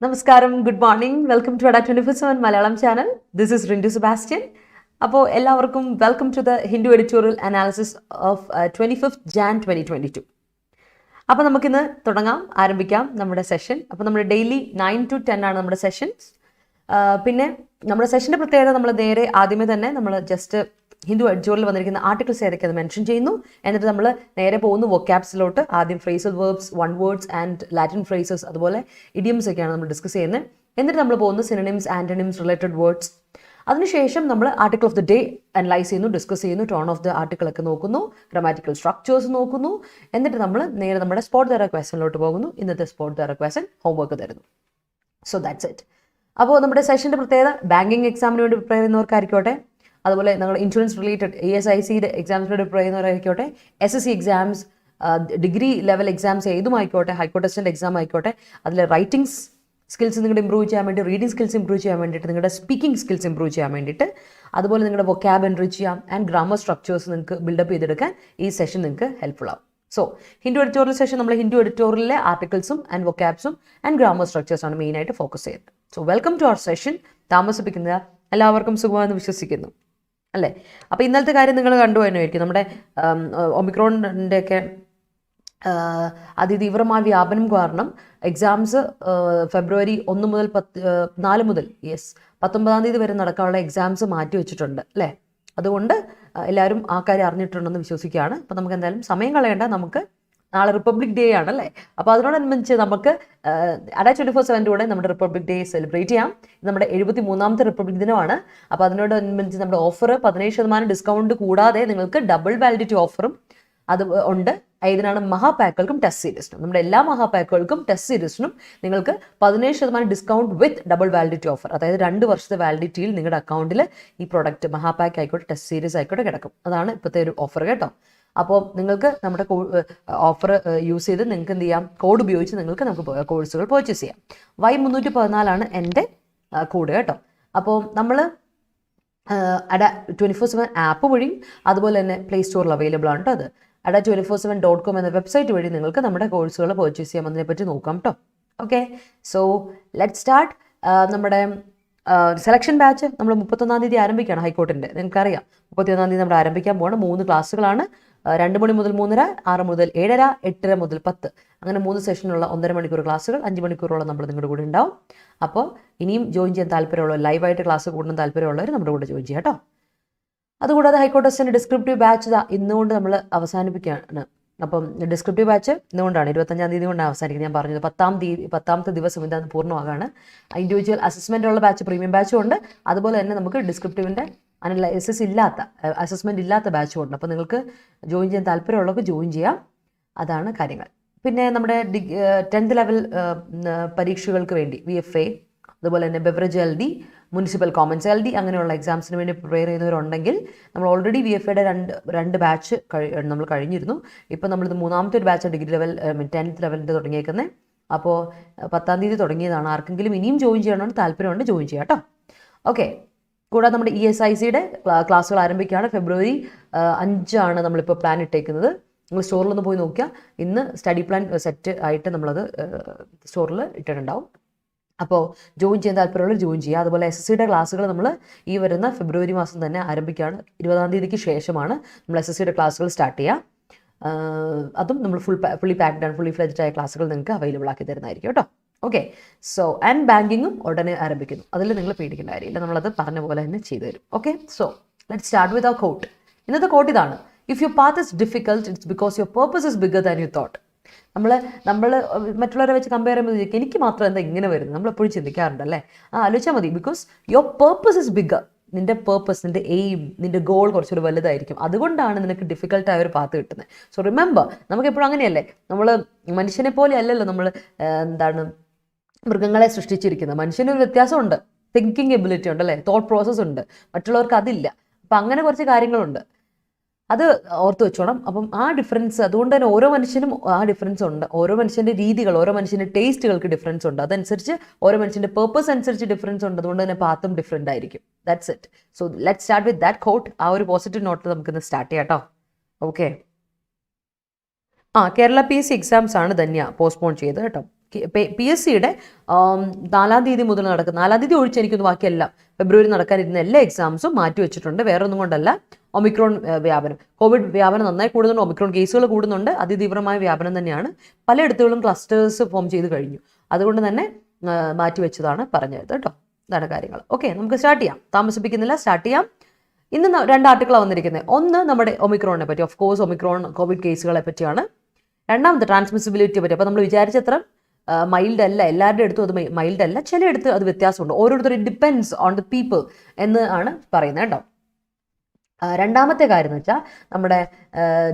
നമസ്കാരം, good morning. Welcome to Adda 24/7 Malayalam channel. This is Rindu Sebastian. അപ്പോൾ എല്ലാവർക്കും welcome to the Hindu editorial analysis of 25th Jan 2022. അപ്പോൾ നമുക്കിന്ന് ആരംഭിക്കാം നമ്മുടെ സെഷൻ. അപ്പോൾ നമ്മുടെ ഡെയിലി 9 to 10 ആണ് നമ്മുടെ സെഷൻസ്. പിന്നെ നമ്മുടെ സെഷൻ്റെ പ്രത്യേകത നമ്മൾ നേരെ ആദ്യമേ തന്നെ നമ്മൾ ജസ്റ്റ് ഹിന്ദു എഡിറ്റോറിയൽ വന്നിരിക്കുന്ന ആർട്ടിക്കിൾസ് ഏതൊക്കെ അത് മെൻഷൻ ചെയ്യുന്നു. എന്നിട്ട് നമ്മൾ നേരെ പോകുന്നു വൊക്കാബ്സിലോട്ട്. ആദ്യം phrasal verbs, one words and Latin phrases, അതുപോലെ ഇഡിയംസ് ഒക്കെയാണ് നമ്മൾ ഡിസ്കസ് ചെയ്യുന്നത്. എന്നിട്ട് നമ്മൾ പോകുന്നു സിനോണിംസ്, ആന്റണിംസ്, റിലേറ്റഡ് വേർഡ്സ്. അതിനുശേഷം നമ്മൾ article of the day analyse ചെയ്യുന്നു, ഡിസ്കസ് ചെയ്യുന്നു, ടോൺ ഓഫ് ദി ആർട്ടിക്കിൾ ഒക്കെ നോക്കുന്നു, ഗ്രാമാറ്റിക്കൽ സ്ട്രക്ചേഴ്സ് നോക്കുന്നു. എന്നിട്ട് നമ്മൾ നേരെ നമ്മുടെ സ്പോട്ട് തെറ ക്വസ്റ്റനിലോട്ട് പോകുന്നു. ഇന്നത്തെ സ്പോട്ട് തെറ ക്വസ്റ്റൻ ഹോംവർക്ക് തരുന്നു. So that's it. അപ്പോൾ നമ്മുടെ സെഷൻ്റെ പ്രത്യേകത ബാങ്കിങ് എക്സാമിന് വേണ്ടി പ്രിപ്പയർ ചെയ്യുന്നവർക്കായിരിക്കോട്ടെ, അതുപോലെ നിങ്ങൾ ഇൻഷുറൻസ് റിലേറ്റഡ് ESICയുടെ എക്സാംസിന് വേണ്ടി പ്രിപ്പയർ ചെയ്യുന്നവരായിരിക്കോട്ടെ, SSC exams, degree level exams ഏതുമായിക്കോട്ടെ, ഹൈക്കോർട്ട് അസിസ്റ്റന്റ് എക്സാം ആയിക്കോട്ടെ, അതിലെ റൈറ്റിംഗ് സ്കിൽസ് നിങ്ങളുടെ ഇമ്പ്രൂവ് ചെയ്യാൻ വേണ്ടി, റീഡിംഗ് സ്കിൽസ് ഇമ്പ്രൂവ് ചെയ്യാൻ വേണ്ടിയിട്ട്, നിങ്ങളുടെ സ്പീക്കിംഗ് സ്കിൽസ് ഇമ്പ്രൂവ് ചെയ്യാൻ വേണ്ടിയിട്ട്, അതുപോലെ നിങ്ങളുടെ വൊക്കാബ് എൻറിച്ച് ചെയ്യാം ആൻഡ് ഗ്രാമർ സ്ട്രക്ചേഴ്സ് നിങ്ങൾക്ക് ബിൽഡപ്പ് ചെയ്തെടുക്കാൻ ഈ സെഷൻ നിങ്ങൾക്ക് ഹെൽപ്ഫുൾ ആവും. സോ ഹിന്ദു എഡിറ്റോറിയൽ സെഷൻ നമ്മൾ ഹിന്ദു എഡിറ്റോറിയലിലെ ആർട്ടിക്കിൾസും ആൻഡ് വൊക്കാബ്സും ആൻഡ് ഗ്രാമർ സ്ട്രക്ചേഴ്സാണ് മെയിനായിട്ട് ഫോക്കസ് ചെയ്യുന്നത്. So welcome to our session. താമസിപ്പിക്കുന്ന എല്ലാവർക്കും സുഖമാണെന്ന് വിശ്വസിക്കുന്നു അല്ലേ? അപ്പോൾ ഇന്നലത്തെ കാര്യം നിങ്ങൾ കണ്ടുപോയെന്നായിരിക്കും. നമ്മുടെ ഒമിക്രോണിൻ്റെയൊക്കെ അതിതീവ്രമായ വ്യാപനം കാരണം എക്സാംസ് ഫെബ്രുവരി 1 മുതൽ 4 മുതൽ 19-ാം തീയതി വരെ നടക്കാനുള്ള എക്സാംസ് മാറ്റി വെച്ചിട്ടുണ്ട് അല്ലേ? അതുകൊണ്ട് എല്ലാവരും ആ കാര്യം അറിഞ്ഞിട്ടുണ്ടെന്ന് വിശ്വസിക്കുകയാണ്. അപ്പോൾ നമുക്ക് എന്തായാലും സമയം കളയേണ്ട, നമുക്ക് നാളെ റിപ്പബ്ലിക് ഡേ ആണല്ലേ? അപ്പോൾ അതിനോടനുബന്ധിച്ച് നമുക്ക് അഡ 24/7 കൂടെ നമ്മുടെ റിപ്പബ്ലിക് ഡേ സെലിബ്രേറ്റ് ചെയ്യാം. നമ്മുടെ 73ാമത്തെ റിപ്പബ്ലിക് ദിനമാണ്. അപ്പോൾ അതിനോടനുബന്ധിച്ച് നമ്മുടെ ഓഫർ 17% ഡിസ്കൗണ്ട് കൂടാതെ നിങ്ങൾക്ക് ഡബിൾ വാലിഡിറ്റി ഓഫറും അത് ഉണ്ട്. ഇതിനാണ് മഹാപാക്കുകൾക്കും ടെസ്റ്റ് സീരീസിനും. നമ്മുടെ എല്ലാ മഹാപാക്കുകൾക്കും ടെസ്റ്റ് സീരീസിനും നിങ്ങൾക്ക് 17% discount with double validity offer. അതായത് 2 വർഷത്തെ വാലിഡിറ്റിയിൽ നിങ്ങളുടെ അക്കൗണ്ടിൽ ഈ പ്രോഡക്റ്റ് മഹാപാക്ക് ആയിക്കോട്ടെ, ടെസ്റ്റ് സീരീസ് ആയിക്കോട്ടെ കിടക്കും. അതാണ് ഇപ്പോഴത്തെ ഒരു ഓഫർ കേട്ടോ. അപ്പോൾ നിങ്ങൾക്ക് നമ്മുടെ ഓഫർ യൂസ് ചെയ്ത് നിങ്ങൾക്ക് എന്ത് ചെയ്യാം, കോഡ് ഉപയോഗിച്ച് നമുക്ക് കോഴ്സുകൾ പർച്ചേസ് ചെയ്യാം. Y314 എൻ്റെ കോഡ് കേട്ടോ. അപ്പോൾ നമ്മൾ അഡ 24/7 ആപ്പ് വഴിയും അതുപോലെ തന്നെ പ്ലേ സ്റ്റോറിൽ അവൈലബിൾ ആണ് കേട്ടോ. അത് അഡ 247.com എന്ന വെബ്സൈറ്റ് വഴി നിങ്ങൾക്ക് നമ്മുടെ കോഴ്സുകൾ പർച്ചേസ് ചെയ്യാം. അതിനെപ്പറ്റി നോക്കാം കേട്ടോ. Okay, so let start. നമ്മുടെ സെലക്ഷൻ ബാച്ച് നമ്മൾ 31-ാം തീയതി ആരംഭിക്കുകയാണ് ഹൈക്കോർട്ടിൻ്റെ. നിങ്ങൾക്കറിയാം 31-ാം തീയതി നമ്മൾ ആരംഭിക്കാൻ പോകണം. 3 ക്ലാസ്സുകളാണ്. 2 മണി മുതൽ 3:30, 6 മുതൽ 7:30, 8:30 മുതൽ 10, അങ്ങനെ 3 സെഷനുള്ള 1.5 മണിക്കൂർ ക്ലാസ്സുകൾ, 5 മണിക്കൂറോളം നമ്മൾ നിങ്ങളുടെ കൂടെ ഉണ്ടാവും. അപ്പോൾ ഇനിയും ജോയിൻ ചെയ്യാൻ താല്പര്യമുള്ളവർ, ലൈവായിട്ട് ക്ലാസ് കൂടാൻ താല്പര്യമുള്ളവർ നമ്മുടെ കൂടെ ജോയിൻ ചെയ്യാം കേട്ടോ. അതുകൂടാതെ ഹൈക്കോർട്ട് അസിസ്റ്റന്റ് ഡിസ്ക്രിപ്റ്റീവ് ബാച്ച് ഇന്നുകൊണ്ട് നമ്മൾ അവസാനിപ്പിക്കുകയാണ്. അപ്പം ഡിസ്ക്രിപ്റ്റീവ് ബാച്ച് ഇന്നുകൊണ്ടാണ് 25-ാം തീയതി കൊണ്ടാണ് അവസാനിക്കുന്നത്. ഞാൻ പറഞ്ഞത് 10ാമത്തെ ദിവസം ഇതാണ് പൂർണ്ണമാകാണ്. ഇൻഡിവിജ്വൽ അസസ്മെൻ്റ് ഉള്ള ബാച്ച്, പ്രീമിയം ബാച്ചും ഉണ്ട്. അതുപോലെ തന്നെ നമുക്ക് ഡിസ്ക്രിപ്റ്റീവിൻ്റെ അസസ്മെൻ്റ് ഇല്ലാത്ത ബാച്ചും ഉണ്ട്. അപ്പോൾ നിങ്ങൾക്ക് ജോയിൻ ചെയ്യാൻ താല്പര്യമുള്ളവർക്ക് ജോയിൻ ചെയ്യാം. അതാണ് കാര്യങ്ങൾ. പിന്നെ നമ്മുടെ 10th ലെവൽ പരീക്ഷകൾക്ക് വേണ്ടി VFA, അതുപോലെ തന്നെ beverage LD, municipal Commons LD അങ്ങനെയുള്ള എക്സാംസിന് വേണ്ടി പ്രിപ്പയർ ചെയ്യുന്നവരുണ്ടെങ്കിൽ നമ്മൾ ഓൾറെഡി VFAയുടെ രണ്ട് ബാച്ച് നമ്മൾ കഴിഞ്ഞിരുന്നു. ഇപ്പോൾ നമ്മളിത് 3ാമത്തെ ഒരു ബാച്ച് ഡിഗ്രി ലെവൽ 10th ലെവലിൻ്റെ തുടങ്ങിയേക്കുന്നത്. അപ്പോൾ 10-ാം തീയതി തുടങ്ങിയതാണ്. ആർക്കെങ്കിലും ഇനിയും ജോയിൻ ചെയ്യണമെന്ന് താല്പര്യമുണ്ട് ജോയിൻ ചെയ്യാം കേട്ടോ. ഓക്കെ, കൂടാതെ നമ്മുടെ ESICയുടെ ക്ലാസ്സുകൾ ആരംഭിക്കുകയാണ്. ഫെബ്രുവരി 5 നമ്മളിപ്പോൾ പ്ലാൻ ഇട്ടേക്കുന്നത്. നിങ്ങൾ സ്റ്റോറിലൊന്ന് പോയി നോക്കിയാൽ ഇന്ന് സ്റ്റഡി പ്ലാൻ സെറ്റ് ആയിട്ട് നമ്മളത് സ്റ്റോറിൽ ഇട്ടിട്ടുണ്ടാവും. അപ്പോൾ ജോയിൻ ചെയ്യാൻ താല്പര്യമുള്ളവർ ജോയിൻ ചെയ്യുക. അതുപോലെ SSCയുടെ ക്ലാസ്സുകൾ നമ്മൾ ഈ വരുന്ന ഫെബ്രുവരി മാസം തന്നെ ആരംഭിക്കുകയാണ്. 20-ാം തീയതിക്ക് ശേഷമാണ് നമ്മൾ SSCയുടെ ക്ലാസ്സുകൾ സ്റ്റാർട്ട് ചെയ്യുക. അതും നമ്മൾ fully packed and fully fledged ആയ ക്ലാസ്സുകൾ നിങ്ങൾക്ക് അവൈലബിൾ ആക്കി തരുന്നതായിരിക്കും കേട്ടോ. ഓക്കെ, സോ ആൻഡ് ബാങ്കിങ്ങും ഉടനെ ആരംഭിക്കുന്നു. അതിൽ നിങ്ങൾ പേടിക്കേണ്ട കാര്യമില്ല, നമ്മളത് പറഞ്ഞ പോലെ തന്നെ ചെയ്തു തരും. Okay, so let start with our quote. ഇന്നത്തെ കോട്ട് ഇതാണ്: if your path is difficult, it's because your purpose is bigger than you thought. നമ്മൾ മറ്റുള്ളവരെ വെച്ച് കമ്പയർ ചെയ്യുമ്പോൾ എനിക്ക് മാത്രം എന്താ ഇങ്ങനെ വരുന്നത് നമ്മളെപ്പോഴും ചിന്തിക്കാറുണ്ടല്ലേ? ആലോചിച്ചാൽ മതി. Because your purpose is bigger. നിൻ്റെ പേർപ്പസ്, നിൻ്റെ എയിം, നിൻ്റെ ഗോൾ കുറച്ചുകൂടി വലുതായിരിക്കും. അതുകൊണ്ടാണ് നിനക്ക് ഡിഫിക്കൽട്ടായ ഒരു പാത്ത് കിട്ടുന്നത്. സോ റിമെമ്പർ, നമുക്ക് എപ്പോഴും അങ്ങനെയല്ലേ, നമ്മൾ മനുഷ്യനെ പോലെ അല്ലല്ലോ നമ്മൾ മൃഗങ്ങളെ സൃഷ്ടിച്ചിരിക്കുന്നത്. മനുഷ്യനൊരു വ്യത്യാസമുണ്ട്, തിങ്കിങ് എബിലിറ്റി ഉണ്ട് അല്ലേ, തോട്ട് പ്രോസസ്സ് ഉണ്ട്. മറ്റുള്ളവർക്ക് അതില്ല. അപ്പം അങ്ങനെ കുറച്ച് കാര്യങ്ങളുണ്ട്, അത് ഓർത്ത് വെച്ചോണം. അപ്പം ആ ഡിഫറൻസ്, അതുകൊണ്ട് തന്നെ ഓരോ മനുഷ്യനും ആ ഡിഫറൻസ് ഉണ്ട്. ഓരോ മനുഷ്യൻ്റെ രീതികൾ, ഓരോ മനുഷ്യൻ്റെ ടേസ്റ്റുകൾക്ക് ഡിഫറൻസ് ഉണ്ട്. അതനുസരിച്ച് ഓരോ മനുഷ്യൻ്റെ പേർപ്പസ് അനുസരിച്ച് ഡിഫറൻസ് ഉണ്ട്. അതുകൊണ്ട് തന്നെ പാത്തും ഡിഫറെൻ്റ് ആയിരിക്കും. That's it. So let start with that quote. ആ ഒരു പോസിറ്റീവ് നോട്ടിൽ നമുക്കിന്ന് സ്റ്റാർട്ട് ചെയ്യാം കേട്ടോ. ഓക്കെ, കേരള PSC എക്സാംസ് ആണ് ധന്യ പോസ്റ്റ്പോൺ ചെയ്തത് കേട്ടോ. PSCയുടെ 4-ാം തീയതി മുതൽ നടക്കുന്ന 4-ാം തീയതി ഒഴിച്ച് എനിക്കൊന്ന് ബാക്കിയെല്ലാം ഫെബ്രുവരി നടക്കാനിരുന്ന എല്ലാ എക്സാംസും മാറ്റി വെച്ചിട്ടുണ്ട്. വേറെ ഒന്നും കൊണ്ടല്ല, ഒമിക്രോൺ വ്യാപനം, കോവിഡ് വ്യാപനം നന്നായി കൂടുന്നുണ്ട്, ഒമിക്രോൺ കേസുകൾ കൂടുന്നുണ്ട്, അതിതീവ്രമായ വ്യാപനം തന്നെയാണ്. പലയിടത്തുകളും ക്ലസ്റ്റേഴ്സ് ഫോം ചെയ്ത് കഴിഞ്ഞു. അതുകൊണ്ട് തന്നെ മാറ്റി വെച്ചതാണ് പറഞ്ഞത് കേട്ടോ. ഇതാണ് കാര്യങ്ങൾ. ഓക്കെ, നമുക്ക് സ്റ്റാർട്ട് ചെയ്യാം, താമസിപ്പിക്കുന്നില്ല, സ്റ്റാർട്ട് ചെയ്യാം. ഇന്ന് 2 ആർട്ടിക്കിളാണ് വന്നിരിക്കുന്നത്. ഒന്ന് നമ്മുടെ ഒമിക്രോണിനെ പറ്റി, ഓഫ് കോഴ്സ് ഒമിക്രോൺ കോവിഡ് കേസുകളെ പറ്റിയാണ്. രണ്ടാമത്തെ ട്രാൻസ്മിസിബിലിറ്റിയെ പറ്റി. അപ്പോൾ നമ്മൾ വിചാരിച്ചത്ര മൈൽഡ് അല്ല, എല്ലാവരുടെ അടുത്തും അത് മൈൽഡ് അല്ല, ചിലയിടത്ത് അത് വ്യത്യാസമുണ്ട്, ഓരോരുത്തരും it depends on the people എന്ന് ആണ് പറയുന്നത് കേട്ടോ. രണ്ടാമത്തെ കാര്യം എന്ന് വെച്ചാൽ നമ്മുടെ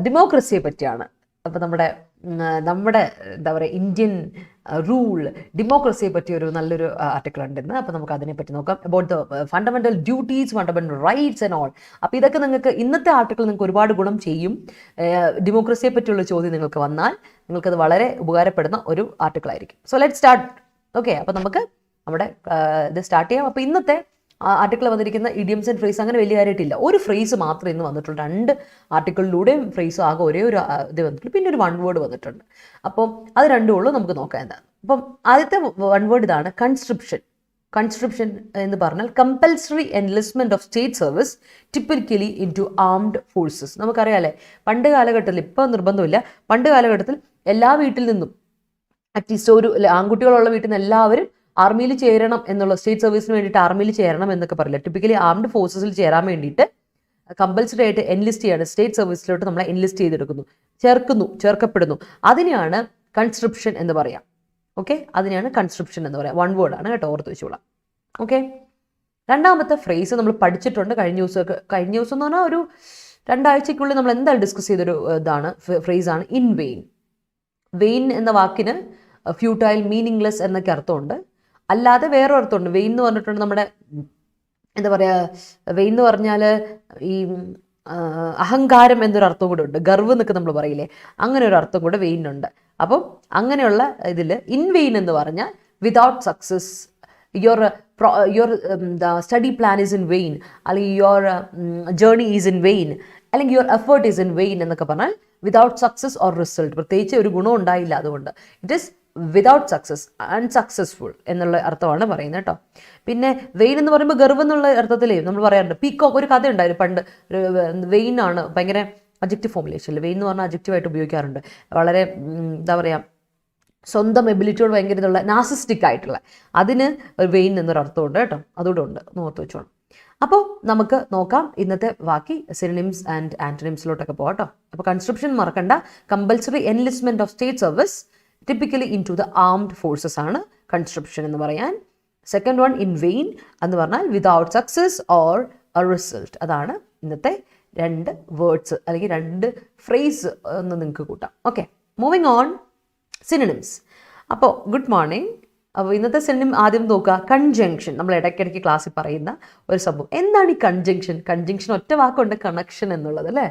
ഡെമോക്രസിയെ പറ്റിയാണ്. അപ്പോൾ നമ്മുടെ എന്താ പറയുക, ഇന്ത്യൻ റൂൾ, ഡെമോക്രസിയെ പറ്റി ഒരു നല്ലൊരു ആർട്ടിക്കിൾ ഉണ്ടെന്ന്. അപ്പോൾ നമുക്ക് അതിനെപ്പറ്റി നോക്കാം. About the fundamental duties, fundamental rights and all. അപ്പോൾ ഇതൊക്കെ നിങ്ങൾക്ക് ഇന്നത്തെ ആർട്ടിക്കിൾ നിങ്ങൾക്ക് ഒരുപാട് ഗുണം ചെയ്യും. ഡെമോക്രസിയെ പറ്റിയുള്ള ചോദ്യം നിങ്ങൾക്ക് വന്നാൽ നിങ്ങൾക്കത് വളരെ ഉപകാരപ്പെടുന്ന ഒരു ആർട്ടിക്കിൾ ആയിരിക്കും. So let start. ഓക്കെ, അപ്പോൾ നമുക്ക് നമ്മുടെ ഇത് സ്റ്റാർട്ട് ചെയ്യാം. അപ്പോൾ ഇന്നത്തെ ആർട്ടിക്കിൾ വന്നിരിക്കുന്ന ഇഡിയംസ് ആൻഡ് ഫ്രേസ് അങ്ങനെ വലിയ കാര്യമായിട്ടില്ല. ഒരു ഫ്രേസ് മാത്രമേ ഇന്ന് വന്നിട്ടുള്ളൂ. 2 ആർട്ടിക്കിളിലൂടെയും ഫ്രേസ് ആകെ ഒരേ ഒരു ഇത് വന്നിട്ടുള്ളൂ. പിന്നെ ഒരു 1 വേർഡ് വന്നിട്ടുണ്ട്. അപ്പം അത് രണ്ടും ഉള്ളൂ, നമുക്ക് നോക്കാം എന്താണ്. അപ്പം ആദ്യത്തെ 1 വേർഡ് ഇതാണ്, കൺസ്ക്രിപ്ഷൻ. കൺസ്ക്രിപ്ഷൻ എന്ന് പറഞ്ഞാൽ compulsory enlistment of state service typically into armed forces. നമുക്കറിയാമല്ലേ, പണ്ട് കാലഘട്ടത്തിൽ, ഇപ്പോൾ നിർബന്ധമില്ല, പണ്ട് കാലഘട്ടത്തിൽ എല്ലാ വീട്ടിൽ നിന്നും അറ്റ്ലീസ്റ്റ് ഒരു ആൺകുട്ടികളുള്ള വീട്ടിൽ നിന്ന് എല്ലാവരും ആർമിയിൽ ചേരണം എന്നുള്ള, സ്റ്റേറ്റ് സർവീസിന് വേണ്ടിയിട്ട് ആർമിയിൽ ചേരണം എന്നൊക്കെ പറയില്ല. ടിപ്പിക്കലി ആംഡ് ഫോഴ്സസിൽ ചേരാൻ വേണ്ടിയിട്ട് കമ്പൽസറി ആയിട്ട് എൻലിസ്റ്റ് ചെയ്യാണ്, സ്റ്റേറ്റ് സർവീസിലോട്ട് നമ്മളെ എൻലിസ്റ്റ് ചെയ്തെടുക്കുന്നു, ചേർക്കപ്പെടുന്നു. അതിനെയാണ് കൺസ്ക്രിപ്ഷൻ എന്ന് പറയാം. ഓക്കെ, അതിനെയാണ് കൺസ്ക്രിപ്ഷൻ എന്ന് പറയാം. 1 വേർഡാണ് കേട്ടോ, ഓർത്ത് വെച്ചോളാം. ഓക്കെ, രണ്ടാമത്തെ ഫ്രേസ് നമ്മൾ പഠിച്ചിട്ടുണ്ട് കഴിഞ്ഞ ദിവസം എന്ന് പറഞ്ഞാൽ ഒരു 2 ആഴ്ചയ്ക്കുള്ളിൽ നമ്മൾ എന്തായാലും ഡിസ്കസ് ചെയ്തൊരു ഇതാണ്, ഫ്രേസാണ് ഇൻ വെയിൻ. വെയിൻ എന്ന വാക്കിന് ഫ്യൂട്ടൈൽ, മീനിങ്ലെസ് എന്നൊക്കെ അർത്ഥമുണ്ട്. അല്ലാതെ വേറെ അർത്ഥമുണ്ട്. വെയിൻ എന്ന് പറഞ്ഞിട്ടുണ്ട് നമ്മുടെ എന്താ പറയുക, വെയിൻ എന്ന് പറഞ്ഞാൽ ഈ അഹങ്കാരം എന്നൊരു അർത്ഥം കൂടെ ഉണ്ട്. ഗർവ് എന്നൊക്കെ നമ്മൾ പറയില്ലേ, അങ്ങനെ ഒരു അർത്ഥം കൂടെ വെയിനുണ്ട്. അപ്പം അങ്ങനെയുള്ള ഇതിൽ ഇൻ വെയിൻ എന്ന് പറഞ്ഞാൽ without success, your study plan is in vain, അല്ലെങ്കിൽ your journey is in vain, അല്ലെങ്കിൽ your effort is in vain എന്നൊക്കെ പറഞ്ഞാൽ വിതൗട്ട് സക്സസ് ഓർ റിസൾട്ട്, പ്രത്യേകിച്ച് ഒരു ഗുണം ഉണ്ടായില്ല, അതുകൊണ്ട് it is without success, unsuccessful എന്നുള്ള അർത്ഥമാണ് പറയുന്നത് കേട്ടോ. പിന്നെ വെയിൻ എന്ന് പറയുമ്പോൾ ഗർവ് എന്നുള്ള അർത്ഥത്തിലേ നമ്മൾ പറയാറുണ്ട്. പീക്കോക്ക്, ഒരു കഥ ഉണ്ടായിരുന്നു പണ്ട്, വെയിൻ ആണ് ഭയങ്കര അഡ്ജക്റ്റീവ് ഫോർമുലേഷനിൽ വെയിൻ എന്ന് പറഞ്ഞാൽ അഡ്ജക്റ്റീവായിട്ട് ഉപയോഗിക്കാറുണ്ട്. വളരെ എന്താ പറയുക, സ്വന്തം എബിലിറ്റിയോട് ഭയങ്കര ഇതുള്ള നാസിസ്റ്റിക് ആയിട്ടുള്ള, അതിന് വെയിൻ എന്നൊരു അർത്ഥമുണ്ട് കേട്ടോ, അതുകൂടെ ഉണ്ട്, ഓർത്ത് വെച്ചോണം. അപ്പോൾ നമുക്ക് നോക്കാം ഇന്നത്തെ ബാക്കി സിനോണിംസ് ആൻഡ് ആന്റണിംസിലോട്ടൊക്കെ പോകാം കേട്ടോ. അപ്പോൾ കൺസ്ക്രിപ്ഷൻ മറക്കണ്ട, compulsory enlistment of state service typically into the armed forces ആണ് കൺസ്ക്രിപ്ഷൻ എന്ന് പറയാൻ. സെക്കൻഡ് വൺ ഇൻ വെയിൻ എന്ന് പറഞ്ഞാൽ without success or A result. അതാണ് ഇന്നത്തെ 2 വേർഡ്സ് അല്ലെങ്കിൽ 2 ഫ്രേസ് എന്ന് നിങ്ങൾക്ക് കൂട്ടാം. Okay, moving on, synonyms. അപ്പോൾ ഗുഡ് മോർണിംഗ്. അപ്പോൾ ഇന്നത്തെ സിനോണിം ആദ്യം നോക്കുക, കൺജങ്ഷൻ. നമ്മൾ ഇടയ്ക്കിടയ്ക്ക് ക്ലാസ്സിൽ പറയുന്ന ഒരു സംഭവം. എന്താണ് ഈ കൺജങ്ഷൻ? കൺജങ്ഷൻ ഒറ്റ വാക്കുണ്ട്, കണക്ഷൻ എന്നുള്ളത് അല്ലേ.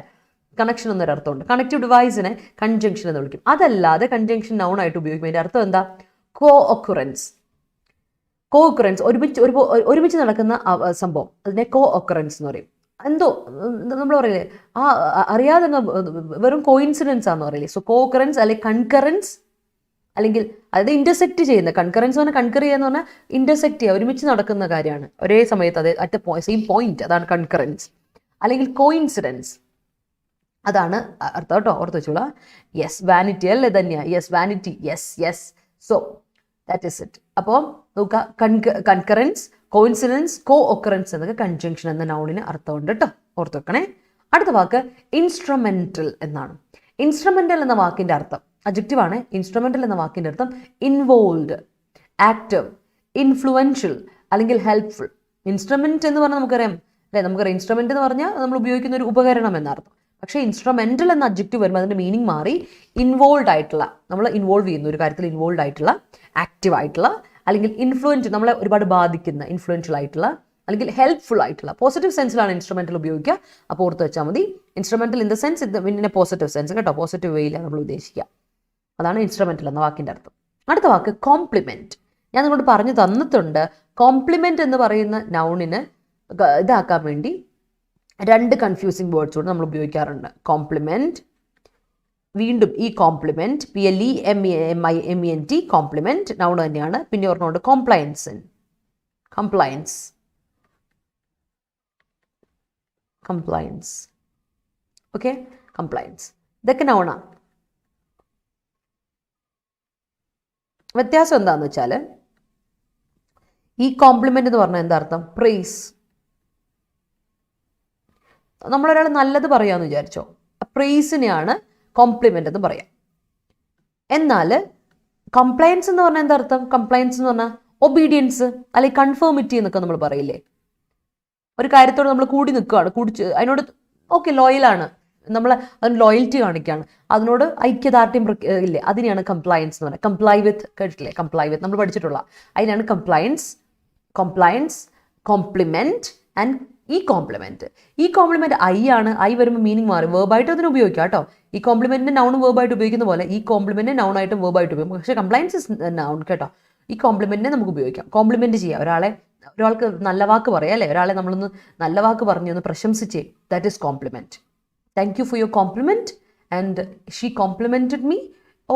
കണക്ഷൻ എന്നൊരർത്ഥമുണ്ട്. കണക്റ്റീവ് ഡിവൈസിനെ കൺജങ്ഷൻ എന്ന് വിളിക്കും. അതല്ലാതെ കൺജങ്ഷൻ നൗൺ ആയിട്ട് ഉപയോഗിക്കും. അതിൻ്റെ അർത്ഥം എന്താ? കോ ഒക്കുറൻസ്. ഒരുമിച്ച് നടക്കുന്ന സംഭവം, അതിനെ കോ ഒക്കുറൻസ് എന്ന് പറയും. എന്തോ നമ്മൾ പറയില്ലേ, അറിയാതെ വെറും കോയിൻസിഡൻസ് ആണെന്ന് പറയില്ലേ. സോ കോ ഒക്കുറൻസ് അല്ലെങ്കിൽ കൺകറൻസ്, അല്ലെങ്കിൽ അതായത് ഇന്റർസെക്റ്റ് ചെയ്യുന്ന. കൺകറൻസ് പറഞ്ഞാൽ കൺകർ ചെയ്യുക എന്ന് പറഞ്ഞാൽ ഇന്റർസെക്റ്റ് ചെയ്യുക, ഒരുമിച്ച് നടക്കുന്ന കാര്യമാണ് ഒരേ സമയത്ത്, അത് അറ്റ് സെയിം പോയിന്റ്, അതാണ് കൺകറൻസ്. അല്ലെങ്കിൽ കോയിൻസിഡൻസ്, അതാണ് അർത്ഥം കേട്ടോ, ഓർത്ത് വെച്ചോളാം. യെസ്, വാനിറ്റി അല്ലേ തന്നെയാണ്. Yes, vanity, yes. So that is it. അപ്പോൾ നോക്കുക, കൺകറൻസ്, കോയിൻസിഡൻസ്, കോ ഒക്കറൻസ് എന്നൊക്കെ കൺജങ്ഷൻ എന്ന നൗണിന് അർത്ഥമുണ്ട് കേട്ടോ, ഓർത്ത് വെക്കണേ. അടുത്ത വാക്ക് ഇൻസ്ട്രുമെന്റൽ എന്നാണ്. ഇൻസ്ട്രുമെന്റൽ എന്ന വാക്കിന്റെ അർത്ഥം, അഡ്ജക്റ്റീവാണ്. ഇൻസ്ട്രുമെന്റൽ എന്ന വാക്കിന്റെ അർത്ഥം ഇൻവോൾവ്, ആക്റ്റീവ്, ഇൻഫ്ലുവൻഷ്യൽ അല്ലെങ്കിൽ ഹെൽപ്ഫുൾ. ഇൻസ്ട്രുമെന്റ് എന്ന് പറഞ്ഞാൽ നമുക്കറിയാം അല്ലേ, നമുക്കറിയാം ഇൻസ്ട്രുമെന്റ് എന്ന് പറഞ്ഞാൽ നമ്മൾ ഉപയോഗിക്കുന്ന ഒരു ഉപകരണം എന്നർത്ഥം. പക്ഷേ ഇൻസ്ട്രുമെന്റൽ എന്ന അഡ്ജക്റ്റീവ് വരുമ്പോൾ അതിൻ്റെ മീനിങ് മാറി ഇൻവോൾവ് ആയിട്ടുള്ള, നമ്മൾ ഇൻവോൾവ് ചെയ്യുന്ന ഒരു കാര്യത്തിൽ ഇൻവോൾവ് ആയിട്ടുള്ള, ആക്റ്റീവ് ആയിട്ടുള്ള, അല്ലെങ്കിൽ ഇൻഫ്ലുവൻറ്റ്, നമ്മളെ ഒരുപാട് ബാധിക്കുന്ന, ഇൻഫ്ലുവൻഷ്യൽ ആയിട്ടുള്ള, അല്ലെങ്കിൽ ഹെൽപ്ഫുൾ ആയിട്ടുള്ള. പോസിറ്റീവ് സെൻസിലാണ് ഇൻസ്ട്രുമെന്റൽ ഉപയോഗിക്കുക. അപ്പോൾ ഓർത്ത് വെച്ചാൽ മതി, instrumental in the sense, in A positive sense കേട്ടോ, പോസിറ്റീവ് വേയിലാണ് നമ്മൾ ഉദ്ദേശിക്കുക. അതാണ് ഇൻസ്ട്രുമെന്റൽ എന്ന വാക്കിൻ്റെ അർത്ഥം. അടുത്ത വാക്ക് കോംപ്ലിമെന്റ്. ഞാൻ നിങ്ങളോട് പറഞ്ഞു തന്നിട്ടുണ്ട്, കോംപ്ലിമെന്റ് എന്ന് പറയുന്ന നൗണിന് ഇതാക്കാൻ വേണ്ടി 2 കൺഫ്യൂസിങ് വേർഡ്സ് കൂടെ നമ്മൾ ഉപയോഗിക്കാറുണ്ട്. കോംപ്ലിമെന്റ് വീണ്ടും ഈ കോംപ്ലിമെന്റ് PLEMENT കോംപ്ലിമെന്റ് നൗൺ തന്നെയാണ്. പിന്നെ പറഞ്ഞുകൊണ്ട് കോംപ്ലയൻസ് ഓക്കെ, കംപ്ലയൻസ് ഇതൊക്കെ നൗണാ. വ്യത്യാസം എന്താണെന്ന് വെച്ചാൽ ഈ കോംപ്ലിമെന്റ് എന്ന് പറഞ്ഞാൽ എന്താ അർത്ഥം? പ്രൈസ്. നമ്മളൊരാൾ നല്ലത് പറയാമെന്ന് വിചാരിച്ചോ, പ്രൈസിനെയാണ് കോംപ്ലിമെന്റ് എന്ന് പറയാം. എന്നാൽ കംപ്ലയൻസ് എന്ന് പറഞ്ഞാൽ എന്താ അർത്ഥം? കംപ്ലയൻസ് എന്ന് പറഞ്ഞാൽ ഒബീഡിയൻസ് അല്ലെങ്കിൽ കൺഫേമിറ്റി എന്നൊക്കെ നമ്മൾ പറയില്ലേ. ഒരു കാര്യത്തോട് നമ്മൾ കൂടി നിൽക്കുകയാണ്, അതിനോട് ഓക്കെ ലോയലാണ്, നമ്മൾ അതിന് ലോയൽറ്റി കാണിക്കുകയാണ്, അതിനോട് ഐക്യദാർഢ്യം ഇല്ലേ, അതിനെയാണ് കംപ്ലയൻസ് എന്ന് പറയുന്നത്. കംപ്ലൈ വിത്ത് കേട്ടിട്ടില്ലേ? കംപ്ലൈ വിത്ത് നമ്മൾ പഠിച്ചിട്ടുള്ള അതിനാണ് കംപ്ലയൻസ്, കോംപ്ലിമെന്റ് ആൻഡ് ഈ കോംപ്ലിമെന്റ് ഐ ആണ്. ഐ വരുമ്പോൾ മീനിങ് മാറി, വേർബായിട്ട് അതിന് ഉപയോഗിക്കാം കേട്ടോ. ഈ കോംപ്ലിമെന്റിന്റെ നൗൺ വേർബായിട്ട് ഉപയോഗിക്കുന്ന പോലെ ഈ കോംപ്ലിമെന്റ് നൗൺ ആയിട്ടും വേർബായിട്ട് ഉപയോഗിക്കും. പക്ഷേ കംപ്ലയൻസ് ഇസ് നൗൺ കേട്ടോ. ഈ കോംപ്ലിമെന്റിനെ നമുക്ക് ഉപയോഗിക്കാം. കോംപ്ലിമെന്റ് ചെയ്യാം, ഒരാൾക്ക് നല്ല വാക്ക് പറയാം അല്ലേ, ഒരാളെ നമ്മളൊന്ന് നല്ല വാക്ക് പറഞ്ഞ് ഒന്ന് പ്രശംസിച്ചേ, that is compliment. Thank you for your compliment and she complimented me. Oh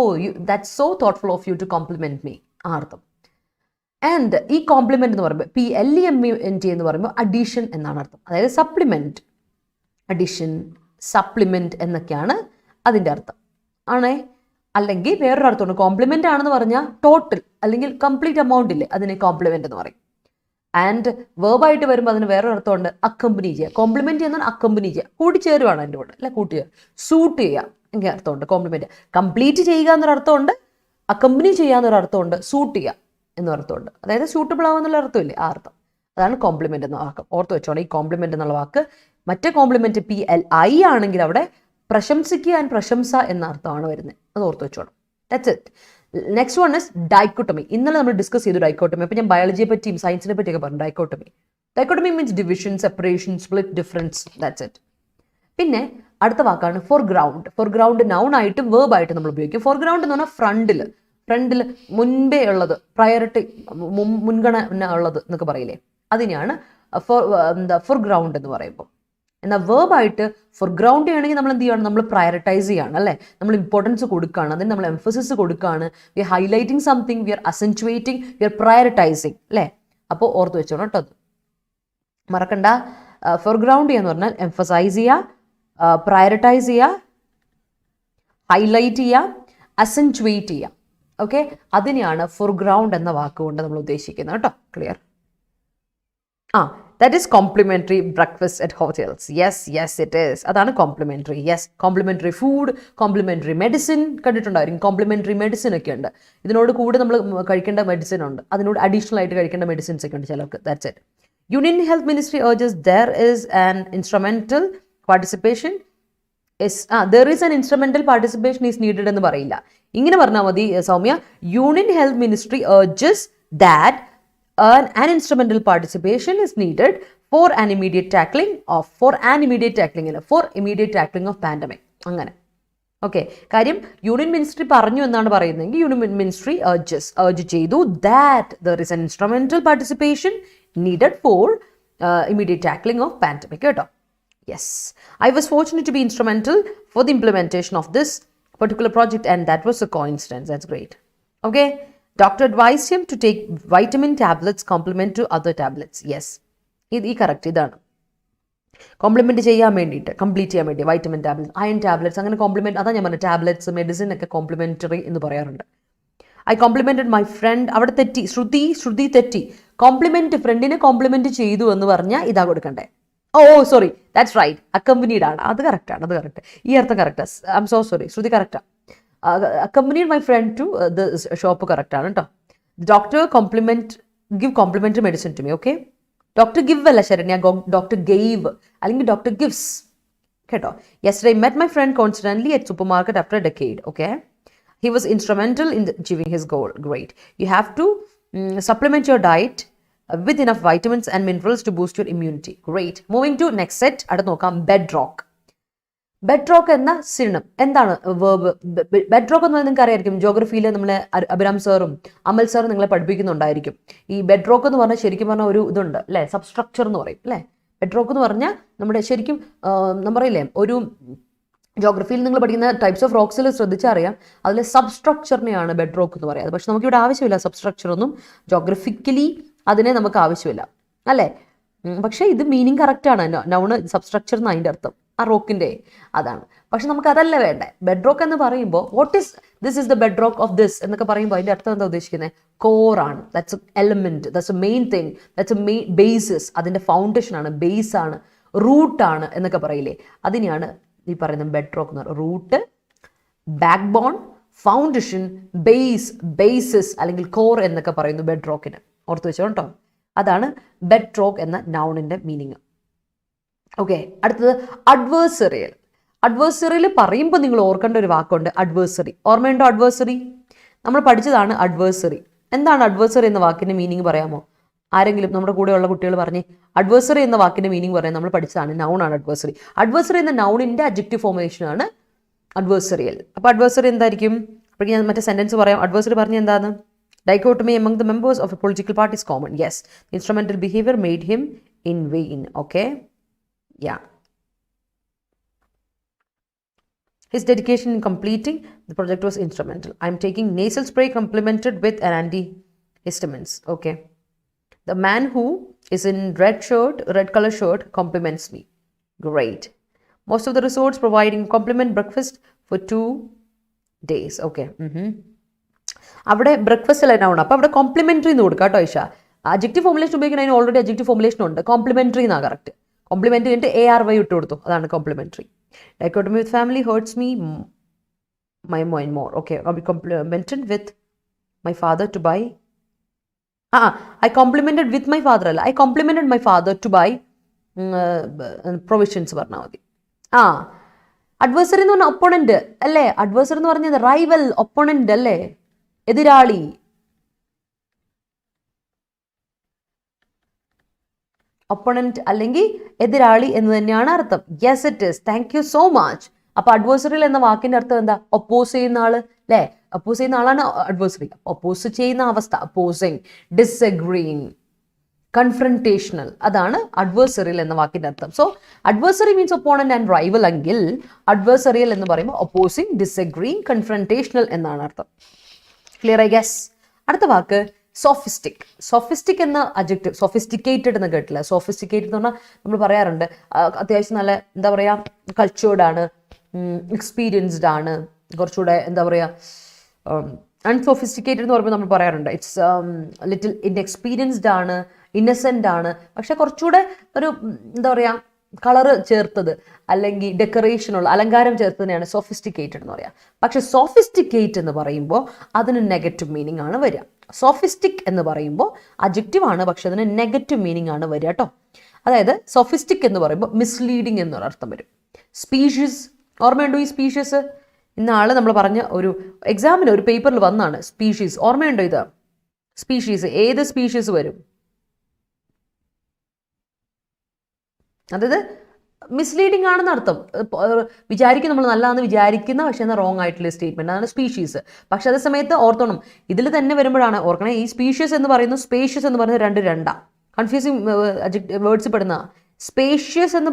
that's so thoughtful of you to compliment me, ആ അർത്ഥം. ആൻഡ് ഈ കോംപ്ലിമെന്റ് എന്ന് പറയുമ്പോൾ PLEMENT എന്ന് പറയുമ്പോൾ അഡീഷൻ എന്നാണ് അർത്ഥം. അതായത് സപ്ലിമെന്റ്, അഡീഷൻ, സപ്ലിമെന്റ് എന്നൊക്കെയാണ് അതിൻ്റെ അർത്ഥം ആണേ. അല്ലെങ്കിൽ വേറൊരു അർത്ഥമുണ്ട്, കോംപ്ലിമെന്റ് ആണെന്ന് പറഞ്ഞാൽ ടോട്ടൽ അല്ലെങ്കിൽ കംപ്ലീറ്റ് എമൗണ്ട് ഇല്ലേ, അതിനെ കോംപ്ലിമെന്റ് എന്ന് പറയും. ആൻഡ് വേർബായിട്ട് വരുമ്പോൾ അതിന് വേറൊരു അർത്ഥമുണ്ട്, അക്കമ്പനി ചെയ്യുക. കോംപ്ലിമെന്റ് ചെയ്യുന്ന അക്കമ്പനി ചെയ്യുക, കൂട്ടിച്ചേരുവാണ് അതിൻ്റെ കൂടെ അല്ലെ, സൂട്ട് ചെയ്യുക എങ്കിൽ അർത്ഥമുണ്ട് കോംപ്ലിമെന്റ്. കംപ്ലീറ്റ് ചെയ്യുക എന്നൊരു അർത്ഥമുണ്ട്, അക്കമ്പനി ചെയ്യുക എന്നൊരു അർത്ഥമുണ്ട്, സൂട്ട് ചെയ്യുക എന്നൊരർത്ഥമുണ്ട്. അതായത് സ്യൂട്ടബിൾ ആവുന്നുള്ള അർത്ഥമില്ലേ, ആ അർത്ഥം. അതാണ് കോംപ്ലിമെന്റ് എന്ന വാക്ക്. ഓർത്ത് വെച്ചോണം, ഈ കോംപ്ലിമെന്റ് എന്നുള്ള വാക്ക് മറ്റേ കോംപ്ലിമെന്റ് PLI ആണെങ്കിൽ അവിടെ പ്രശംസിക്കുക ആൻഡ് പ്രശംസ എന്ന അർത്ഥമാണ് വരുന്നത്. അത് ഓർത്ത് വെച്ചോണം. That's it. Next one is dichotomy. ഇന്നലെ നമ്മൾ ഡിസ്കസ് ചെയ്തു ഡൈക്കോട്ടമി. അപ്പോൾ ഞാൻ ബയോളജിയെ പറ്റിയും സയൻസിനെ പറ്റിയൊക്കെ പറഞ്ഞു. Dichotomy means division, separation, split, difference. That's it. പിന്നെ അടുത്ത വാക്കാണ് ഫോർഗ്രൗണ്ട് നൗൺ ആയിട്ടും വേർബ് ആയിട്ടും നമ്മൾ ഉപയോഗിക്കും. ഫോർഗ്രൗണ്ട് എന്ന് പറഞ്ഞാൽ ഫ്രണ്ടിൽ മുൻപേ ഉള്ളത്, പ്രയോറിറ്റി, മുൻഗണന ഉള്ളത് എന്നൊക്കെ പറയില്ലേ, അതിനെയാണ് ഫോർഗ്രൗണ്ട് എന്ന് പറയുമ്പോൾ. എന്നാൽ വേർബായിട്ട് ഫോർഗ്രൗണ്ട് ചെയ്യണമെങ്കിൽ നമ്മൾ എന്ത് ചെയ്യണം? നമ്മൾ പ്രയോറിറ്റൈസ് ചെയ്യാണ് അല്ലേ, നമ്മൾ ഇമ്പോർട്ടൻസ് കൊടുക്കുകയാണ്, അതിന് നമ്മൾ എംഫസിസ് കൊടുക്കുകയാണ്. We are highlighting something, we are accentuating, we are prioritising അല്ലേ. അപ്പോൾ ഓർത്ത് വെച്ചോണം കേട്ടോ, അത് മറക്കണ്ട. ഫോർഗ്രൗണ്ട് ചെയ്യാന്ന് പറഞ്ഞാൽ എംഫസൈസ് ചെയ്യുക, പ്രയോറിറ്റൈസ് ചെയ്യുക, ഹൈലൈറ്റ് ചെയ്യുക, അസെൻച്വേറ്റ് ചെയ്യുക. ഓക്കെ, അതിനെയാണ് ഫോർഗ്രൗണ്ട് എന്ന വാക്കുകൊണ്ട് നമ്മൾ ഉദ്ദേശിക്കുന്നത് കേട്ടോ. Clear? That is complimentary breakfast at hotels. Yes it is. അതാണ് complimentary. Complimentary food, complimentary medicine കണ്ടിട്ടുണ്ടായിരിക്കും. കോംപ്ലിമെന്ററി മെഡിസിൻ ഒക്കെ ഉണ്ട്. ഇതിനോട് കൂടെ നമ്മൾ കഴിക്കേണ്ട മെഡിസിൻ ഉണ്ട്, അതിനോട് അഡീഷണൽ ആയിട്ട് കഴിക്കേണ്ട മെഡിസിൻസ് ഒക്കെ ഉണ്ട് ചിലർക്ക്. That's it. Union Health Ministry urges there is an instrumental participation is needed എന്ന് പറയില്ല. ഇങ്ങനെ പറഞ്ഞാൽ മതി Soumya. Union health ministry urges that an instrumental participation is needed for immediate tackling of pandemic. അങ്ങനെ ഓക്കെ. കാര്യം യൂണിയൻ മിനിസ്ട്രി പറഞ്ഞു എന്നാണ് പറയുന്നതെങ്കിൽ യൂണിയൻ മിനിസ്ട്രി urge ചെയ്തു that there is an instrumental participation needed for immediate tackling of pandemic കേട്ടോ. Yes, I was fortunate to be instrumental for the implementation of this particular project and that was a coincidence. That's great. Okay, doctor advised him to take vitamin tablets complement to other tablets. Yes, ഈ correct ഇതാണ്. Complement ചെയ്യാൻ വേണ്ടിയിട്ട്, complete ചെയ്യാൻ വേണ്ടി vitamin tablets, iron tablets, അങ്ങനെ complement. അതാ ഞാൻ പറഞ്ഞത്, ടാബ്ലറ്റ്സ്, മെഡിസിൻ ഒക്കെ കോംപ്ലിമെന്ററി എന്ന് പറയാറുണ്ട്. I complimented my friend. അവിടെ തെറ്റി, ശ്രുതി തെറ്റി. കോംപ്ലിമെന്റ്, ഫ്രണ്ടിനെ കോംപ്ലിമെന്റ് ചെയ്തു എന്ന് പറഞ്ഞാൽ ഇതാ കൊടുക്കണ്ടേ. സോറി, ദാറ്റ്സ് റൈറ്റ്, അക്കമ്പനീഡ് ആണ്. അത് കറക്റ്റാണ്, അത് കറക്റ്റ്. ഈ അർത്ഥം കറക്റ്റാ. I'm so sorry, Shruti കറക്റ്റാ. Accompanied my friend to the shop കറക്റ്റാണ് കേട്ടോ. Doctor give complimentary medicine to me. Okay, doctor give അല്ല ശരണ്യ, ഡോക്ടർ ഗെയ്വ് അല്ലെങ്കിൽ ഡോക്ടർ ഗിവ്സ് കേട്ടോ. Yesterday met my friend coincidentally at supermarket after a decade. Okay, he was instrumental in achieving his goal. Great. You have to supplement your diet with enough vitamins and minerals to boost your immunity. Great. Moving to next set. അടുത്ത് നോക്കാം, bedrock. bedrock എന്ന synonym എന്താണ്? Verb. bedrock എന്ന് നിങ്ങൾക്ക് അറിയായിരിക്കും, ജോഗ്രഫിയിൽ നമ്മളെ അഭിരാം സാറും അമൽ സാറും നിങ്ങളെ പഠിപ്പിക്കുന്നുണ്ടായിരിക്കും. ഈ bedrock എന്ന് പറഞ്ഞാൽ ശരിക്കും പറഞ്ഞാൽ ഒരു ഇതുണ്ട് അല്ലേ, സബ്സ്ട്രക്ചർ എന്ന് പറയും അല്ലേ. bedrock എന്ന് പറഞ്ഞാൽ നമ്മുടെ ശരിക്കും പറയില്ലേ, ഒരു ജോഗ്രഫിയിൽ നിങ്ങൾ പഠിക്കുന്ന ടൈപ്സ് ഓഫ് റോക്സിൽ ശ്രദ്ധിച്ചറിയാം, അതിലെ സബ്സ്ട്രക്ചറിനെയാണ് ബെഡ് റോക്ക് എന്ന് പറയുന്നത്. പക്ഷെ നമുക്കിവിടെ ആവശ്യമില്ല സബ്സ്ട്രക്ചർ ഒന്നും, ജോഗ്രഫിക്കലി അതിനെ നമുക്ക് ആവശ്യമില്ല അല്ലേ. പക്ഷേ ഇത് മീനിങ് കറക്റ്റാണ്, നൗണ് സബ്സ്ട്രക്ചർ എന്ന് അതിൻ്റെ അർത്ഥം, ആ റോക്കിൻ്റെ അതാണ്. പക്ഷെ നമുക്ക് അതല്ല വേണ്ടേ. ബെഡ് റോക്ക് എന്ന് പറയുമ്പോൾ this is the bedrock of this എന്നൊക്കെ പറയുമ്പോൾ അതിൻ്റെ അർത്ഥം എന്താ ഉദ്ദേശിക്കുന്നത്? കോറാണ്, that's a element, that's a main thing, that's a main basis, അതിൻ്റെ ഫൗണ്ടേഷനാണ്, ബേസാണ്, റൂട്ടാണ് എന്നൊക്കെ പറയില്ലേ, അതിനെയാണ് ഈ പറയുന്ന ബെഡ് റോക്ക് എന്ന് പറയുന്നത്. Root, backbone, foundation, basis അല്ലെങ്കിൽ കോർ എന്നൊക്കെ പറയുന്നു ബെഡ് റോക്കിന്. ഓർത്ത് വെച്ചോ കേട്ടോ. അതാണ് ബെഡ് റോക്ക് എന്ന നൗണിൻ്റെ മീനിങ്. ഓക്കെ, അടുത്തത് അഡ്വേഴ്സറിയൽ. അഡ്വേഴ്സറിയിൽ പറയുമ്പോൾ നിങ്ങൾ ഓർക്കേണ്ട ഒരു വാക്കുണ്ട്, അഡ്വേഴ്സറി. ഓർമ്മയുണ്ടോ അഡ്വേഴ്സറി? നമ്മൾ പഠിച്ചതാണ് അഡ്വേഴ്സറി. എന്താണ് അഡ്വേഴ്സറി എന്ന വാക്കിൻ്റെ മീനിങ് പറയാമോ? ആരെങ്കിലും നമ്മുടെ കൂടെയുള്ള കുട്ടികൾ പറഞ്ഞേ. അഡ്വേഴ്സറി എന്ന വാക്കിൻ്റെ മീനിങ് പറയാൻ നമ്മൾ പഠിച്ചതാണ്, നൗണാണ് അഡ്വേഴ്സറി. അഡ്വേഴ്സറി എന്ന നൗണിൻ്റെ അഡ്ജക്റ്റീവ് ഫോർമേഷനാണ് അഡ്വേഴ്സറിയൽ. അപ്പോൾ അഡ്വേഴ്സറി എന്തായിരിക്കും? അപ്പോൾ ഞാൻ മറ്റേ സെൻറ്റൻസ് പറയാം. അഡ്വേഴ്സറി പറഞ്ഞ എന്താണ്? Dichotomy among the members of a political party is common. Yes, the instrumental behavior made him in vain. Okay, yeah. His dedication in completing the project was instrumental. I am taking nasal spray complemented with an antihistamines. Okay. The man who is in red color shirt compliments me. Great. Most of the resorts providing complimentary breakfast for 2 days. Okay. അവിടെ breakfast അല്ല noun. അപ്പോൾ അവിടെ complimentary എന്ന് കൊടുക്കാം കേട്ടോ. Isha adjective formulation ഉപയോഗിക്കുന്ന അതിന് already adjective formulation ഉണ്ട്. കോംപ്ലിമെൻ്ററി എന്നാണ് കറക്റ്റ്. കോംപ്ലിമെൻ്ററി കഴിഞ്ഞിട്ട് ARY ഇട്ട് കൊടുത്തു, അതാണ് complimentary. Dichotomy with family hurts me my mind more. Okay, I'll be complimented with my father to buy. I complimented with my father അല്ല, I complimented my father to buy provisions പറഞ്ഞാൽ മതി. Adversary എന്ന് പറഞ്ഞാൽ opponent അല്ലേ. Adversary എന്ന് പറഞ്ഞത് rival, opponent അല്ലേ, എതിരാളി. ഒപ്പോണന്റ് അല്ലെങ്കിൽ എതിരാളി എന്ന് തന്നെയാണ് അർത്ഥം. Yes it is. Thank you so much. അപ്പൊ അഡ്വേഴ്സറിയൽ എന്ന വാക്കിന്റെ അർത്ഥം എന്താ? ഒപ്പോസ് ചെയ്യുന്ന ആള് അല്ലേ. ഒപ്പോസ് ചെയ്യുന്ന ആളാണ് അഡ്വേഴ്സറി. ഒപ്പോസ് ചെയ്യുന്ന അവസ്ഥ, ഒപ്പോസിങ്, ഡിസ്അഗ്രീയിങ്, കൺഫ്രണ്ടേഷണൽ, അതാണ് അഡ്വേഴ്സറിയൽ എന്ന വാക്കിന്റെ അർത്ഥം. So adversary means opponent and rival എങ്കിൽ അഡ്വേഴ്സറിയൽ എന്ന് പറയുമ്പോൾ ഒപ്പോസിങ്, ഡിസ്അഗ്രീയിങ്, കൺഫ്രണ്ടേഷണൽ എന്നാണ് അർത്ഥം. Clear I guess. അടുത്ത വാക്ക് സോഫിസ്റ്റിക്. സോഫിസ്റ്റിക് എന്ന അഡ്ജക്റ്റീവ്, സോഫിസ്റ്റിക്കേറ്റഡ് എന്ന് കേട്ടില്ല. സോഫിസ്റ്റിക്കേറ്റഡ് എന്ന് പറഞ്ഞാൽ നമ്മൾ പറയാറുണ്ട് അത്യാവശ്യം നല്ല എന്താ പറയുക, കൾച്ചേർഡ് ആണ്, എക്സ്പീരിയൻസ്ഡ് ആണ്, കുറച്ചുകൂടെ എന്താ പറയുക. അൺസോഫിസ്റ്റിക്കേറ്റഡ് എന്ന് പറയുമ്പോൾ നമ്മൾ പറയാറുണ്ട് ഇറ്റ്സ് ലിറ്റിൽ ഇൻഎക്സ്പീരിയൻസ്ഡ് ആണ്, ഇന്നസെൻ്റ് ആണ്. പക്ഷെ കുറച്ചുകൂടെ ഒരു എന്താ പറയുക, കളറ് ചേർത്തത് അല്ലെങ്കിൽ ഡെക്കറേഷനുള്ള അലങ്കാരം ചേർത്തതിനെയാണ് സോഫിസ്റ്റിക്കേറ്റഡ് എന്ന് പറയുക. പക്ഷെ സോഫിസ്റ്റിക്കേറ്റ് എന്ന് പറയുമ്പോൾ അതിന് നെഗറ്റീവ് മീനിങ് ആണ് വരിക. സോഫിസ്റ്റിക് എന്ന് പറയുമ്പോൾ അഡ്ജക്റ്റീവ് ആണ്, പക്ഷെ അതിന് നെഗറ്റീവ് മീനിങ് ആണ് വരിക കേട്ടോ. അതായത് സോഫിസ്റ്റിക് എന്ന് പറയുമ്പോൾ മിസ്ലീഡിങ് എന്നൊരു അർത്ഥം വരും. സ്പീഷ്യസ്, ഓർമ്മയുണ്ടോ ഈ സ്പീഷ്യസ്? ഇന്നാള് നമ്മൾ പറഞ്ഞ ഒരു എക്സാമിന് ഒരു പേപ്പറിൽ വന്നാണ് സ്പീഷീസ്. ഓർമ്മയുണ്ടോ ഇത്? സ്പീഷീസ് ഏത് സ്പീഷീസ് വരും? അതായത് മിസ്ലീഡിങ് ആണെന്ന് അർത്ഥം. വിചാരിക്കും നമ്മൾ നല്ലതാണെന്ന് വിചാരിക്കുന്ന പക്ഷേ എന്നാൽ റോങ് ആയിട്ടുള്ള സ്റ്റേറ്റ്മെന്റ്, അതാണ് സ്പീഷീസ്. പക്ഷെ അതേ സമയത്ത് ഓർത്തോണം, ഇതിൽ തന്നെ വരുമ്പോഴാണ് ഓർക്കണേ, ഈ സ്പീഷ്യസ് എന്ന് പറയുന്നു, സ്പേഷ്യസ് എന്ന് പറയുന്നത് രണ്ടാ കൺഫ്യൂസിങ് വേർഡ്സ് പെടുന്ന. സ്പേഷ്യസ് എന്ന്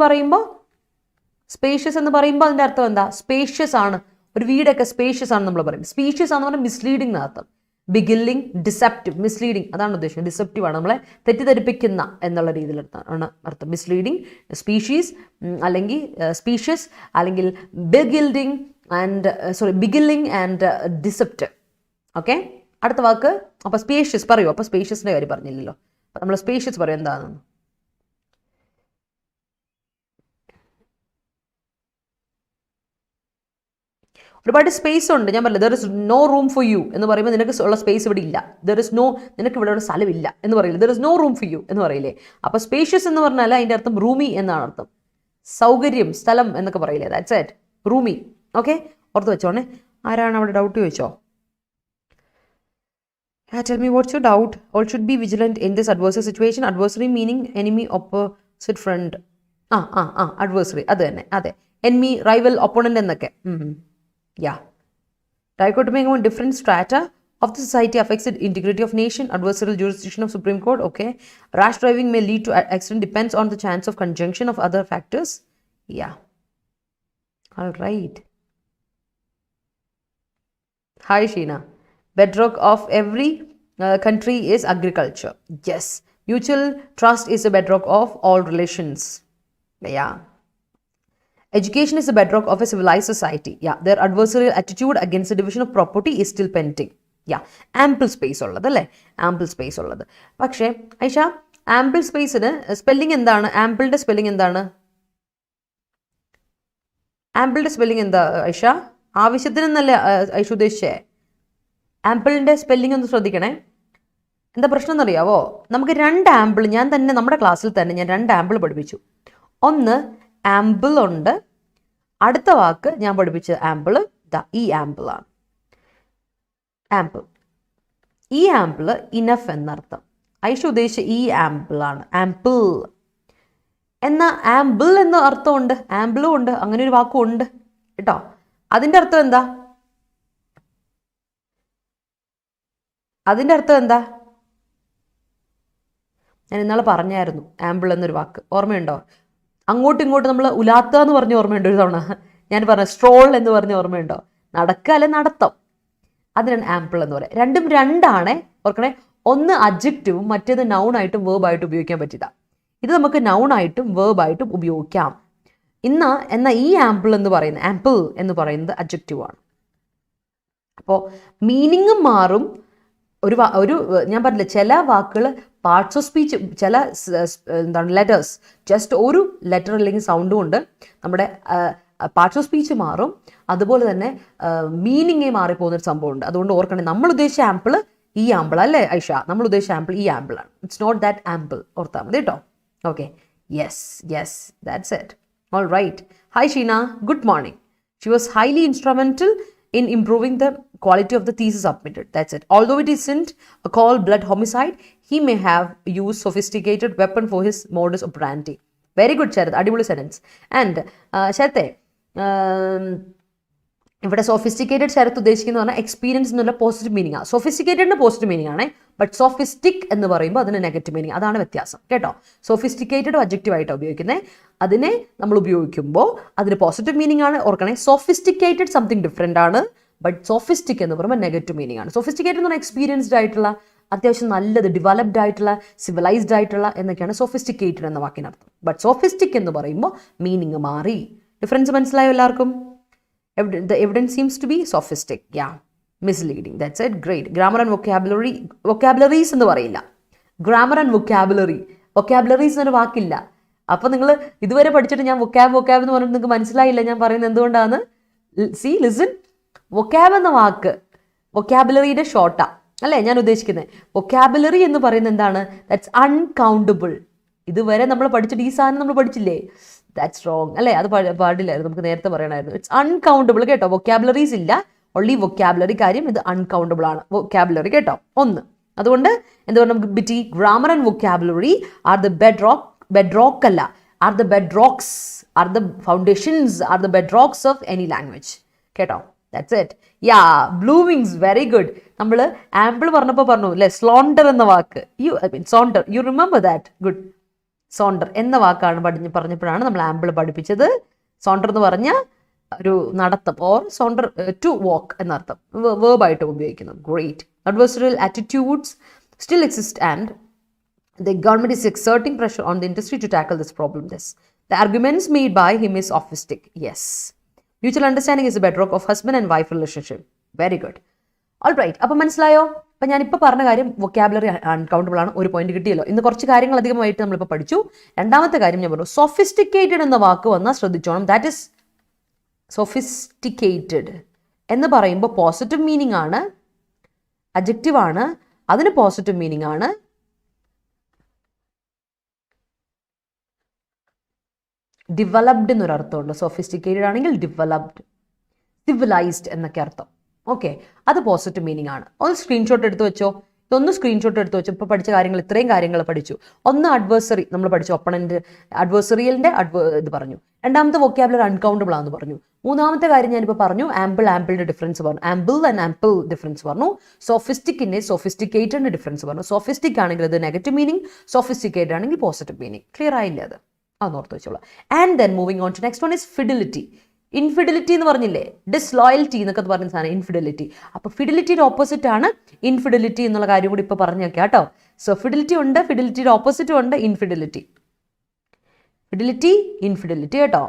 പറയുമ്പോൾ അതിൻ്റെ അർത്ഥം എന്താ? സ്പേഷ്യസ് ആണ്, ഒരു വീടൊക്കെ സ്പേഷ്യസ് ആണെന്ന് നമ്മൾ പറയും. സ്പീഷ്യസ് ആണെന്ന് പറഞ്ഞാൽ മിസ്ലീഡിംഗ് എന്നർത്ഥം. ബിഗില്ലിംഗ്, ഡിസെപ്റ്റീവ്, മിസ്ലീഡിംഗ് അതാണ് ഉദ്ദേശിക്കുന്നത്. ഡിസെപ്റ്റീവ് ആണ്, നമ്മളെ തെറ്റിദ്ധരിപ്പിക്കുന്ന എന്നുള്ള രീതിയിലാണ് അർത്ഥം. മിസ്ലീഡിംഗ്, സ്പീഷീസ് അല്ലെങ്കിൽ സ്പീഷ്യസ് അല്ലെങ്കിൽ ബിഗില്ലിംഗ് ആൻഡ് ഡിസെപ്റ്റീവ്. ഓക്കെ, അടുത്ത വാക്ക്. അപ്പോൾ സ്പേഷ്യസ് പറയൂ. അപ്പോൾ സ്പേഷ്യസിൻ്റെ കാര്യം പറഞ്ഞില്ലല്ലോ. അപ്പോൾ നമ്മൾ സ്പേഷ്യസ് പറയും എന്താണെന്ന്. ഒരുപാട് സ്പേസ് ഉണ്ട്. ഞാൻ പറഞ്ഞില്ല, there is no room for you എന്ന് പറയുമ്പോൾ നിനക്ക് ഉള്ള സ്പേസ് ഇവിടെ ഇല്ല. നിനക്ക് ഇവിടെ സ്ഥലമില്ല എന്ന് പറയില്ല. There is no room for you എന്ന് പറയില്ലേ. അപ്പോൾ സ്പേഷ്യസ് എന്ന് പറഞ്ഞാൽ അതിൻ്റെ അർത്ഥം റൂമി എന്നാണ് അർത്ഥം. സൗകര്യം, സ്ഥലം എന്നൊക്കെ പറയില്ലേ, ദാറ്റ്സ് ഇറ്റ്, റൂമി. ഓക്കെ, ഓർത്ത് വെച്ചോണേ. ആരാണ് അവിടെ ഡൗട്ട് ചോദിച്ചോ? Tell me what's your doubt. All should be vigilant in this adversary situation. Adversary meaning enemy, opposite, friend. Adversary അത് തന്നെ. അതെ, enemy, rival, opponent എന്നൊക്കെ. Yeah. Dichotomy among different strata of the society affects the integrity of nation. Adversarial jurisdiction of Supreme Court. Okay. Rash driving may lead to accident, depends on the chance of conjunction of other factors. Yeah. All right. Hi, Sheena. Bedrock of every country is agriculture. Yes. Mutual trust is a bedrock of all relations. Yeah. Education is the bedrock of a civilized society. Yeah. Their adversarial attitude against the division of property is still pending. Yeah. Ample space ഉള്ളത് അല്ലേ? Ample space ഉള്ളത്. പക്ഷേ Aisha, ample സ്പേസിന് spelling എന്താണ്? ആംപിളിന്റെ spelling എന്താണ്? ആംപിളിന്റെ spelling എന്താ Aisha? ആവശ്യത്തിനെന്നല്ലേ Aisha ഉദ്ദേശിച്ചേ? ആംപിളിന്റെ spelling ഒന്ന് ശ്രദ്ധിക്കണേ. എന്താ പ്രശ്നം എന്നറിയാവോ? നമുക്ക് 2 ആംപിൾ, ഞാൻ തന്നെ നമ്മുടെ ക്ലാസ്സിൽ തന്നെ ഞാൻ 2 ആംപിൾ പഠിപ്പിച്ചു. ഒന്ന് ആംപിൾ ഉണ്ട്, അടുത്ത വാക്ക് ഞാൻ പഠിപ്പിച്ച ആംപിൾ ഈ ആംപിളാണ്. ആംപിൾ, ഈ ആംപിൾ ഇനഫ് എന്നർത്ഥം. ഐഷ ഉദ്ദേശിച്ച ഈ ആംപിളാണ് ആംപിൾ. എന്നാൽ ആംബിൾ എന്ന അർത്ഥമുണ്ട്, ആംബിളും ഉണ്ട്, അങ്ങനെ ഒരു വാക്കും ഉണ്ട് കേട്ടോ. അതിൻ്റെ അർത്ഥം എന്താ? അതിൻ്റെ അർത്ഥം എന്താ? ഞാൻ ഇന്നാളെ പറഞ്ഞായിരുന്നു ആംബിൾ എന്നൊരു വാക്ക്, ഓർമ്മയുണ്ടോ? അങ്ങോട്ടും ഇങ്ങോട്ടും നമ്മൾ ഉലാത്ത എന്ന് പറഞ്ഞ ഓർമ്മയുണ്ടോ? ഒരു തവണ ഞാൻ പറഞ്ഞ സ്ട്രോൾ എന്ന് പറഞ്ഞ ഓർമ്മയുണ്ടോ? നടക്കുക അല്ലെ നടത്തം, അതിനാണ് ആംപിൾ എന്ന് പറയുക. രണ്ടും രണ്ടാണേ, ഓർക്കണേ. ഒന്ന് അഡ്ജക്റ്റീവും മറ്റേത് നൗണായിട്ടും വേർബായിട്ടും ഉപയോഗിക്കാൻ പറ്റില്ല. ഇത് നമുക്ക് നൗണായിട്ടും വേർബായിട്ടും ഉപയോഗിക്കാം. എന്നാൽ ഈ ആംപിൾ എന്ന് പറയുന്നത്, ആംപിൾ എന്ന് പറയുന്നത് അഡ്ജക്റ്റീവാണ്. അപ്പോൾ മീനിങ്ങും മാറും. ഒരു ഞാൻ പറഞ്ഞില്ല, ചില വാക്കുകൾ പാർട്സ് ഓഫ് സ്പീച്ച്, ചില എന്താണ് ലെറ്റേഴ്സ്, ജസ്റ്റ് ഒരു ലെറ്റർ അല്ലെങ്കിൽ സൗണ്ട് കൊണ്ട് നമ്മുടെ പാർട്സ് ഓഫ് സ്പീച്ച് മാറും. അതുപോലെ തന്നെ മീനിങ്ങേ മാറിപ്പോകുന്നൊരു സംഭവമുണ്ട്. അതുകൊണ്ട് ഓർക്കണേ, നമ്മൾ ഉദ്ദേശിച്ച ആംപിൾ ഈ ആംപിൾ അല്ലേ ഐഷ? നമ്മൾ ഉദ്ദേശിച്ച ആംപിൾ ഈ ആംപിളാണ്. ഇറ്റ്സ് നോട്ട് ദാറ്റ് ആംപിൾ, ഓർത്താൽ മതി കേട്ടോ. Okay, yes, that's it. All right. Hi, Sheena. Good morning. She was highly instrumental in improving the quality of the thesis submitted. That's it. Although it isn't a cold blood homicide, he may have used sophisticated weapon for his modus operandi. Very good, Sharat. Adibuli sentence. And Sharate, ഇവിടെ sophisticated Sarath ഉദ്ദേശിക്കുന്നത് പറഞ്ഞാൽ experience എന്നുള്ള positive meaning ആണ്. സോഫിസ്റ്റിക്കേറ്റഡിന് positive meaning ആണ്, but സോഫിസ്റ്റിക് എന്ന് പറയുമ്പോൾ അതിന് negative meaning. അതാണ് വ്യത്യാസം കേട്ടോ. സോഫിസ്റ്റിക്കേറ്റഡ് ഒബ്ജക്റ്റീവ് ആയിട്ടാണ് ഉപയോഗിക്കുന്നത്. അതിനെ നമ്മൾ ഉപയോഗിക്കുമ്പോൾ അതിന് പോസിറ്റീവ് മീനിങ് ആണ്, ഓർക്കണേ. സോഫിസ്റ്റിക്കേറ്റഡ് സംതിങ് ഡിഫറെൻ്റ് ആണ്, ബട്ട് സോഫിസ്റ്റിക് എന്ന് പറയുമ്പോൾ നെഗറ്റീവ് മീനിങ് ആണ്. സോഫിസ്റ്റിക്കേറ്റഡ് എന്ന് പറഞ്ഞാൽ എക്സ്പീരിയൻസ്ഡ് ആയിട്ടുള്ള, അത്യാവശ്യം നല്ലത്, ഡെവലപ്ഡ് ആയിട്ടുള്ള, സിവിലൈസ്ഡ് ആയിട്ടുള്ള എന്നൊക്കെയാണ് സോഫിസ്റ്റിക്കേറ്റഡ് എന്ന വാക്കിനർത്ഥം. ബട്ട് സോഫിസ്റ്റിക് എന്ന് പറയുമ്പോൾ മീനിങ് മാറി. ഡിഫറൻസ് മനസ്സിലായോ എല്ലാവർക്കും? The evidence seems to be sophistic. Yeah, misleading. That's it. Great. Grammar and vocabulary. Vocabularies എന്ന് പറയില്ല, ഗ്രാമർ ആൻഡ് വൊക്കാബുലറി. വൊക്കാബുലറീസ് എന്നൊരു വാക്കില്ല. അപ്പോൾ നിങ്ങൾ ഇതുവരെ പഠിച്ചിട്ട് ഞാൻ വൊക്കാബ് എന്ന് പറഞ്ഞിട്ട് നിങ്ങൾക്ക് മനസ്സിലായില്ല ഞാൻ പറയുന്നത് എന്തുകൊണ്ടാണ്? ലിസൺ. വൊക്കാബ് എന്ന വാക്ക് വൊക്കാബുലറിയുടെ ഷോർട്ടാ അല്ലേ ഞാൻ ഉദ്ദേശിക്കുന്നത്. വൊക്കാബുലറി എന്ന് പറയുന്നത് എന്താണ്? That's uncountable. ഇതുവരെ നമ്മൾ പഠിച്ചിട്ട് ഈ സാധനം നമ്മൾ പഠിച്ചില്ലേ? ദാറ്റ്സ് റോങ് അല്ലേ? അത് പാടില്ലായിരുന്നു, നമുക്ക് നേരത്തെ പറയണമായിരുന്നു. ഇറ്റ്സ് അൺകൗണ്ടബിൾ കേട്ടോ. വൊക്കാബുലറീസ് ഇല്ല, ഓൺലി വൊക്കാബുലറി. കാര്യം ഇത് അൺകൗണ്ടബിൾ ആണ് വൊക്കാബുലറി കേട്ടോ. ഒന്ന്, അതുകൊണ്ട് എന്തുകൊണ്ട് നമുക്ക് ബിറ്റി grammar and vocabulary are the bedrock അല്ല, are the bedrocks, are the foundations, are the bedrocks of any language കേട്ടോ. That's it. യാ, ബ്ലൂമിങ്സ്, വെരി ഗുഡ്. നമ്മൾ ആംപിൾ പറഞ്ഞപ്പോൾ പറഞ്ഞു അല്ലേ, സ്ലോണ്ടർ എന്ന വാക്ക്. Sonder, you remember that? Good. Sonder എന്ന വാക്കാണ് പറഞ്ഞപ്പോഴാണ് നമ്മൾ ആംപിൾ പഠിപ്പിച്ചത്. സോണ്ടർ എന്ന് പറഞ്ഞാൽ ഒരു നടത്തം, ഓർ സോണ്ടർ ടു വാക്ക് എന്നർത്ഥം, വേർബായിട്ട് ഉപയോഗിക്കുന്നു. Great. Adversarial attitudes still exist and the government is exerting pressure on the industry to tackle this problem. The arguments made by him is sophistic. Yes. Mutual understanding is the bedrock of husband and wife relationship. Very good. All right. അപ്പോൾ മനസ്സിലായോ? അപ്പം ഞാനിപ്പോൾ പറഞ്ഞ കാര്യം vocabulary uncountable ആണ്. ഒരു point കിട്ടിയല്ലോ. ഇന്ന് കുറച്ച് കാര്യങ്ങൾ അധികമായിട്ട് നമ്മളിപ്പോൾ പഠിച്ചു. രണ്ടാമത്തെ കാര്യം ഞാൻ പറഞ്ഞു, സോഫിസ്റ്റിക്കേറ്റഡ് എന്ന വാക്ക് വന്നാൽ ശ്രദ്ധിച്ചോണം. ദാറ്റ് ഇസ് സോഫിസ്റ്റിക്കേറ്റഡ് എന്ന് പറയുമ്പോൾ പോസിറ്റീവ് മീനിങ് ആണ്, അഡ്ജക്റ്റീവ് ആണ്, അതിന് പോസിറ്റീവ് മീനിങ് ആണ്. ഡെവലപ്ഡ് എന്നൊരർത്ഥമുണ്ട്. സോഫിസ്റ്റിക്കേറ്റഡ് ആണെങ്കിൽ ഡെവലപ്ഡ്, സിവിലൈസ്ഡ് എന്നൊക്കെ അർത്ഥം. ഓക്കെ, അത് പോസിറ്റീവ് മീനിങ് ആണ്. ഒന്ന് സ്ക്രീൻഷോട്ട് എടുത്ത് വെച്ചോ. ഇതൊന്ന് സ്ക്രീൻഷോട്ട് എടുത്ത് വെച്ചോ. ഇപ്പോൾ പഠിച്ച കാര്യങ്ങൾ, ഇത്രയും കാര്യങ്ങൾ പഠിച്ചു. ഒന്ന് അഡ്വേഴ്സറി നമ്മൾ പഠിച്ചു, ഒപ്പണന്റ് അഡ്വേഴ്സറിയലിൻ്റെ ഇത് പറഞ്ഞു. രണ്ടാമത്തെ വൊക്കാബുലറി അൺകൗണ്ടബിൾ ആണെന്ന് പറഞ്ഞു. മൂന്നാമത്തെ കാര്യം ഞാനിപ്പോൾ പറഞ്ഞു, ആംപിളിൻ്റെ ഡിഫറൻസ് പറഞ്ഞു. ആംപിൾ ആൻഡ് ആംപിൾ ഡിഫറൻസ് പറഞ്ഞു. സോഫിസ്റ്റിക്കിൻ്റെ സോഫിസ്റ്റിക്കേറ്റഡിൻ്റെ ഡിഫറൻസ് പറഞ്ഞു. സോഫിസ്റ്റിക് ആണെങ്കിൽ അത് നെഗറ്റീവ് മീനിങ്, സോഫിസ്റ്റിക്കേറ്റഡ് ആണെങ്കിൽ പോസിറ്റീവ് മീനിങ്. ക്ലിയർ ആയില്ലേ? അത് ഓർത്ത് വെച്ചോളാം. And then moving on to next one is fidelity. Infidelity എന്ന് പറഞ്ഞില്ലേ, ഡിസ്ലോയൽറ്റി എന്നൊക്കെ പറഞ്ഞ സാധനം ഇൻഫിഡിലിറ്റി. അപ്പോൾ ഫിഡിലിറ്റിയുടെ ഓപ്പോസിറ്റ് ആണ് ഇൻഫിഡിലിറ്റി എന്നുള്ള കാര്യം കൂടി ഇപ്പോൾ പറഞ്ഞു വെക്കാം കേട്ടോ. സോ ഫിഡിലിറ്റി ഉണ്ട്, ഫിഡിലിറ്റിയുടെ ഓപ്പോസിറ്റും ഉണ്ട്, ഇൻഫിഡിലിറ്റി. ഫിഡിലിറ്റി, ഇൻഫിഡിലിറ്റി കേട്ടോ.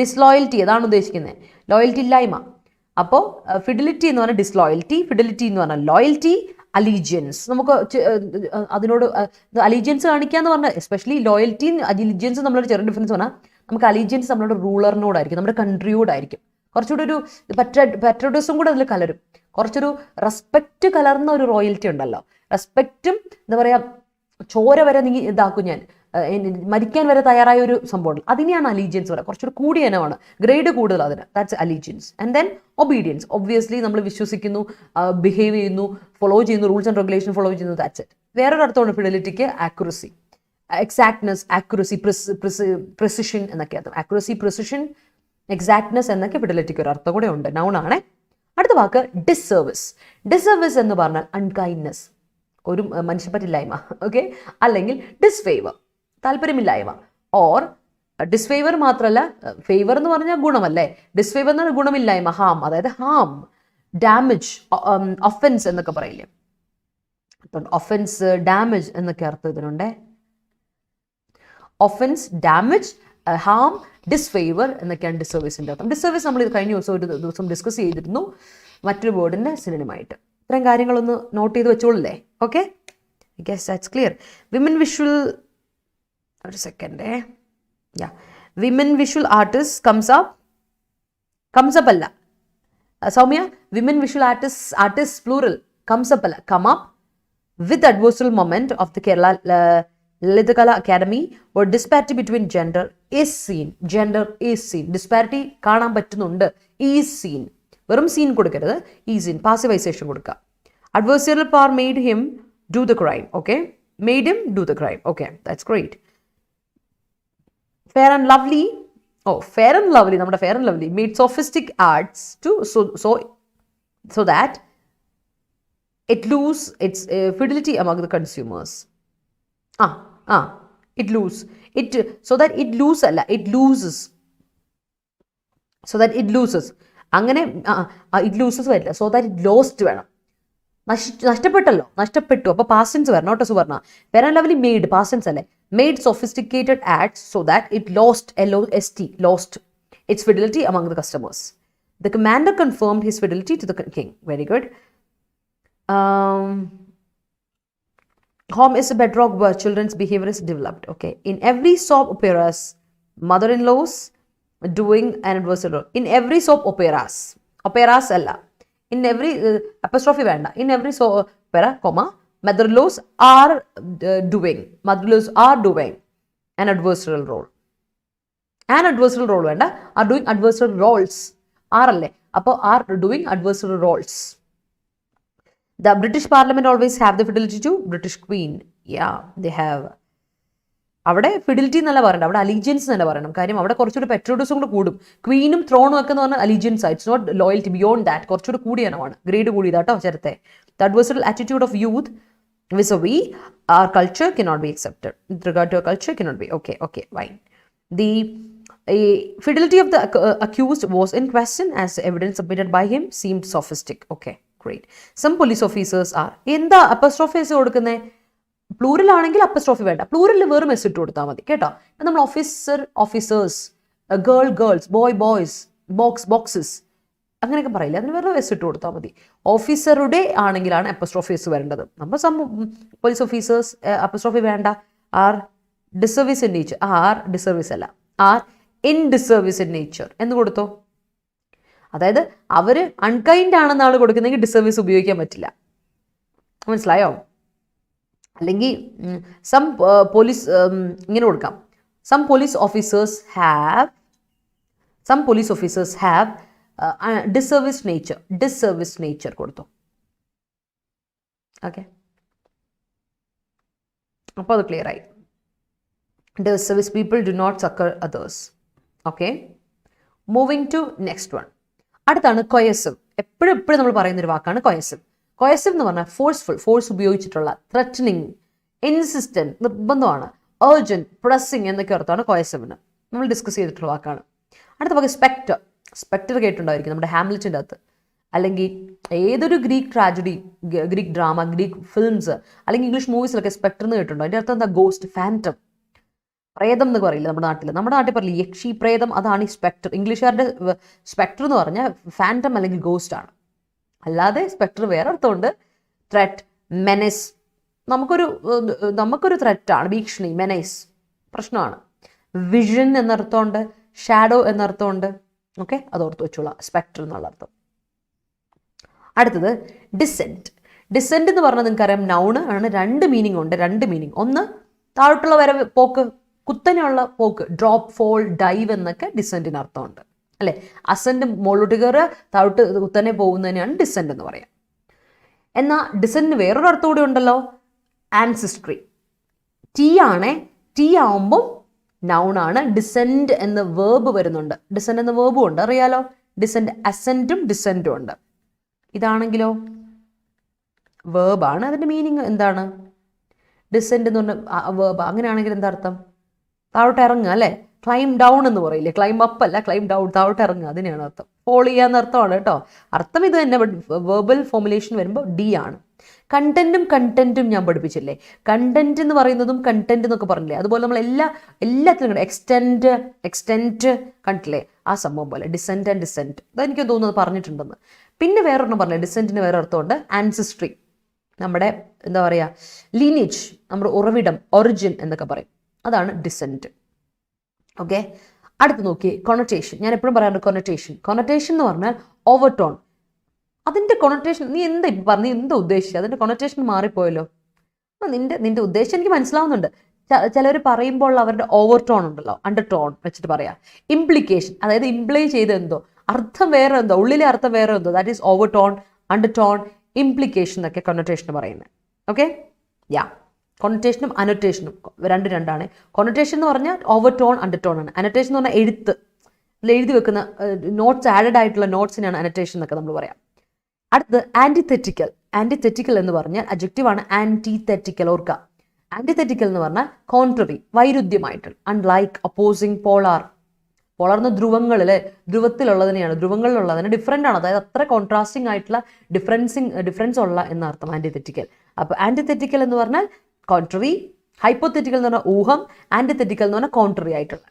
ഡിസ്ലോയൽറ്റി അതാണ് ഉദ്ദേശിക്കുന്നത്, ലോയൽറ്റി ഇല്ലായ്മ. അപ്പോൾ ഫിഡിലിറ്റി എന്ന് പറഞ്ഞാൽ ഡിസ്ലോയൽറ്റി, ഫിഡിലിറ്റി എന്ന് പറഞ്ഞാൽ ലോയൽറ്റി, അലീജിയൻസ്. നമുക്ക് അതിനോട് അലീജിയൻസ് കാണിക്കുക എന്ന് പറഞ്ഞാൽ, എസ്പെഷ്യലി ലോയൽറ്റിയും അലീജിയൻസും നമ്മളൊരു ചെറിയ ഡിഫറൻസ് പറഞ്ഞാൽ, നമുക്ക് അലീജിയൻസ് നമ്മുടെ റൂളറിനോടായിരിക്കും, നമ്മുടെ കൺട്രിയോടായിരിക്കും. കുറച്ചുകൂടി ഒരു പാട്രിയോട്ടിസം കൂടെ അതിൽ കലരും, കുറച്ചൊരു റെസ്പെക്റ്റ് കലർന്ന ഒരു റോയൽറ്റി ഉണ്ടല്ലോ. റെസ്പെക്റ്റും എന്താ പറയുക, ചോര വരെ നീ ഇതാക്കും, ഞാൻ മരിക്കാൻ വരെ തയ്യാറായ ഒരു സംഭവം, അതിനെയാണ് അലീജിയൻസ് പറയുക. കുറച്ചുകൂടി കൂടിയ ഇനമാണ്, ഗ്രേഡ് കൂടുതൽ അതിന്. That's allegiance. And then obedience. Obviously നമ്മൾ വിശ്വസിക്കുന്നു, ബിഹേവ് ചെയ്യുന്നു, ഫോളോ ചെയ്യുന്നു, റൂൾസ് ആൻഡ് റെഗുലേഷൻ ഫോളോ ചെയ്യുന്നു, ദാറ്റ്സ് ഇറ്റ്. വേറൊരു അർത്ഥമാണ് ഫിഡിലിറ്റിക്ക് ആക്യുറസി, എക്സാക്ട്നെസ്, ആക്യുറസി, പ്രിസിഷൻ എന്നൊക്കെ അർത്ഥം. ആക്യുറസി, പ്രിസിഷൻ, എക്സാക്ട്നെസ് എന്നൊക്കെ ഫിഡിലിറ്റിക്ക് ഒരു അർത്ഥം കൂടെ ഉണ്ട്, നൗൺ ആണ്. അടുത്ത വാക്ക് ഡിസ്സർവിസ്. ഡിസ്സർവിസ് എന്ന് പറഞ്ഞാൽ അൺകൈൻഡ്നെസ്, ഒരു മനുഷ്യപ്പറ്റില്ലായ്മ, ഓക്കെ, അല്ലെങ്കിൽ ഡിസ്ഫേവർ, താല്പര്യമില്ലായ്മ. ഓർ ഡിസ്ഫേവർ മാത്രമല്ല, ഫേവർ എന്ന് പറഞ്ഞാൽ ഗുണമല്ലേ, ഡിസ്ഫേവർ എന്ന് പറഞ്ഞാൽ ഗുണമില്ലായ്മ, ഹാം, അതായത് ഹാം, ഡാമേജ്, ഒഫൻസ് എന്നൊക്കെ പറയില്ലേ. ഒഫൻസ്, ഡാമേജ് എന്നൊക്കെ അർത്ഥം ഇതിനുണ്ട്. ഒഫൻസ്, ഡാമേജ്, ഹാം, ഡിസ്ഫേവർ എന്നൊക്കെയാണ് ഡിസർവീസിൻ്റെ അർത്ഥം. ഡിസർവീസ് നമ്മൾ ഇത് കഴിഞ്ഞ ദിവസം ഒരു ദിവസം ഡിസ്കസ് ചെയ്തിരുന്നു മറ്റൊരു വേർഡിൻ്റെ സിനിമയായിട്ട്. ഇത്രയും കാര്യങ്ങളൊന്ന് നോട്ട് ചെയ്ത് വെച്ചോളല്ലേ. Okay, I guess that's clear. Women visual, ഒരു സെക്കൻഡേ, yeah, women visual artist comes up അല്ല Soumya, women visual artist plural, comes up അല്ല, come up with adversarial moment of the Kerala Lalithakala Akademi or disparity between gender is seen. Gender is seen. Disparity കാണാൻ പറ്റുന്നുണ്ട്, is seen. വെറും seen കൊടുക്കരുത്, is in, passivisation കൊടുക്കുക. Adversarial power made him do the crime. Okay, made him do the crime. Okay, that's great. Fair and Lovely, Fair and Lovely, നമ്മുടെ Fair and Lovely made sophistic arts to so that it lose its fidelity among the consumers. It lose it, so that it lose അല്ല, it loses, so that it loses. അങ്ങനെ it loses വരില്ല, so that it lost വേണം. നഷ്ടപ്പെട്ടു, അപ്പോൾ past tense വരണം കേട്ടോ Suvarna. Fair and Lovely made, past tense അല്ലേ, made sophisticated acts so that it lost, LOST, lost its fidelity among the customers. The commander confirmed his fidelity to the king. Very good. Home is a bedrock where children's behavior is developed. Okay, in every soap operas, mother-in-laws doing an adversarial role. In every soap operas alla, in every apostrophe venda, in every soap opera, comma, mother-in-laws are doing an adversarial role. An adversarial role venda, are doing adversarial roles, are alle, appo are doing adversarial roles. The British Parliament always have the fidelity to British Queen. Yeah, they have. അവിടെ fidelity എന്നല്ല പറയണ്ട, അവിടെ allegiance തന്നെ പറയണം. കാര്യം അവിടെ കുറച്ചുകൂടി പെട്രോട്ടിസം കൂടെ കൂടും. ക്വീനും ത്രോണും ഒക്കെ എന്ന് പറഞ്ഞാൽ allegiance, it's not loyalty. Beyond that കുറച്ചുകൂടി കൂടിയ ഇനമാണ്, ഗ്രേഡ് കൂടിയതാട്ടോ ചേർത്തെ. The adversarial attitude of youth vis-a-vis our culture cannot be accepted. With regard to our culture cannot be. Okay, fine. The fidelity of the accused was in question as the evidence submitted by him seemed sophistic. Okay, great. Some police officers are. എന്താ അപ്പസ്ട്രോഫീസ് കൊടുക്കുന്നത്? Plural ആണെങ്കിൽ അപ്പസ്ട്രോഫി വേണ്ട, പ്ലൂറലിൽ വെറും S ഇട്ട് കൊടുത്താൽ മതി കേട്ടോ. ഇപ്പം നമ്മൾ ഓഫീസേഴ്സ്, ഗേൾസ്, ബോയ്സ്, ബോക്സസ് അങ്ങനെയൊക്കെ പറയില്ല, അതിന് വെറും എസ് ഇട്ട് കൊടുത്താൽ മതി. ഓഫീസറുടെ ആണെങ്കിലാണ് അപ്പസ്ട്രോഫീസ് വരേണ്ടത്. അപ്പോൾ സം പോലീസ് ഓഫീസേഴ്സ് അപ്പസ്ട്രോഫി വേണ്ട. Are disservice in nature, are disservice അല്ല, are in disservice in nature എന്ന് കൊടുത്തോ. അതായത് അവർ അൺകൈൻഡ് ആണെന്നാണ് കൊടുക്കുന്നതെങ്കിൽ ഡിസർവീസ് ഉപയോഗിക്കാൻ പറ്റില്ല, മനസ്സിലായോ? അല്ലെങ്കിൽ സം പോലീസ് ഇങ്ങനെ കൊടുക്കാം, some police officers have disservice nature കൊടുത്തു. ഓക്കെ, അപ്പോൾ അത് ക്ലിയർ ആയി. Disservice people do not succour others. Okay, moving to next one. അടുത്താണ് കൊയസീവ്. എപ്പോഴും നമ്മൾ പറയുന്നൊരു വാക്കാണ് കൊയസീവ്. കൊയസീവ് എന്ന് പറഞ്ഞാൽ ഫോഴ്സ് ഉപയോഗിച്ചിട്ടുള്ള, ത്രെറ്റനിങ്, ഇൻസിസ്റ്റന്റ്, നിർബന്ധമാണ്, അർജന്റ്, പ്രസ്സിങ് എന്നൊക്കെ അർത്ഥമാണ് കൊയസീവിന്. നമ്മൾ ഡിസ്കസ് ചെയ്തിട്ടുള്ള വാക്കാണ്. അടുത്ത വാക്ക് സ്പെക്ടർ. സ്പെക്ടർ കേട്ടിട്ടുണ്ടായിരിക്കും നമ്മുടെ ഹാംലെറ്റിൻ്റെ അകത്ത്, അല്ലെങ്കിൽ ഏതൊരു Greek tragedy, Greek drama, Greek films അല്ലെങ്കിൽ ഇംഗ്ലീഷ് മൂവീസിലൊക്കെ സ്പെക്ടർ എന്ന് കേട്ടിട്ടുണ്ടോ? അതിൻ്റെ അർത്ഥം എന്താ? ഗോസ്റ്റ്, ഫാൻറ്റം, പ്രേതം എന്ന് പറയില്ല നമ്മുടെ നാട്ടിൽ പറയില്ല യക്ഷി, പ്രേതം, അതാണ് ഈ സ്പെക്ടർ. ഇംഗ്ലീഷുകാരുടെ സ്പെക്ടർ എന്ന് പറഞ്ഞാൽ ഫാൻറ്റം അല്ലെങ്കിൽ ഗോസ്റ്റ് ആണ്. അല്ലാതെ സ്പെക്ടർ വേറെ അർത്ഥമുണ്ട്. ത്രെറ്റ്, മെനസ്, നമുക്കൊരു ത്രെറ്റാണ്, ഭീഷണി, മെനസ്, പ്രശ്നമാണ്. വിഷൻ എന്നർത്ഥമുണ്ട്, ഷാഡോ എന്നർത്ഥമുണ്ട്. ഓക്കെ, അത് ഓർത്ത് വെച്ചോളാം, സ്പെക്ടർ എന്നുള്ള അർത്ഥം. അടുത്തത് ഡിസെൻറ്റ്. ഡിസെൻറ്റ് എന്ന് പറഞ്ഞാൽ നിങ്ങൾക്കറിയാം നൗണ് ആണ്. രണ്ട് മീനിങ് ഉണ്ട്, രണ്ട് മീനിങ്. ഒന്ന് താഴോട്ടുള്ള വരവ്, പോക്ക്, കുത്തനെയുള്ള പോക്ക്, ഡ്രോപ്പ്, ഫോൾ, ഡൈവ് എന്നൊക്കെ ഡിസെൻറ്റിന് അർത്ഥമുണ്ട് അല്ലേ. അസെൻറ്റ് മുകളിലോട്ട് കയറുക, താഴോട്ട് കുത്തനെ പോകുന്നതിനെയാണ് ഡിസെൻറ്റ് എന്ന് പറയാം. എന്നാൽ ഡിസെൻറ്റിന് വേറൊരു അർത്ഥം കൂടി ഉണ്ടല്ലോ, ആൻസിസ്ട്രി. ടി ആണേ, ടി ആവുമ്പം നൗണാണ്. ഡിസെൻറ്റ് എന്ന വേർബ് വരുന്നുണ്ട്, ഡിസെൻറ്റ് എന്ന വേർബും ഉണ്ട്, അറിയാലോ. ഡിസെൻറ്റ് അസെൻറ്റും ഡിസെൻറ്റും ഉണ്ട്. ഇതാണെങ്കിലോ വേർബാണ്. അതിൻ്റെ മീനിങ് എന്താണ്? ഡിസെൻറ്റ് എന്ന് പറഞ്ഞ വേർബ്. അങ്ങനെയാണെങ്കിൽ എന്താ അർത്ഥം? താഴോട്ട് ഇറങ്ങുക അല്ലേ. ക്ലൈം ഡൗൺ എന്ന് പറയില്ലേ, ക്ലൈം അപ്പ് അല്ല, ക്ലൈം ഡൗൺ, താഴോട്ട് ഇറങ്ങുക, അതിനെയാണ് അർത്ഥം. ഫോൾ ചെയ്യാന്ന് അർത്ഥമാണ് കേട്ടോ. അർത്ഥം ഇത് തന്നെ, വെർബൽ ഫോർമുലേഷൻ വരുമ്പോൾ ഡി ആണ്. കണ്ടന്റും ഞാൻ പഠിപ്പിച്ചില്ലേ. കണ്ടന്റ് എന്ന് പറയുന്നതും കണ്ടന്റ് എന്നൊക്കെ പറഞ്ഞില്ലേ, അതുപോലെ നമ്മൾ എല്ലാത്തിനും എക്സ്റ്റെൻറ്റ് കണ്ടില്ലേ, ആ സംഭവം പോലെ ഡിസെൻറ്റ് ആൻഡ് ഡിസെൻറ്റ്. അതെനിക്ക് തോന്നുന്നത് പറഞ്ഞിട്ടുണ്ടെന്ന്. പിന്നെ വേറൊരെണ്ണം പറഞ്ഞില്ലേ, ഡിസെൻറ്റിന് വേറെ അർത്ഥമുണ്ട്, ആൻസിസ്ട്രി. നമ്മുടെ എന്താ പറയുക, ലീനേജ്, നമ്മുടെ ഉറവിടം, ഒറിജിൻ എന്നൊക്കെ പറയും, അതാണ് ഡിസെൻറ്റ്. ഓക്കെ, അടുത്ത് നോക്കി കൊണറ്റേഷൻ. ഞാൻ എപ്പോഴും പറയാറുണ്ട് കൊണറ്റേഷൻ എന്ന് പറഞ്ഞാൽ ഓവർടോൺ. അതിൻ്റെ കൊണറ്റേഷൻ നീ എന്താ ഇപ്പം പറഞ്ഞു, എന്താ ഉദ്ദേശിച്ചത്? അതിൻ്റെ കൊണറ്റേഷൻ മാറിപ്പോയല്ലോ. നിന്റെ ഉദ്ദേശം എനിക്ക് മനസ്സിലാവുന്നുണ്ട്. ചിലർ പറയുമ്പോൾ അവരുടെ ഓവർടോൺ ഉണ്ടല്ലോ, അണ്ടർടോൺ വെച്ചിട്ട് പറയാം. ഇംപ്ലിക്കേഷൻ, അതായത് ഇംപ്ലൈ ചെയ്ത് എന്തോ, അർത്ഥം വേറെ എന്തോ, ഉള്ളിലെ അർത്ഥം വേറെ എന്തോ, that is overtone, undertone, implication എന്നൊക്കെ കൊണറ്റേഷൻ പറയുന്നത്. ഓക്കെ, യാ, കൊണറ്റേഷനും അനൊറ്റേഷനും രണ്ടാണ്. കൊണറ്റേഷൻ എന്ന് പറഞ്ഞാൽ ഓവർടോൺ, അണ്ടർടോൺ ആണ്. അനൊറ്റേഷൻ എന്ന് പറഞ്ഞാൽ എഴുതി വെക്കുന്ന നോട്ട്സ്, ആഡഡ് ആയിട്ടുള്ള നോട്ട്സിനാണ് അനൊറ്റേഷൻ എന്നൊക്കെ നമ്മൾ പറയാം. അടുത്തത് ആൻറ്റിതെറ്റിക്കൽ. ആൻറ്റിതെറ്റിക്കൽ എന്ന് പറഞ്ഞാൽ അഡ്ജക്റ്റീവ് ആണ്. ആൻറ്റിതെറ്റിക്കൽ ഓർക്കുക. ആൻറ്റിതെറ്റിക്കൽ എന്ന് പറഞ്ഞാൽ കോൺട്രറി, വൈരുദ്ധ്യമായിട്ടുള്ള. Unlike, opposing, polar. പോളാർ എന്ന ധ്രുവത്തിലുള്ളതിനെയാണ്, ധ്രുവങ്ങളിലുള്ളതിന് ഡിഫറൻ്റ് ആണ്, അതായത് അത്ര കോൺട്രാസ്റ്റിംഗ് ആയിട്ടുള്ള ഡിഫറൻസ് ഉള്ള എന്നർത്ഥം ആൻറ്റിതെറ്റിക്കൽ. അപ്പോൾ ആൻറ്റിതെറ്റിക്കൽ എന്ന് പറഞ്ഞാൽ കോൺട്രറി, ഹൈപ്പോതെറ്റിക്കൽ എന്ന് പറഞ്ഞാൽ ഊഹം, ആൻറ്റിതെറ്റിക്കൽ എന്ന് പറഞ്ഞാൽ കോൺട്രറി ആയിട്ടുള്ള,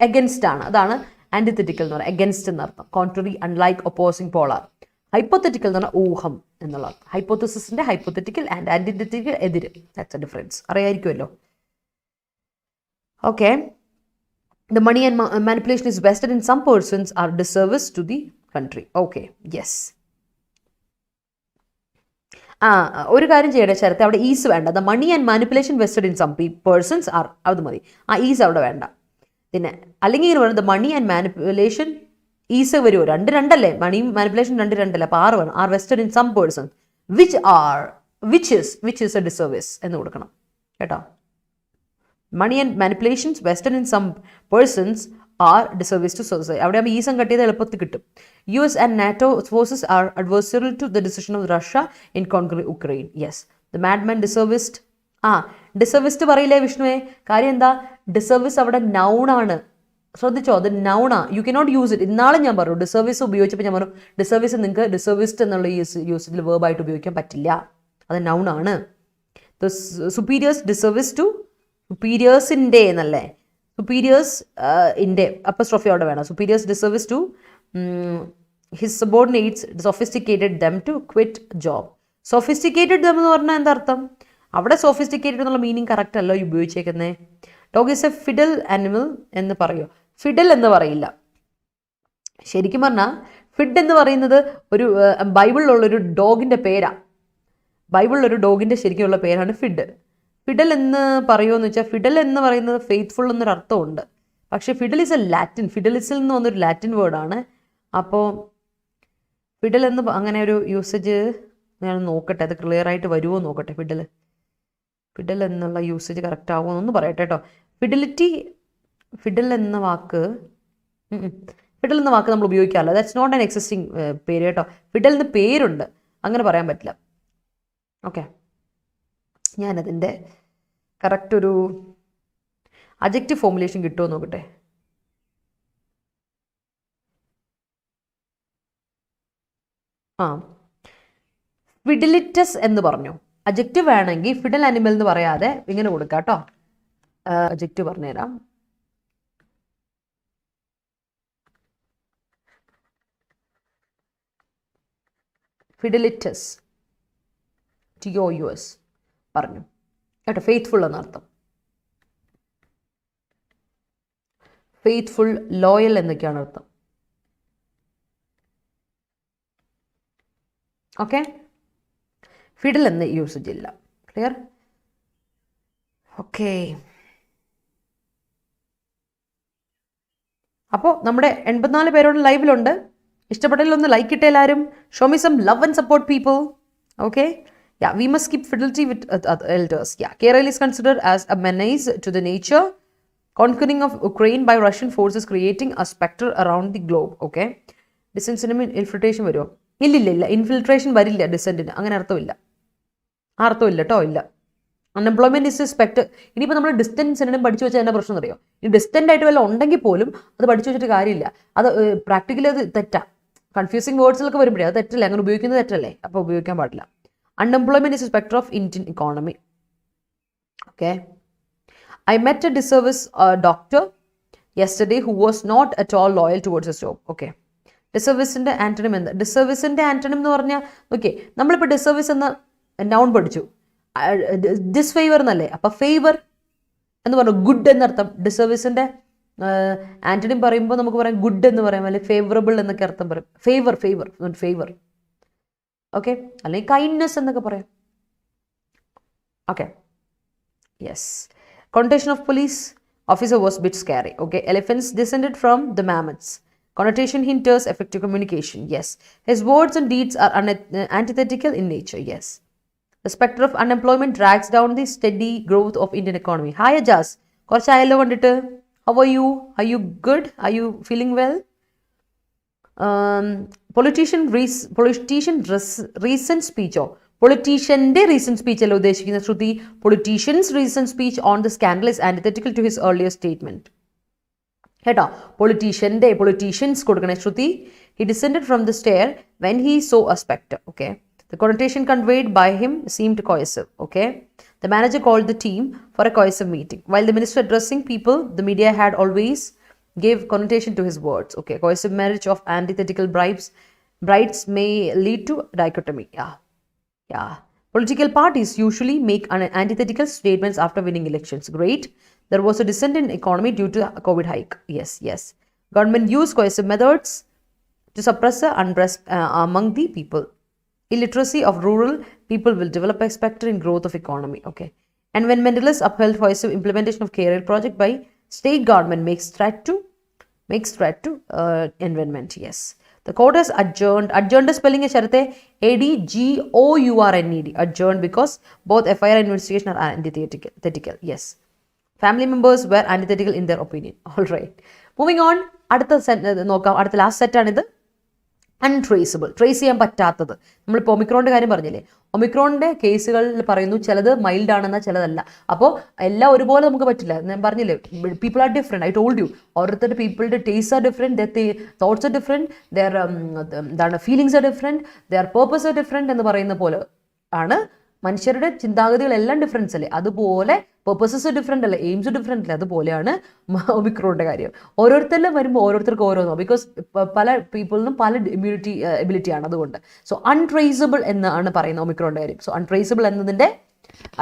എഗൻസ്റ്റ് ആണ്, അതാണ് ആൻറ്റിതെറ്റിക്കൽ എന്ന് പറഞ്ഞാൽ എഗൻസ്റ്റ് എന്നർത്ഥം. Contrary, unlike, opposing, polar. Hypothetical എന്ന് പറഞ്ഞാൽ ഊഹം എന്നുള്ള അർത്ഥം. ഹൈപ്പോത്തസിസിന്റെ ഹൈപ്പോതെറ്റിക്കൽ ആൻഡ് ആൻറ്റിതെറ്റിക്കൽ എതിര്, ദാറ്റ്സ് എ ഡിഫറൻസ്, അറിയായിരിക്കുമല്ലോ. Okay, the money and manipulation is vested in some persons are disservice to the country. Okay, yes. ഒരു കാര്യം ചെയ്യട്ടെ ശരത്തെ, അവിടെ ഈസ് വേണ്ട. The money and manipulation vested in some persons are, അത് മതി. ഈസ് അവിടെ വേണ്ട. പിന്നെ അല്ലെങ്കിൽ ഇങ്ങനെ വേണം, the money and manipulation is വരുമോ, രണ്ടല്ലേ, മണിയും മാനിപ്പുലേഷൻ രണ്ടല്ലേ, അപ്പോൾ 6 വേണം. Are vested in some person which is a disservice എന്ന് കൊടുക്കണം കേട്ടോ. Money and manipulations vested in some persons are disservice to society. അവിടെ ആകുമ്പോൾ ഈസം കട്ട് ചെയ്ത് എളുപ്പത്തിൽ കിട്ടും. US and NATO forces are adversarial to the decision of Russia in conquering Ukraine. Yes, the madman disserviced. ഡിസർവിസ്റ്റ് പറയില്ലേ വിഷ്ണുവേ? കാര്യം എന്താ, ഡിസർവിസ് അവിടെ നൗണാണ്, ശ്രദ്ധിച്ചോ, അത് നൗണാ. You cannot use it. ഇന്നാളും ഞാൻ പറഞ്ഞു ഡിസർവിസ് ഉപയോഗിച്ചപ്പോൾ ഞാൻ പറഞ്ഞു ഡിസർവിസ് നിങ്ങൾക്ക് ഡിസർവിസ്റ്റ് എന്നുള്ള യൂസേജിൽ വേർബായിട്ട് ഉപയോഗിക്കാൻ പറ്റില്ല, അത് നൗണാണ്. ദ സുപ്പീരിയേഴ്സ് ഡിസർവിസ് ടു, സുപ്പീരിയേഴ്സിൻ്റെ എന്നല്ലേ, സുപ്പീരിയേഴ്സ് ഇൻ്റെ അപ്പസ്ട്രോഫി അവിടെ വേണം. Superiors disservice to his subordinates sophisticated them to quit job. Sophisticated them എന്ന് പറഞ്ഞാൽ എന്താ അർത്ഥം? അവിടെ സോഫിസ്റ്റിക്കേറ്റഡ് എന്നുള്ള മീനിങ് കറക്റ്റ് അല്ലോ ഉപയോഗിച്ചേക്കുന്നത്. Dog is a fidel animal എന്ന് പറയോ? ഫിഡൽ എന്ന് പറയില്ല. ശരിക്കും പറഞ്ഞാൽ ഫിഡ് എന്ന് പറയുന്നത് ഒരു ബൈബിളിലുള്ളൊരു ഡോഗിൻ്റെ പേരാണ്. ബൈബിളിലൊരു ഡോഗിൻ്റെ ശരിക്കുള്ള പേരാണ് ഫിഡ്. ഫിഡൽ എന്ന് പറയുമോയെന്ന് വെച്ചാൽ ഫിഡൽ എന്ന് പറയുന്നത് ഫെയ്ത്ത്ഫുൾ എന്നൊരു അർത്ഥമുണ്ട്. പക്ഷേ ഫിഡൽ ഇസ് എ ലാറ്റിൻ, ഫിഡലിസിൽ നിന്ന് വന്നൊരു ലാറ്റിൻ വേർഡാണ്. അപ്പോൾ ഫിഡൽ എന്ന് അങ്ങനെ ഒരു യൂസേജ് ഞാൻ നോക്കട്ടെ, അത് ക്ലിയർ ആയിട്ട് വരുമോ നോക്കട്ടെ. ഫിഡൽ എന്നുള്ള യൂസേജ് കറക്റ്റ് ആവുമോ എന്നൊന്ന് പറയട്ടെ കേട്ടോ. ഫിഡൽ എന്ന വാക്ക് നമ്മൾ ഉപയോഗിക്കാറില്ല. ദാറ്റ്സ് നോട്ട് ആൻ എക്സിസ്റ്റിംഗ് പേര് കേട്ടോ. ഫിഡൽ എന്ന് പേരുണ്ട്, അങ്ങനെ പറയാൻ പറ്റില്ല. ഓക്കെ, ഞാനതിൻ്റെ കറക്റ്റ് ഒരു അഡ്ജക്റ്റീവ് ഫോർമുലേഷൻ കിട്ടുമോ നോക്കട്ടെ. ആ ഫിഡിലിറ്റസ് എന്ന് പറഞ്ഞു. അഡ്ജക്റ്റീവ് വേണമെങ്കിൽ ഫിഡൽ അനിമൽ എന്ന് പറയാതെ ഇങ്ങനെ കൊടുക്കാം കേട്ടോ. അഡ്ജക്റ്റീവ് പറഞ്ഞുതരാം. ഫിഡിലിറ്റസ് TOUS പറഞ്ഞു കേട്ടോ. ഫെയ്ത്ത്ഫുൾ എന്നർത്ഥം. ഫെയ്ത്ത്ഫുൾ, ലോയൽ എന്നൊക്കെയാണ് അർത്ഥം. ഓക്കെ, ഫിഡിൽ എന്ന് യൂസേജ് ഇല്ല. ക്ലിയർ? ഓക്കെ, അപ്പോൾ നമ്മുടെ 84 പേരോട് ലൈവിലുണ്ട്. ഇഷ്ടപ്പെട്ടതിൽ ഒന്ന് ലൈക്ക് ഇട്ടേ എല്ലാവരും. Show me some love and support people. Okay, yeah, we must keep fidelity with elders. Yeah, Kerala is considered as a menace to the nature. Conquering of Ukraine by Russian forces creating a specter around the globe. Okay, ഡിസെൻസിനും infiltration വരുമോ? ഇല്ലില്ല, infiltration വരില്ല ഡിസെൻറ്റിന്. അങ്ങനെ അർത്ഥമില്ല, അർത്ഥമില്ല കേട്ടോ, ഇല്ല. Unemployment is SPECT. ഇനിയിപ്പോൾ നമ്മൾ ഡിസ്റ്റൻസിനും പഠിച്ചു വെച്ചാൽ എന്നാ പ്രശ്നം അറിയോ? ഈ ഡിസ്റ്റൻ്റ് ആയിട്ട് വല്ല ഉണ്ടെങ്കിൽ പോലും അത് പഠിച്ചു വെച്ചിട്ട് കാര്യമില്ല. അത് പ്രാക്ടിക്കലി അത് തെറ്റാ. കൺഫ്യൂസിങ് വേർഡ്സിലൊക്കെ വരുമ്പോഴേ അത് തെറ്റല്ലേ, അങ്ങനെ ഉപയോഗിക്കുന്നത് തെറ്റല്ലേ, അപ്പോൾ ഉപയോഗിക്കാൻ പാടില്ല. Unemployment is a specter of Indian economy. Okay. I met a disservice doctor yesterday who was not at all loyal towards his job. Okay. ഡിസർവിസിൻ്റെ ആൻറ്റണിം എന്താ? ഡിസർവിസിൻ്റെ ആൻറ്റണിം എന്ന് പറഞ്ഞാൽ ഓക്കെ, നമ്മളിപ്പോൾ ഡിസർവിസ് എന്ന നൗൺ പഠിച്ചു. ഡിസ്ഫേവർ എന്നല്ലേ? അപ്പം ഫേവർ എന്ന് പറഞ്ഞു ഗുഡ് എന്നർത്ഥം. ഡിസർവിസിൻ്റെ ആൻറ്റണിം പറയുമ്പോൾ നമുക്ക് പറയാം ഗുഡ് എന്ന് പറയാം, അല്ലെങ്കിൽ ഫേവറബിൾ എന്നൊക്കെ അർത്ഥം പറയും. ഫേവർ ഓക്കെ, അല്ലെങ്കിൽ കൈൻഡ്നെസ് എന്നൊക്കെ പറയാം. Okay, yes. Connotation of police officer was bit scary. Okay, elephants descended from the mammoths. Connotation hinders effective communication. Yes. His words and deeds are antithetical in nature. Yes. The specter of unemployment drags down the steady growth of Indian economy. Hi Ajaz, korchayallo kandittu. How are you? Are you good? Are you feeling well? Politician's recent speech. Politician's recent speech അല്ല ഉദ്ദേശിക്കുന്ന ശ്രുതി. Politician's recent speech on the scandal is antithetical to his earlier statement. കേട്ടോ, politicians കൊടുക്കണേ ശ്രുതി. He descended from the stair when he saw a spectre. Okay, the connotation conveyed by him seemed coercive. Okay, the manager called the team for a coercive meeting. While the minister addressing people, the media had always gave connotation to his words. Okay, coercive marriage of antithetical brides may lead to dichotomy. Yeah. Political parties usually make antithetical statements after winning elections. Great. There was a descent in economy due to COVID hike. Yes. Government used coercive methods to suppress the unrest among the people. Illiteracy of rural people will develop a specter in growth of economy. Okay. Environmentalists upheld coercive implementation of Kerala project by state government makes threat to environment. Yes. The court has adjourned. Adjourned spelling is Sharate ADGOURNED. Adjourned because both FIR and investigation are antithetical. Yes. Family members were antithetical in their opinion. All right. Moving on. അടുത്ത last സെറ്റാണിത്. Untraceable, trace ചെയ്യാൻ പറ്റാത്തത്. നമ്മളിപ്പോൾ ഒമിക്രോണിൻ്റെ കാര്യം പറഞ്ഞില്ലേ, ഒമിക്രോണിൻ്റെ കേസുകളിൽ പറയുന്നു ചിലത് mild ആണെന്നാൽ ചിലതല്ല. അപ്പോൾ എല്ലാം ഒരുപോലെ നമുക്ക് പറ്റില്ല. ഞാൻ പറഞ്ഞില്ലേ, people are different. I told you, ഓരോരുത്തരുടെ പീപ്പിളുടെ taste are different, thoughts are different, എന്താണ് feelings are different, their purpose are different എന്ന് പറയുന്ന പോലെ ആണ് മനുഷ്യരുടെ ചിന്താഗതികളെല്ലാം ഡിഫറൻസ് അല്ലേ. അതുപോലെ പേർപ്പസസ് ഡിഫറെൻ്റ് അല്ലേ, എയിംസ് ഡിഫറെൻ്റ് അല്ലേ. അതുപോലെയാണ് ഒമിക്രോണിൻ്റെ കാര്യം. ഓരോരുത്തരെല്ലാം വരുമ്പോൾ ഓരോരുത്തർക്ക് ഓരോന്നോ, ബിക്കോസ് പല പീപ്പിളിനും പല എബിലിറ്റിയാണ്. അതുകൊണ്ട് സോ അൺട്രേസബിൾ എന്നാണ് പറയുന്നത് ഒമിക്രോണിൻ്റെ കാര്യം. സോ അൺട്രേസബിൾ എന്നതിൻ്റെ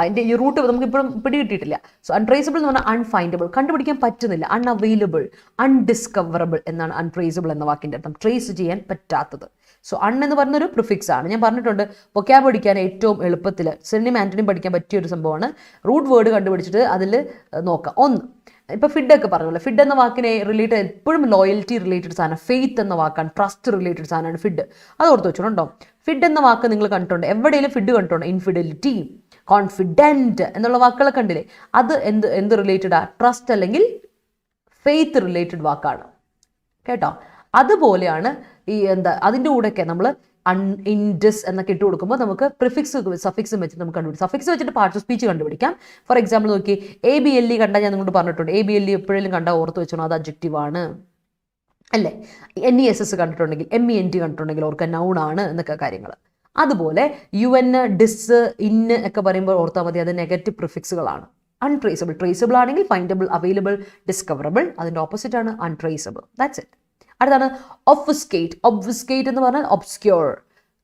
അതിൻ്റെ ഈ റൂട്ട് നമുക്കിപ്പോഴും പിടികിട്ടിയിട്ടില്ല. സോ അൺട്രേസബിൾ എന്ന് പറഞ്ഞാൽ അൺഫൈൻഡബിൾ, കണ്ടുപിടിക്കാൻ പറ്റുന്നില്ല. അൺഅവൈലബിൾ, അൺഡിസ്കവറബിൾ എന്നാണ് അൺട്രേസബിൾ എന്ന വാക്കിൻ്റെ അർത്ഥം. ട്രേസ് ചെയ്യാൻ പറ്റാത്തത്. സോ അൺ എന്ന് പറഞ്ഞൊരു പ്രിഫിക്സ് ആണ്. ഞാൻ പറഞ്ഞിട്ടുണ്ട്, വൊക്കാബ് പഠിക്കാൻ ഏറ്റവും എളുപ്പത്തിൽ സിനോണിം ആന്റണിം പഠിക്കാൻ പറ്റിയ ഒരു സംഭവമാണ് റൂട്ട് വേർഡ് കണ്ടുപിടിച്ചിട്ട് അതിൽ നോക്കാം. ഒന്ന്, ഇപ്പോൾ ഫിഡൊക്കെ പറഞ്ഞല്ലോ, ഫിഡ് എന്ന വാക്കിനെ റിലേറ്റഡ് എപ്പോഴും ലോയൽറ്റി റിലേറ്റഡ് സാധനം, ഫെയ്ത്ത് എന്ന വാക്കാണ്, ട്രസ്റ്റ് റിലേറ്റഡ് സാധനമാണ് ഫിഡ്. അത് ഓർത്ത് വെച്ചോണ്ടോ. ഫിഡ് എന്ന വാക്ക് നിങ്ങൾ കണ്ടിട്ടുണ്ട്, എവിടെയെങ്കിലും ഫിഡ് കണ്ടിട്ടുണ്ടോ? ഇൻഫിഡലിറ്റി, കോൺഫിഡൻറ്റ് എന്നുള്ള വാക്കുകളൊക്കെ കണ്ടില്ലേ? അത് എന്ത് റിലേറ്റഡാ? ട്രസ്റ്റ് അല്ലെങ്കിൽ ഫെയ്ത്ത് റിലേറ്റഡ് വാക്കാണ് കേട്ടോ. അതുപോലെയാണ് ഈ അതിൻ്റെ കൂടെയൊക്കെ നമ്മൾ ഇൻഡസ് എന്നൊക്കെ ഇട്ട് കൊടുക്കുമ്പോൾ നമുക്ക് പ്രിഫിക്സ് സഫിക്സും വെച്ചിട്ട് നമുക്ക് കണ്ടുപിടിക്കാം. സഫിക്സ് വെച്ചിട്ട് പാർട്സ് ഓഫ് സ്പീച്ച് കണ്ടുപിടിക്കാം. ഫോർ എക്സാമ്പിൾ നോക്കി, ABLE കണ്ടാൽ ഞാൻ നിങ്ങളോട് പറഞ്ഞിട്ടുണ്ട്, ABLE എപ്പോഴെങ്കിലും കണ്ടാൽ ഓർത്ത് വെച്ചോണം, അത് അഡ്ജക്റ്റീവ് ആണ്. അല്ലേ? NESS കണ്ടിട്ടുണ്ടെങ്കിൽ MENT കണ്ടിട്ടുണ്ടെങ്കിൽ ഓർക്കുക നൗണാണ് എന്നൊക്കെ കാര്യങ്ങൾ. അതുപോലെ UN, DIS, IN ഒക്കെ പറയുമ്പോൾ ഓർത്താൽ മതി, അത് നെഗറ്റീവ് പ്രിഫിക്സുകളാണ്. അൺട്രേസബിൾ. ട്രേസബിൾ ആണെങ്കിൽ ഫൈൻഡബിൾ, അവൈലബിൾ, ഡിസ്കവറബിൾ. അതിൻ്റെ ഓപ്പോസിറ്റ് ആണ് അൺട്രേസബിൾ. That's it. അടുത്താണ് ഒബ്ഫുസ്കേറ്റ്. ഒബ്ഫുസ്കേറ്റ് എന്ന് പറഞ്ഞാൽ ഒബ്സ്ക്യൂർ,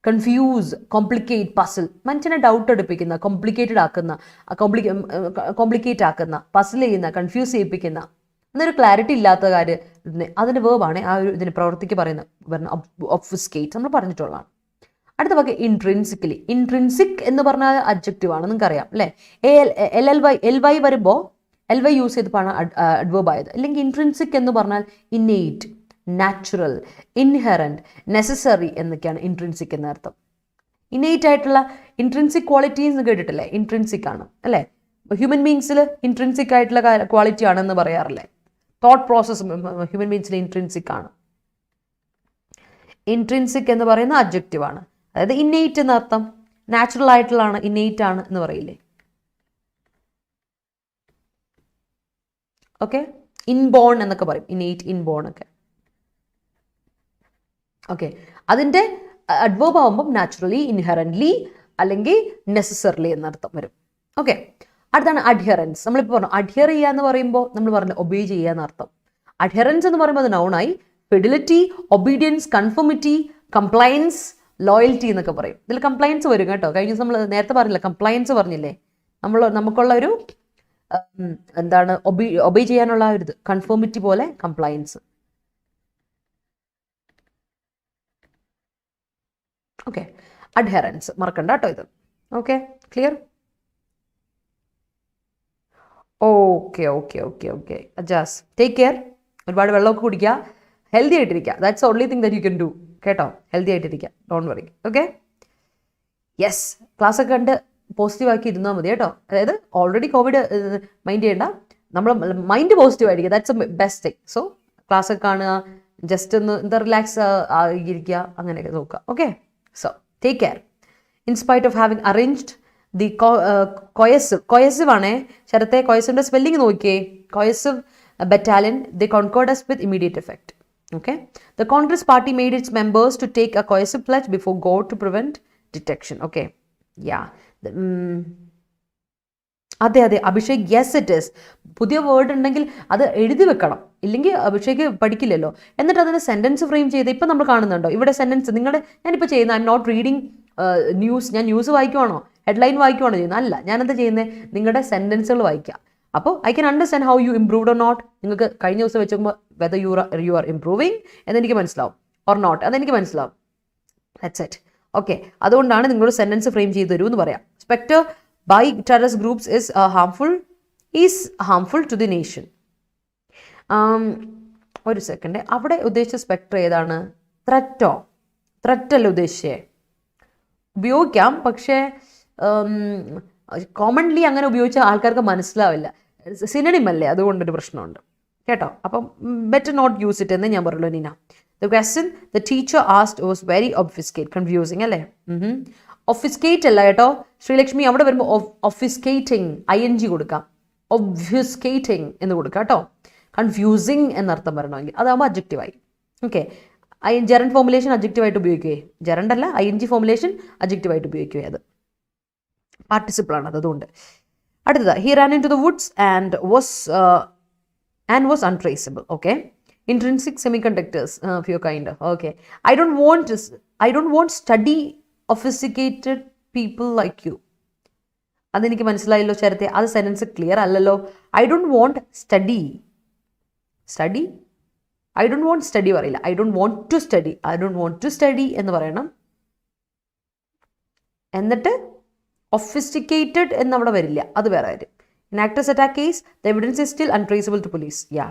കൺഫ്യൂസ്, കോംപ്ലിക്കേറ്റ്, പസിൽ. മനുഷ്യനെ ഡൗട്ട് എടുപ്പിക്കുന്ന, കോംപ്ലിക്കേറ്റ് ആക്കുന്ന, പസിൽ ചെയ്യുന്ന, കൺഫ്യൂസ് ചെയ്യിപ്പിക്കുന്ന, എന്നൊരു ക്ലാരിറ്റി ഇല്ലാത്ത കാര്യം, അതിൻ്റെ വേർബാണ് ആ ഒരു ഇതിന് പ്രവൃത്തിക്ക് പറയുന്ന ഒബ്ഫുസ്കേറ്റ് നമ്മൾ പറഞ്ഞിട്ടുള്ളതാണ്. അടുത്ത വാക്ക് ഇൻട്രിൻസിക്കലി. ഇൻട്രിൻസിക് എന്ന് പറഞ്ഞാൽ അഡ്ജക്റ്റീവ് ആണ്, നിങ്ങൾക്കറിയാം അല്ലേ? LY വരുമ്പോൾ LY യൂസ് ചെയ്തപ്പോഴാണ് അഡ്വേർബ് ആയത്. അല്ലെങ്കിൽ ഇൻട്രിൻസിക് എന്ന് പറഞ്ഞാൽ ഇന്നേറ്റ്, നാച്ചുറൽ, ഇൻഹെറൻറ്റ്, നെസസറി എന്നൊക്കെയാണ് ഇൻട്രിൻസിക് എന്ന അർത്ഥം. ഇന്നേറ്റ് ആയിട്ടുള്ള ഇൻട്രിൻസിക് ക്വാളിറ്റീസ് കേട്ടിട്ടില്ലേ? ഇൻട്രിൻസിക് ആണ് അല്ലേ? ഹ്യൂമൻ ബീങ്സിൽ ഇൻട്രിൻസിക് ആയിട്ടുള്ള ക്വാളിറ്റി ആണെന്ന് പറയാറില്ലേ? തോട്ട് പ്രോസസ് ഹ്യൂമൻ ബീങ്സിൽ ഇൻട്രിൻസിക് ആണ്. ഇൻട്രിൻസിക് എന്ന് പറയുന്ന അഡ്ജക്റ്റീവ് ആണ്. അതായത് ഇന്നേറ്റ് എന്ന അർത്ഥം. നാച്ചുറൽ ആയിട്ടുള്ളതാണ്, ഇന്നേറ്റ് ആണ് എന്ന് പറയില്ലേ? ഓക്കെ, ഇൻബോൺ എന്നൊക്കെ പറയും, ഇന്നേറ്റ്, ഇൻബോൺ ഒക്കെ. ഓക്കെ, അതിൻ്റെ അഡ്വേർബ് ആകുമ്പം നാച്ചുറലി, ഇൻഹെറൻ്റ്ലി അല്ലെങ്കിൽ നെസസറിലി എന്നർത്ഥം വരും. ഓക്കെ, അടുത്താണ് അഡ്ഹിയറൻസ്. നമ്മളിപ്പോൾ പറഞ്ഞു അഡ്ഹിയർ ചെയ്യുക എന്ന് പറയുമ്പോൾ നമ്മൾ പറഞ്ഞു ഒബേ ചെയ്യുക എന്നർത്ഥം. അഡ്ഹിയറൻസ് എന്ന് പറയുമ്പോൾ അത് നൗണായി. Fidelity, obedience, conformity, compliance, loyalty എന്നൊക്കെ പറയും. ഇതിൽ കംപ്ലയൻസ് വരും കേട്ടോ. കഴിഞ്ഞ ദിവസം നമ്മൾ നേരത്തെ പറഞ്ഞില്ല, കംപ്ലയൻസ് പറഞ്ഞില്ലേ? നമുക്കുള്ള ഒരു എന്താണ് ഒബേ ചെയ്യാനുള്ള ഒരു ഇത്, കൺഫോമിറ്റി പോലെ കംപ്ലയൻസ്. ഓക്കെ, അഡ്ഹെറൻസ് മറക്കണ്ട കേട്ടോ ഇത്. Okay, clear? Okay okay okay okay Ajas, take care. ഒരുപാട് വെള്ളമൊക്കെ കുടിക്കുക, ഹെൽത്തി ആയിട്ടിരിക്കുക. That's only thing that you can do കേട്ടോ. ഹെൽത്തി ആയിട്ടിരിക്കുക, ഡോണ്ട് വറി. Okay, yes. ക്ലാസ്സൊക്കെ കണ്ട് പോസിറ്റീവ് ആക്കി ഇരുന്നാൽ മതി കേട്ടോ. അതായത് ഓൾറെഡി കോവിഡ് മൈൻഡ് ചെയ്യേണ്ട, നമ്മൾ മൈൻഡ് പോസിറ്റീവ് ആയിരിക്കുക. That's a best thing. So ക്ലാസ്സൊക്കെ കാണുക, ജസ്റ്റ് ഒന്ന് എന്താ റിലാക്സ് ആയിരിക്കുക, അങ്ങനെയൊക്കെ നോക്കുക. Okay, so take care. In spite of having arranged the coercive ആണേ ശരത്തെ. കൊയസീവിൻ്റെ സ്പെല്ലിംഗ് നോക്കിയേ. കൊയസീവ് battalion, they conquered us with immediate effect. Okay, the Congress party made its members to take a coercive pledge before God to prevent detection. Okay, yeah. അതെ Abhishek, yes it is. പുതിയ word ഉണ്ടെങ്കിൽ അത് എഴുതി വെക്കണം, ഇല്ലെങ്കിൽ അഭിഷേക് പഠിക്കില്ലല്ലോ. എന്നിട്ട് അതിന് സെൻറ്റൻസ് ഫ്രെയിം ചെയ്ത് ഇപ്പം നമ്മൾ കാണുന്നുണ്ടോ ഇവിടെ സെൻറ്റൻസ്? നിങ്ങളുടെ ഞാനിപ്പോൾ ചെയ്യുന്ന I'm not reading news. ഞാൻ ന്യൂസ് വായിക്കുവാണോ, ഹെഡ്ലൈൻ വായിക്കുവാണോ ചെയ്യുന്നത്? അല്ല, ഞാനെന്താ ചെയ്യുന്നത്? നിങ്ങളുടെ സെൻറ്റൻസുകൾ വായിക്കുക. അപ്പോൾ I can understand how you improved or not. നിങ്ങൾക്ക് കഴിഞ്ഞ ദിവസം വെച്ച് നോക്കുമ്പോൾ വെദർ യു ആർ ഇംപ്രൂവിങ് എന്നെനിക്ക് മനസ്സിലാവും, ഓർ നോട്ട് അതെനിക്ക് മനസ്സിലാവും. That's it. ഓക്കെ, അതുകൊണ്ടാണ് നിങ്ങളോട് സെൻറ്റൻസ് ഫ്രെയിം ചെയ്ത് തരൂ എന്ന് പറയാം. Spectre by terrorist groups is harmful to the nation. ഒരു സെക്കൻഡ്, അവിടെ ഉദ്ദേശിച്ച സ്പെക്ടർ ഏതാണ്? ത്രെറ്റല്ല ഉദ്ദേശിച്ചേ. ഉപയോഗിക്കാം, പക്ഷേ കോമൺലി അങ്ങനെ ഉപയോഗിച്ച ആൾക്കാർക്ക് മനസ്സിലാവില്ല. സിനണിം അല്ലേ, അതുകൊണ്ടൊരു പ്രശ്നമുണ്ട് കേട്ടോ. അപ്പം ബെറ്റർ നോട്ട് യൂസ് ഇറ്റ് എന്ന് ഞാൻ പറയുള്ളൂ. Neena, the question the teacher asked was very obfuscate, confusing അല്ലേ? ഒഫിസ്കേറ്റ് അല്ല കേട്ടോ ശ്രീലക്ഷ്മി. അവിടെ വരുമ്പോൾ ഒഫിസ്കേറ്റിംഗ് ING കൊടുക്കാം, ഒബ്ഫ്യൂസ്കേറ്റിംഗ് എന്ന് കൊടുക്കാം കേട്ടോ. കൺഫ്യൂസിങ് എന്നർത്ഥം വരണമെങ്കിൽ അതാകുമ്പോൾ അഡ്ജക്റ്റീവായി. ഓക്കെ, ജെറൻഡ് ഫോമുലേഷൻ അഡ്ജക്റ്റീവായിട്ട് ഉപയോഗിക്കുകയെ, ജെറൻഡ് അല്ല ING ഫോമുലേഷൻ അഡ്ജക്റ്റീവായിട്ട് ഉപയോഗിക്കുകയെ, അത് പാർട്ടിസിപ്പിളാണ് അത്. അതുകൊണ്ട് അടുത്തത്, he ran into the woods and was untraceable. Okay, intrinsic semiconductors of your kind. Okay, I don't want study obfuscated people like you. അതെനിക്ക് മനസ്സിലായല്ലോ ശരത്തെ. അത് സെൻറ്റൻസ് ക്ലിയർ അല്ലല്ലോ. ഐ ഡോണ്ട് വോണ്ട് സ്റ്റഡി പറയില്ല. I don't want to study എന്ന് പറയണം. എന്നിട്ട് obfuscated എന്നവിടെ വരില്ല, അത് വേറെ കാര്യം. In actors attack case the evidence is still untraceable to police. Yeah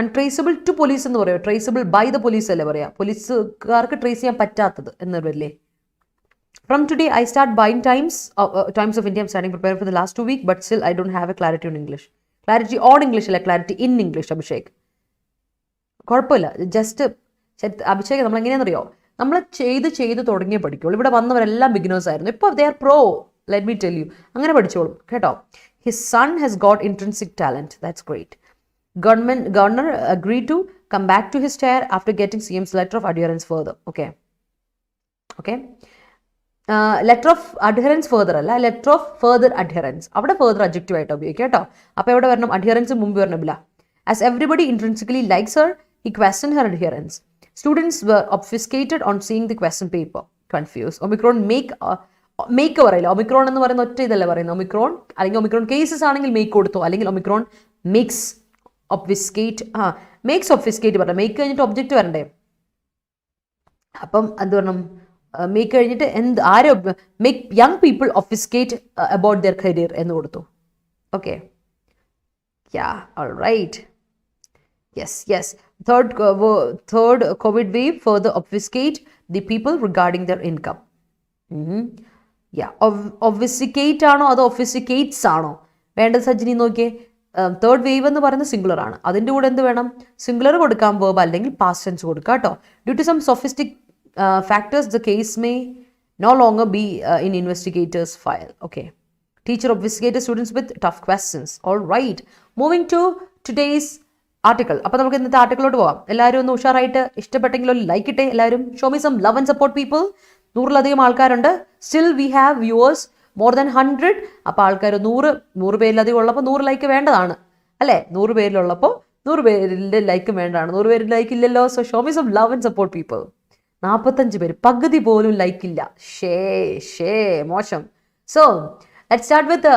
untraceable to police എന്ന് പറയുമോ? ട്രേസബിൾ ബൈ ദ പോലീസ് അല്ലേ പറയാം. പോലീസുകാർക്ക് ട്രേസ് ചെയ്യാൻ പറ്റാത്തത് എന്ന് വരില്ലേ. From today I start buying times of India. I'm starting prepare for the last 2 weeks but still I don't have A clarity on English. Clarity on English അല്ല, clarity in English. Abhishek കുഴപ്പമില്ല. Just Abhishek നമ്മൾ എങ്ങനെയാണെന്നറിയോ, നമ്മൾ ചെയ്ത് തുടങ്ങിയേ പഠിക്കുള്ളൂ. ഇവിടെ വന്നവരെല്ലാം beginners ആയിരുന്നു. ഇപ്പോൾ they are pro, let me tell you. അങ്ങനെ പഠിച്ചോളും കേട്ടോ. His son has got intrinsic talent. That's great. Governor agreed to come back to his chair after getting CM's letter of adherence further. Okay. Letter of adherence further അല്ല, letter of further adherence. അവിടെ further adjective ആയിട്ട് ഉപയോഗിക്കുക കേട്ടോ. അപ്പോൾ എവിടെ വരണം? Adherence മുമ്പ് വരണമില്ല. As everybody intrinsically likes her, he questioned her adherence. Students were obfuscated on seeing the question paper. Confused. Omicron make പറയില്ല. ഒമിക്രോൺ എന്ന് പറയുന്ന ഒറ്റ ഇതല്ല പറയുന്നത്. ഒമിക്രോൺ അല്ലെങ്കിൽ ഒമിക്രോൺ കേസസ് ആണെങ്കിൽ മേക്ക് കൊടുത്തു, അല്ലെങ്കിൽ ഒമിക്രോൺ മേക്സ് ഒബ്ഫിസ്കേറ്റ്. മേക്സ് ഒബ്ഫിസ്കേറ്റ് പറഞ്ഞ മേക്ക് കഴിഞ്ഞിട്ട് ഒബ്ജക്റ്റ് വരണ്ടേ? അപ്പം എന്ത് പറയണം? മേക്ക് കഴിഞ്ഞിട്ട് ആരോ make young people obfuscate about their career എന്ന് കൊടുത്തു. Okay, alright. Yes. Third COVID wave further obfuscate the people regarding their income. Obfuscate ആണോ അതോ ഒഫിസിക്കേറ്റ്സ് ആണോ വേണ്ടത് സജ്ജിനി? നോക്കിയേ, തേർഡ് വേവ് എന്ന് പറയുന്നത് സിംഗുലർ ആണ്. അതിൻ്റെ കൂടെ എന്ത് വേണം? സിംഗുലർ കൊടുക്കാം, വേർബ് അല്ലെങ്കിൽ പാസ്റ്റ് ടെൻസ് കൊടുക്കാം കേട്ടോ. Due to some sophistic factors the case may no longer be in investigators file. Okay. Teacher obfuscated students with tough questions. All right. Moving to today's article. അപ്പോൾ നമുക്ക് ഇന്നത്തെ ആർട്ടിക്കിളോട്ട് പോകാം. എല്ലാവരും ഒന്ന് ഉഷാറായിട്ട് ഇഷ്ടപ്പെട്ടെങ്കിൽ ഒരു ലൈക്ക് ഇട്ടേ. എല്ലാവരും show me some love and support people. 100-ലധികം ആൾക്കാരുണ്ട്. Still we have viewers more than 100. അപ്പോൾ ആൾക്കാർ 100 പേരിലധികം ഉള്ളപ്പോൾ 100 ലൈക്ക് വേണ്ടതാണ് അല്ലേ? 100 പേരിലുള്ളപ്പോൾ 100 പേരിൻ്റെ ലൈക്ക് വേണ്ടതാണ്. 100 പേരിൽ ലൈക്ക് ഇല്ലല്ലോ. So show me some love and support people. 45 പേര്, പകുതി പോലും ലൈക്കില്ല. മോശം. So let's start with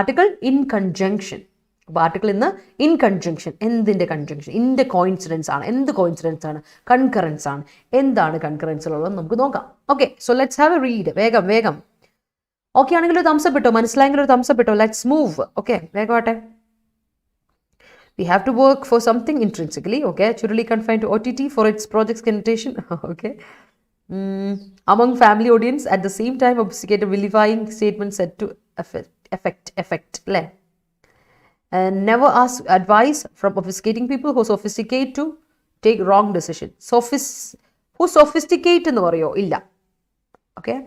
article in conjunction. അപ്പോൾ ആർട്ടിക്കിൾ ഇന്ന് ഇൻ കൺജങ്ഷൻ. എന്തിൻ്റെ കൺജങ്ഷൻ? ഇൻ്റെ കോയിൻസിഡൻസ് ആണ്. എന്ത് കോയിൻസിഡൻസ് ആണ്? കൺകറൻസ് ആണ്. എന്താണ് കൺകറൻസിലുള്ളത് നമുക്ക് നോക്കാം. Okay, so let's have a read. വേഗം. ഓക്കെ ആണെങ്കിൽ ഒരു തംസപ്പ് ഇട്ടോ, മനസ്സിലായെങ്കിൽ ഒരു തംസപ്പ് ഇട്ടോ. Let's move. ഓക്കെ, വേഗമാട്ടെ. We have to work for something intrinsically, okay? Churali confined to OTT for its project's connotation, okay? Among family audience, at the same time, obfuscated vilifying statements said to affect, le. And never ask advice from obfuscating people who sophisticate to take wrong decision. Who sophisticate എന്ന് പറയോ? ഇല്ല. Okay?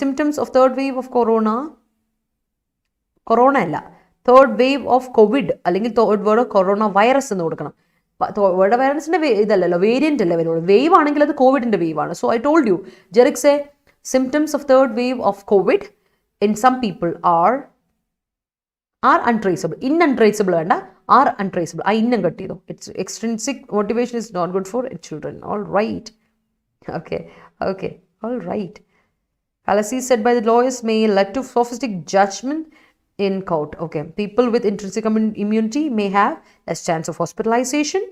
Symptoms of third wave of corona അല്ല, third wave of Covid അല്ലെങ്കിൽ third word of corona virus എന്ന് കൊടുക്കണം. Word വൈറസിൻ്റെ ഇതല്ലല്ലോ, variant അല്ലേ വരുള്ളൂ. വേവ് ആണെങ്കിൽ അത് കോവിഡിൻ്റെ വേവ് ആണ്. സോ ഐ ടോൾഡ് യു, ജെറിക് say symptoms of third wave of COVID in some people are untraceable. Untraceable വേണ്ട, are untraceable. ആ ഇന്നും കട്ട് ചെയ്തു. It's extrinsic motivation is not good for children. All right. Okay. All right. Fallacies said by the lawyers may lead to sophistic judgment in court. Okay. People with intrinsic immunity may have less chance of hospitalization.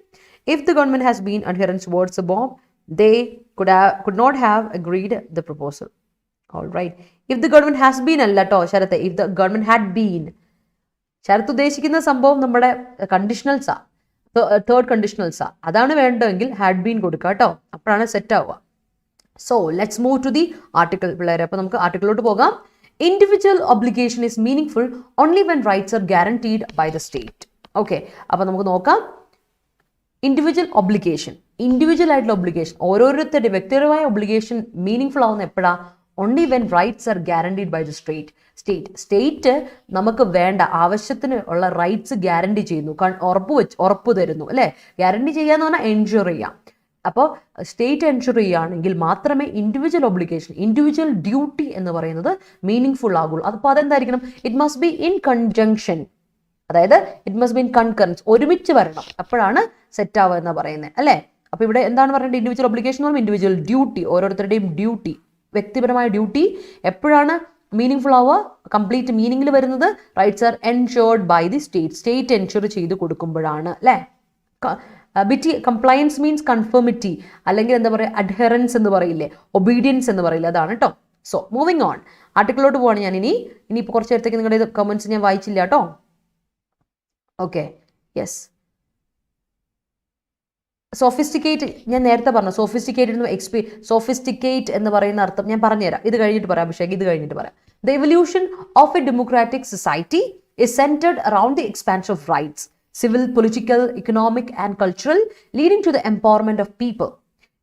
If the government has been adherent towards the bomb, they could not have agreed the proposal. All right. If the government has been Sharatha, if the government had been, Sarath ഉദ്ദേശിക്കുന്ന സംഭവം നമ്മുടെ കണ്ടീഷണൽസാ, third കണ്ടീഷണൽസാ. അതാണ് വേണ്ടതെങ്കിൽ had been കൊടുക്കുക കേട്ടോ, അപ്പോഴാണ് set ആവുക. So let's move to the article പിള്ളേരെ. അപ്പോൾ നമുക്ക് ആർട്ടിക്കിളിലോട്ട് പോകാം. Individual obligation is meaningful only when rights are guaranteed by the state. Okay, അപ്പോൾ നമുക്ക് നോക്കാം. ഇൻഡിവിജ്വൽ ഒബ്ലിഗേഷൻ, ഇൻഡിവിജ്വൽ ആയിട്ടുള്ള ഒബ്ലിഗേഷൻ, ഓരോരുത്തരുടെ വ്യക്തിപരമായ ഒബ്ലിഗേഷൻ മീനിങ് ഫുൾ ആവുന്ന എപ്പോഴാണ്? Only when rights are guaranteed by the state നമുക്ക് വേണ്ട ആവശ്യത്തിന് ഉള്ള റൈറ്റ്സ് ഗ്യാരണ്ടി ചെയ്യുന്നു, ഉറപ്പ് തരുന്നു അല്ലേ? ഗ്യാരണ്ടി ചെയ്യാന്ന് പറഞ്ഞാൽ എൻഷുർ ചെയ്യാം. അപ്പോൾ സ്റ്റേറ്റ് എൻഷുർ ചെയ്യുകയാണെങ്കിൽ മാത്രമേ ഇൻഡിവിജ്വൽ ഒബ്ലിഗേഷൻ, ഇൻഡിവിജ്വൽ ഡ്യൂട്ടി എന്ന് പറയുന്നത് മീനിങ് ഫുൾ ആകുള്ളൂ. അപ്പോൾ അതെന്തായിരിക്കണം? It must be in conjunction, അതായത് it must be in concurrence, ഒരുമിച്ച് വരണം, അപ്പോഴാണ് സെറ്റ് ആവുക എന്ന് പറയുന്നത് അല്ലേ? അപ്പോൾ ഇവിടെ എന്താണ് പറയുന്നത്? ഇൻഡിവിജ്വൽ ഒബ്ലിഗേഷൻ എന്ന് പറയുമ്പോൾ ഇൻഡിവിജ്വൽ ഡ്യൂട്ടി, ഓരോരുത്തരുടെയും ഡ്യൂട്ടി, വ്യക്തിപരമായ ഡ്യൂട്ടി എപ്പോഴാണ് മീനിങ് ഫുൾ ആവുക? കംപ്ലീറ്റ് മീനിങ്ങിൽ വരുന്നത് rights are ensured by the state ensure ചെയ്ത് കൊടുക്കുമ്പോഴാണ് അല്ലേ? കംപ്ലയൻസ് മീൻസ് കൺഫേമിറ്റി, അല്ലെങ്കിൽ എന്താ പറയുക, അഡ്ഹറൻസ് എന്ന് പറയില്ലേ, ഒബീഡിയൻസ് എന്ന് പറയില്ല, അതാണ് കേട്ടോ. സോ മൂവിങ് ഓൺ, ആർട്ടിക്കിളോട്ട് പോവാണ് ഞാൻ ഇനിയിപ്പോൾ കുറച്ച് നേരത്തേക്ക് നിങ്ങളുടെ കമൻറ്റ്സ് ഞാൻ വായിച്ചില്ല കേട്ടോ. Okay, yes. സോഫിസ്റ്റിക്കേറ്റ് ഞാൻ നേരത്തെ പറഞ്ഞു. സോഫിസ്റ്റിക്കേറ്റ് എന്ന് പറയുന്ന അർത്ഥം ഞാൻ പറഞ്ഞുതരാം. ഇത് കഴിഞ്ഞിട്ട് പറയാം അഭിഷേക്, ഇത് കഴിഞ്ഞിട്ട് പറയാം. The evolution of A democratic society is centered around the expansion of rights, civil, political, economic and cultural, leading to the empowerment of people.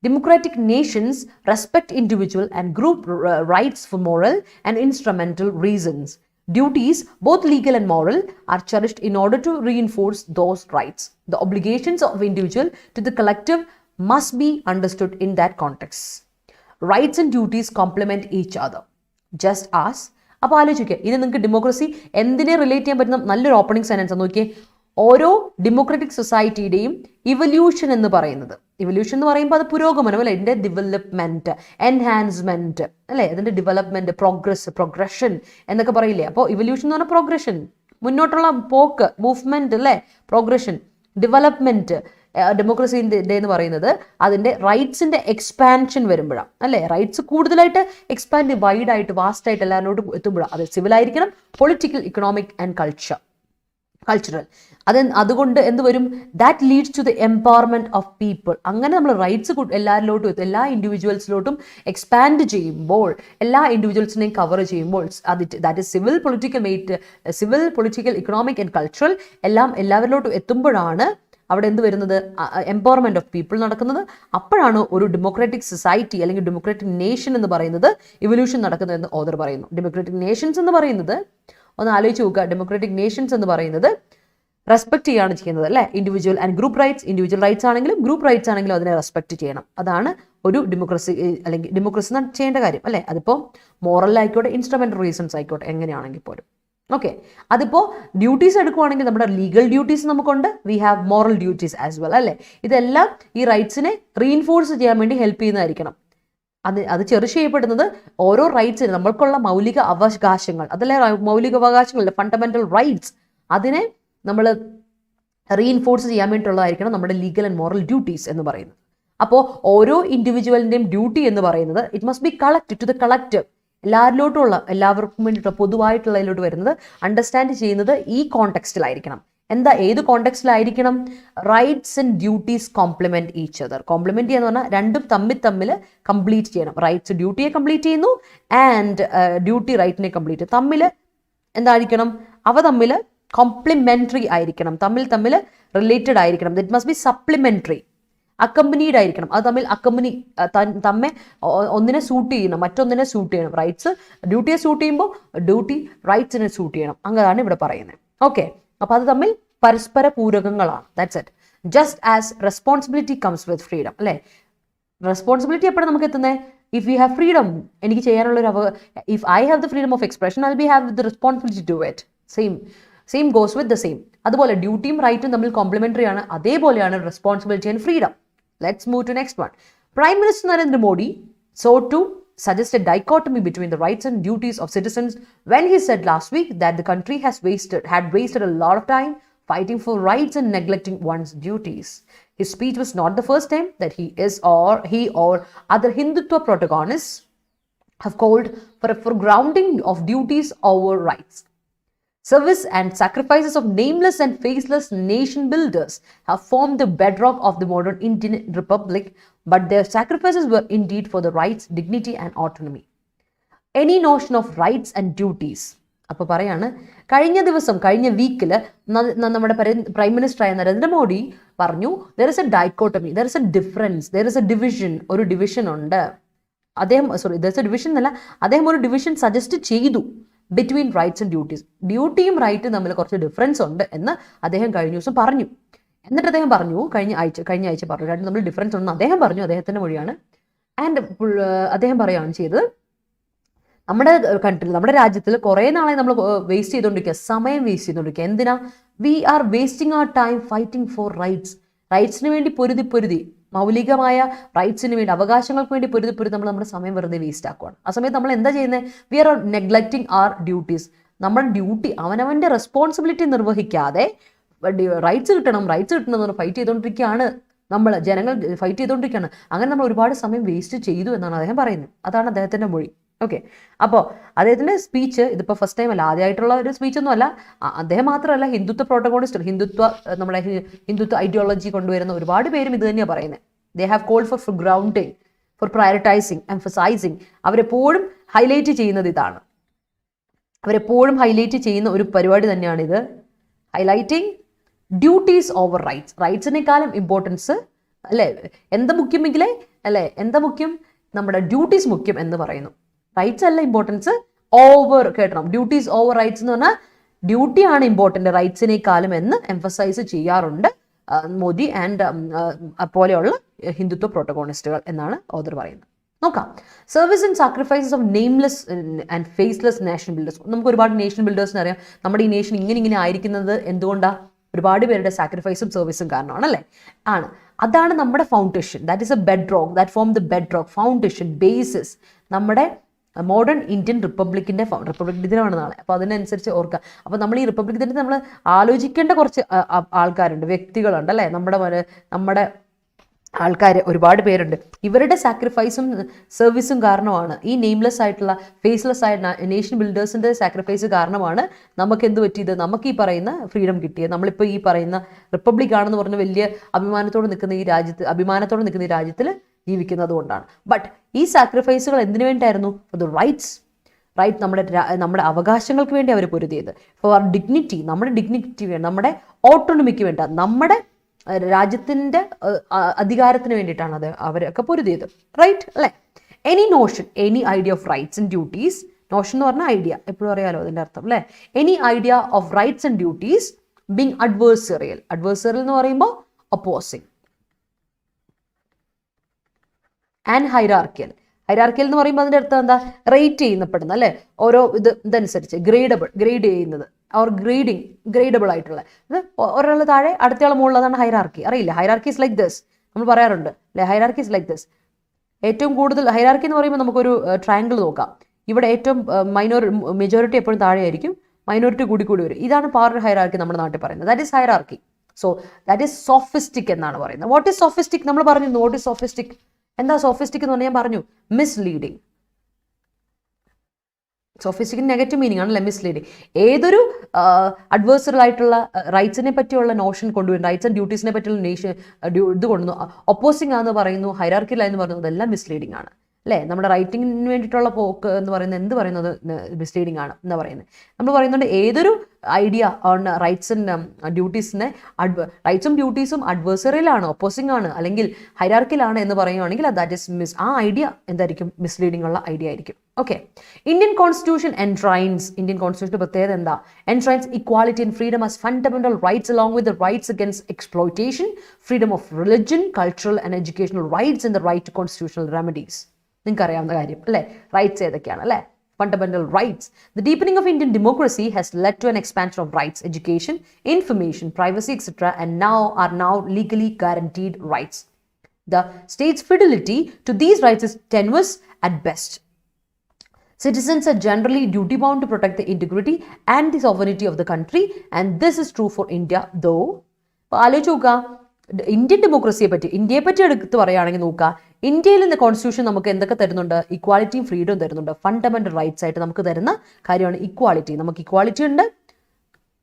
Democratic nations respect individual and group rights for moral and instrumental reasons. Duties, both legal and moral, are cherished in order to reinforce those rights. The obligations of individual to the collective must be understood in that context. Rights and duties complement each other. Just as, അപ്പോൾ ആലോചിക്കുക, ഇത് നിങ്ങൾക്ക് democracy എന്തിനെ relate ചെയ്യാൻ പറ്റുന്ന നല്ലൊരു opening sentence നോക്കിയേ. ഓരോ ഡെമോക്രാറ്റിക് സൊസൈറ്റിയുടെയും ഇവല്യൂഷൻ എന്ന് പറയുന്നത്, ഇവല്യൂഷൻ എന്ന് പറയുമ്പോൾ അത് പുരോഗമനം അല്ലെ, ഇതിൻ്റെ ഡെവലപ്മെൻറ്റ്, എൻഹാൻസ്മെൻറ്റ് അല്ലേ, അതിൻ്റെ ഡെവലപ്മെൻറ്റ്, പ്രോഗ്രഷൻ എന്നൊക്കെ പറയില്ലേ. അപ്പോൾ ഇവല്യൂഷൻ എന്ന് പറഞ്ഞാൽ പ്രോഗ്രഷൻ, മുന്നോട്ടുള്ള പോക്ക്, മൂവ്മെൻറ്റ് അല്ലേ, പ്രോഗ്രഷൻ, ഡെവലപ്മെൻറ്റ്. ഡെമോക്രസിൻ്റെ എന്ന് പറയുന്നത് അതിൻ്റെ റൈറ്റ്സിൻ്റെ എക്സ്പാൻഷൻ വരുമ്പോഴാണ് അല്ലേ, റൈറ്റ്സ് കൂടുതലായിട്ട് എക്സ്പാൻഡ് വൈഡായിട്ട് വാസ്റ്റായിട്ട് എല്ലാവരോടും എത്തുമ്പോഴാണ്. അത് സിവിലായിരിക്കണം, പൊളിറ്റിക്കൽ, ഇക്കണോമിക് ആൻഡ് കൾച്ചറൽ. അതുകൊണ്ട് എന്ത് വരും, that leads to the empowerment of people. അങ്ങനെ നമ്മൾ റൈറ്റ്സ് എല്ലാവരിലോട്ടും എത്തും, എല്ലാ ഇൻഡിവിജ്വൽസിലോട്ടും എക്സ്പാൻഡ് ചെയ്യുമ്പോൾ, എല്ലാ ഇൻഡിവിജ്വൽസിനെയും കവർ ചെയ്യുമ്പോൾ, that is civil, political, economic and cultural എല്ലാം എല്ലാവരിലോട്ടും എത്തുമ്പോഴാണ് അവിടെ എന്ത് വരുന്നത്, എംപവർമെന്റ് ഓഫ് പീപ്പിൾ നടക്കുന്നത്. അപ്പോഴാണ് ഒരു ഡെമോക്രാറ്റിക് സൊസൈറ്റി അല്ലെങ്കിൽ ഡെമോക്രാറ്റിക് നേഷൻ എന്ന് പറയുന്നത് ഇവല്യൂഷൻ നടക്കുന്നതെന്ന് ഓതർ പറയുന്നു. ഡെമോക്രാറ്റിക് നേഷൻസ് എന്ന് പറയുന്നത് ഒന്ന് ആലോചിച്ച് നോക്കുക, ഡെമോക്രാറ്റിക് നേഷൻസ് എന്ന് പറയുന്നത് റെസ്പെക്ട് ചെയ്യാണ് ചെയ്യുന്നത് അല്ലേ, individual and group rights. Individual rights ആണെങ്കിലും ഗ്രൂപ്പ് റൈറ്റ്സ് ആണെങ്കിലും അതിനെ റെസ്പെക്ട് ചെയ്യണം. അതാണ് ഒരു ഡെമോക്രസി അല്ലെങ്കിൽ ഡെമോക്രസി ചെയ്യേണ്ട കാര്യം അല്ലേ. അതിപ്പോൾ മോറൽ ആയിക്കോട്ടെ, ഇൻസ്ട്രുമെന്റൽ റീസൺസ് ആയിക്കോട്ടെ, എങ്ങനെയാണെങ്കിൽ പോലും. ഓക്കെ, അതിപ്പോൾ ഡ്യൂട്ടീസ് എടുക്കുവാണെങ്കിൽ നമ്മുടെ ലീഗൽ ഡ്യൂട്ടീസ് നമുക്കുണ്ട്, we have moral duties as well അല്ലേ. ഇതെല്ലാം ഈ റൈറ്റ്സിനെ റീഇൻഫോഴ്സ് ചെയ്യാൻ വേണ്ടി ഹെൽപ്പ് ചെയ്യുന്നതായിരിക്കണം. അത് ചെറിഷ് ചെയ്യപ്പെടുന്നത് ഓരോ റൈറ്റ്സിന് നമ്മൾക്കുള്ള മൗലിക അവകാശങ്ങൾ, അതല്ലേ മൗലിക അവകാശങ്ങൾ, ഫണ്ടമെന്റൽ റൈറ്റ്സ്, അതിനെ നമ്മൾ റീഇൻഫോഴ്സ് ചെയ്യാൻ വേണ്ടിയിട്ടുള്ളതായിരിക്കണം നമ്മുടെ ലീഗൽ ആൻഡ് മോറൽ ഡ്യൂട്ടീസ് എന്ന് പറയുന്നത്. അപ്പോൾ ഓരോ ഇൻഡിവിജ്വലിൻ്റെയും ഡ്യൂട്ടി എന്ന് പറയുന്നത് it must be collected to the collective, എല്ലാവർക്കും വേണ്ടിയിട്ടുള്ള പൊതുവായിട്ടുള്ള ഇതിലോട്ട് വരുന്നത് അണ്ടർസ്റ്റാൻഡ് ചെയ്യുന്നത് ഈ കോണ്ടെക്സ്റ്റിലായിരിക്കണം. ഏത് കോണ്ടെക്സ്റ്റിലായിരിക്കണം, rights and duties complement each other. Complement ചെയ്യാന്ന് പറഞ്ഞാൽ രണ്ടും തമ്മിൽ കംപ്ലീറ്റ് ചെയ്യണം. റൈറ്റ്സ് ഡ്യൂട്ടിയെ കംപ്ലീറ്റ് ചെയ്യുന്നു ആൻഡ് ഡ്യൂട്ടി റൈറ്റിനെ കംപ്ലീറ്റ്. തമ്മിൽ എന്തായിരിക്കണം, അവ തമ്മിൽ കോംപ്ലിമെന്ററി ആയിരിക്കണം, തമ്മിൽ റിലേറ്റഡ് ആയിരിക്കണം. It must be supplementary, accompanied ആയിരിക്കണം. അത് തമ്മിൽ ഒന്നിനെ സൂട്ട് ചെയ്യണം, മറ്റൊന്നിനെ സൂട്ട് ചെയ്യണം. റൈറ്റ്സ് ഡ്യൂട്ടിയെ സൂട്ട് ചെയ്യുമ്പോൾ ഡ്യൂട്ടി റൈറ്റ്സിനെ സൂട്ട് ചെയ്യണം. അങ്ങനെയാണ് ഇവിടെ പറയുന്നത്. ഓക്കെ, അപ്പോൾ അത് തമ്മിൽ പരസ്പര പൂരകങ്ങളാണ്. That's it. Just as responsibility comes with freedom അല്ലേ. റെസ്പോൺസിബിലിറ്റി എപ്പോഴും നമുക്ക് എത്തുന്നത്, ഇഫ് യു ഹാവ് ഫ്രീഡം, എനിക്ക് ചെയ്യാനുള്ളൊരു if I have the freedom of expression I be have the responsibility to it. Same goes with the same. അതുപോലെ ഡ്യൂട്ടിയും റൈറ്റും തമ്മിൽ കോംപ്ലിമെന്ററി ആണ്. അതേപോലെയാണ് responsibility and freedom. Let's move to next one. Prime Minister Narendra Modi sought to suggest a dichotomy between the rights and duties of citizens when he said last week that the country had wasted a lot of time fighting for rights and neglecting one's duties. His speech was not the first time that he or other Hindutva protagonists have called for a foregrounding of duties over rights. Service and sacrifices of nameless and faceless nation builders have formed the bedrock of the modern Indian Republic, but their sacrifices were indeed for the rights, dignity and autonomy. Any notion of rights and duties. അപ്പോൾ പറയാണ്, കഴിഞ്ഞ വീക്കിൽ നമ്മുടെ prime minister ആയ നരേന്ദ്രമോദി പറഞ്ഞു, there is a dichotomy, there is a difference, there is a division, ഒരു division ഉണ്ട്. there is a division എന്നല്ല, അദ്ദേഹം ഒരു ഡിവിഷൻ സജസ്റ്റ് ചെയ്തു ബിറ്റ്വീൻ റൈറ്റ്സ് ആൻഡ് ഡ്യൂട്ടീസ്. ഡ്യൂട്ടിയും റൈറ്റും തമ്മിൽ കുറച്ച് ഡിഫറൻസ് ഉണ്ട് എന്ന് അദ്ദേഹം കഴിഞ്ഞ ദിവസം പറഞ്ഞു. എന്നിട്ട് അദ്ദേഹം പറഞ്ഞു, കഴിഞ്ഞ ആഴ്ച പറഞ്ഞു, രണ്ടും തമ്മിൽ ഡിഫറൻസ് ഉണ്ടെന്ന് അദ്ദേഹം പറഞ്ഞു. അദ്ദേഹത്തിൻ്റെ മൊഴിയാണ്. ആൻഡ് അദ്ദേഹം പറയുകയാണ് ചെയ്തത്, നമ്മുടെ കൺട്രിയിൽ, നമ്മുടെ രാജ്യത്തിൽ കുറേ നാളെ നമ്മൾ വേസ്റ്റ് ചെയ്തുകൊണ്ടിരിക്കുക, സമയം വേസ്റ്റ് ചെയ്തുകൊണ്ടിരിക്കുക. എന്തിനാ? We are wasting our time fighting for റൈറ്റ്സിന് വേണ്ടി പൊരുതി മൗലികമായ റൈറ്റ്സിന് വേണ്ടി, അവകാശങ്ങൾക്ക് വേണ്ടി പൊരുതി നമ്മൾ നമ്മുടെ സമയം വെറുതെ വേസ്റ്റ് ആക്കുവാണ്. ആ സമയത്ത് നമ്മൾ എന്താ ചെയ്യുന്നത്? വി ആർ നെഗ്ലക്റ്റിംഗ് അവർ ഡ്യൂട്ടീസ്. നമ്മുടെ ഡ്യൂട്ടി, അവനവൻ്റെ റെസ്പോൺസിബിലിറ്റി നിർവഹിക്കാതെ റൈറ്റ്സ് കിട്ടണം എന്ന് ഫൈറ്റ് ചെയ്തുകൊണ്ടിരിക്കുകയാണ്. ജനങ്ങൾ ഫൈറ്റ് ചെയ്തുകൊണ്ടിരിക്കുകയാണ്. അങ്ങനെ നമ്മൾ ഒരുപാട് സമയം വേസ്റ്റ് ചെയ്തു എന്നാണ് അദ്ദേഹം പറയുന്നത്. അതാണ് അദ്ദേഹത്തിൻ്റെ മൊഴി. ഓക്കെ, അപ്പോൾ അദ്ദേഹത്തിൻ്റെ സ്പീച്ച് ഇതിപ്പോൾ ഫസ്റ്റ് ടൈം അല്ല, ആദ്യമായിട്ടുള്ള ഒരു സ്പീച്ചൊന്നും അല്ല. അദ്ദേഹം മാത്രമല്ല, ഹിന്ദുത്വ പ്രോട്ടഗോണിസ്റ്റ്, നമ്മുടെ ഹിന്ദുത്വ ഐഡിയോളജി കൊണ്ടുവരുന്ന ഒരുപാട് പേരും ഇത് തന്നെയാണ് പറയുന്നത്. They have called for grounding, for prioritising, emphasising. അവരെപ്പോഴും ഹൈലൈറ്റ് ചെയ്യുന്നത് ഇതാണ്. അവരെപ്പോഴും ഹൈലൈറ്റ് ചെയ്യുന്ന ഒരു പരിപാടി തന്നെയാണിത്. Highlighting duties over rights. റൈറ്റ്സിനേക്കാളും ഇമ്പോർട്ടൻസ് അല്ലേ, എന്താ മുഖ്യമെങ്കിലേ അല്ലേ, എന്താ മുഖ്യം? നമ്മുടെ ഡ്യൂട്ടീസ് മുഖ്യം എന്ന് പറയുന്നു. റൈറ്റ്സ് അല്ല ഇമ്പോർട്ടൻസ്, ഓവർ കേട്ടണം, ഡ്യൂട്ടീസ് ഓവർ റൈറ്റ്സ് എന്ന് പറഞ്ഞാൽ ഡ്യൂട്ടിയാണ് ഇമ്പോർട്ടൻ്റ് റൈറ്റ്സിനേക്കാളും എന്ന് എംഫസൈസ് ചെയ്യാറുണ്ട് മോദി ആൻഡ് പോലെയുള്ള ഹിന്ദുത്വ പ്രോട്ടഗോണിസ്റ്റുകൾ എന്നാണ് ഓദർ പറയുന്നത്. നോക്കാം, service and sacrifices of nameless and faceless nation builders. നമുക്ക് ഒരുപാട് നേഷൻ ബിൽഡേഴ്സിനെ അറിയാം. നമ്മുടെ ഈ നേഷൻ ഇങ്ങനെ ആയിരിക്കുന്നത് എന്തുകൊണ്ടാണ്? ഒരുപാട് പേരുടെ സാക്രിഫൈസും സർവീസും കാരണമാണ് അല്ലേ? ആണ്. അതാണ് നമ്മുടെ foundation. That is A bed rock, that form the bed rock, foundation, basis. നമ്മുടെ മോഡേൺ ഇന്ത്യൻ റിപ്പബ്ലിക് ദിനമാണ് നാളെ. അപ്പോൾ അതിനനുസരിച്ച് ഓർക്കുക. അപ്പോൾ നമ്മൾ ഈ റിപ്പബ്ലിക് ദിനത്തിൽ നമ്മൾ ആലോചിക്കേണ്ട കുറച്ച് ആൾക്കാരുണ്ട്, വ്യക്തികളുണ്ട് അല്ലേ? നമ്മുടെ ആൾക്കാർ ഒരുപാട് പേരുണ്ട്. ഇവരുടെ സാക്രിഫൈസും സർവീസും കാരണമാണ്, ഈ നെയിംലെസ് ആയിട്ടുള്ള ഫേസ്ലെസ് ആയിട്ടുള്ള നേഷൻ ബിൽഡേഴ്സിൻ്റെ സാക്രിഫൈസ് കാരണമാണ് നമുക്ക് എന്ത് പറ്റിയത്? നമുക്ക് ഈ പറയുന്ന ഫ്രീഡം കിട്ടിയത്. നമ്മളിപ്പോൾ ഈ പറയുന്ന റിപ്പബ്ലിക് ആണെന്ന് പറഞ്ഞ് വലിയ അഭിമാനത്തോടെ നിൽക്കുന്ന ഈ രാജ്യത്തിൽ ജീവിക്കുന്നത് കൊണ്ടാണ്. ബട്ട് ഈ സാക്രിഫൈസുകൾ എന്തിനു വേണ്ടിയായിരുന്നു? ഫോർ ദ റൈറ്റ്സ്, നമ്മുടെ അവകാശങ്ങൾക്ക് വേണ്ടി അവർ പൊരുതിയത്. ഫോർ അവർ ഡിഗ്നിറ്റി, നമ്മുടെ ഡിഗ്നിറ്റി വേണ്ടി, നമ്മുടെ ഓട്ടോണമിക്ക് വേണ്ട, നമ്മുടെ രാജ്യത്തിൻ്റെ അധികാരത്തിന് വേണ്ടിയിട്ടാണ് അവരൊക്കെ പൊരുതിയത്. റൈറ്റ് അല്ലേ? Any notion, any idea of rights and duties. Notion എന്ന് പറഞ്ഞാൽ ഐഡിയ, എപ്പോഴും അറിയാലോ അതിൻ്റെ അർത്ഥം അല്ലേ? Any idea of rights and duties being adversarial. Adversarial എന്ന് പറയുമ്പോൾ ഒപ്പോസിങ്. And hierarchical. ഹൈറാർക്കിയൽ എന്ന് പറയുമ്പോൾ അതിൻ്റെ അർത്ഥം എന്താ? റേറ്റ് ചെയ്യപ്പെടുന്ന അല്ലേ? ഓരോ ഇതനുസരിച്ച് ഗ്രേഡ് ചെയ്യുന്നത്, ഓർ ഗ്രേഡബിൾ ആയിട്ടുള്ള ഒരാൾ താഴെ അടുത്തയാൾ മുകളിലതാണ് ഹൈറാർക്കി. അറിയില്ല, ഹൈറാർക്കി ഇസ് ലൈക്ക് ദിസ് നമ്മൾ പറയാറുണ്ട് അല്ലേ? Hierarchy is like this. ഏറ്റവും കൂടുതൽ ഹൈറാർക്കി എന്ന് പറയുമ്പോൾ നമുക്കൊരു ട്രയാങ്കിൾ നോക്കാം. ഇവിടെ ഏറ്റവും മെജോറിറ്റി എപ്പോഴും താഴെയായിരിക്കും, മൈനോറിറ്റി കൂടി വരും. ഇതാണ് പവർ ഹൈറാർക്കി നമ്മുടെ നാട്ടിൽ പറയുന്നത്. That is hierarchy. So that is sophistic എന്നാണ് പറയുന്നത്. What is sophistic? നമ്മൾ പറഞ്ഞിരുന്നു വാട്ട് ഈസ് സോഫിസ്റ്റിക്. എന്താ സോഫിസ്റ്റിക് എന്ന് പറഞ്ഞാൽ ഞാൻ പറഞ്ഞു, മിസ്ലീഡിങ്. സോഫിസ്റ്റിക്കിന് നെഗറ്റീവ് മീനിങ് ആണല്ലേ മിസ്ലീഡിങ്. ഏതൊരു അഡ്വേഴ്സറൽ ആയിട്ടുള്ള റൈറ്റ്സിനെ പറ്റിയുള്ള നോഷൻ കൊണ്ടുവരുന്നു, റൈറ്റ്സ് ആൻഡ് ഡ്യൂട്ടീസിനെ പറ്റിയുള്ള ഇത് കൊണ്ടുവന്നു, ഒപ്പോസിംഗ് ആണെന്ന് പറയുന്നു, ഹൈറാർക്കിയിലായെന്ന് പറയുന്നത് എല്ലാം മിസ്ലീഡിങ് ആണ് അല്ലേ? നമ്മുടെ റൈറ്റിങ്ങിന് വേണ്ടിയിട്ടുള്ള പോക്ക് എന്ന് പറയുന്നത് എന്ത് പറയുന്നത് മിസ്ലീഡിങ് ആണ് എന്ന് പറയുന്നത്. നമ്മൾ പറയുന്നുണ്ട് ഏതൊരു ഐഡിയ ഓൺ റൈറ്റ്സ് ആൻഡ് ഡ്യൂട്ടീസിനെ റൈറ്റ്സും ഡ്യൂട്ടീസും അഡ്വേഴ്സറിയിലാണ്, ഒപ്പോസിംഗ് ആണ്, അല്ലെങ്കിൽ ഹൈറാർക്കിയിലാണ് എന്ന് പറയുകയാണെങ്കിൽ ദാറ്റ് ഇസ് ആ ഐഡിയ എന്തായിരിക്കും? മിസ്ലീഡിംഗ് ഉള്ള ഐഡിയ ആയിരിക്കും. Okay, Indian constitution enshrines. Indian കോൺസ്റ്റിറ്റ്യൂഷന്റെ പ്രത്യേകത എന്താ? Enshrines equality and freedom as fundamental rights along with the rights against exploitation, freedom of religion, cultural and educational rights and the right to constitutional remedies. നിങ്ങൾക്ക് അറിയാവുന്ന കാര്യം അല്ലേ? Rights ഏതൊക്കെയാണ് അല്ലേ? Fundamental rights. The deepening of Indian democracy has led to an expansion of rights, education, information, privacy, etc., and are now legally guaranteed rights. The state's fidelity to these rights is tenuous at best. Citizens are generally duty-bound to protect the integrity and the sovereignty of the country, and this is true for India, though. Indian ഡെമോക്രസിയെ പറ്റി, ഇന്ത്യയെ പറ്റി എടുത്ത് പറയുകയാണെങ്കിൽ നോക്കുക, ഇന്ത്യയിൽ നിന്ന് constitution നമുക്ക് എന്തൊക്കെ തരുന്നുണ്ട്? ഇക്വാലിറ്റിയും ഫ്രീഡവും തരുന്നുണ്ട്. ഫണ്ടമെന്റൽ റൈറ്റ്സ് ആയിട്ട് നമുക്ക് തരുന്ന കാര്യമാണ് ഇക്വാലിറ്റി. നമുക്ക് ഇക്വാലിറ്റി ഉണ്ട്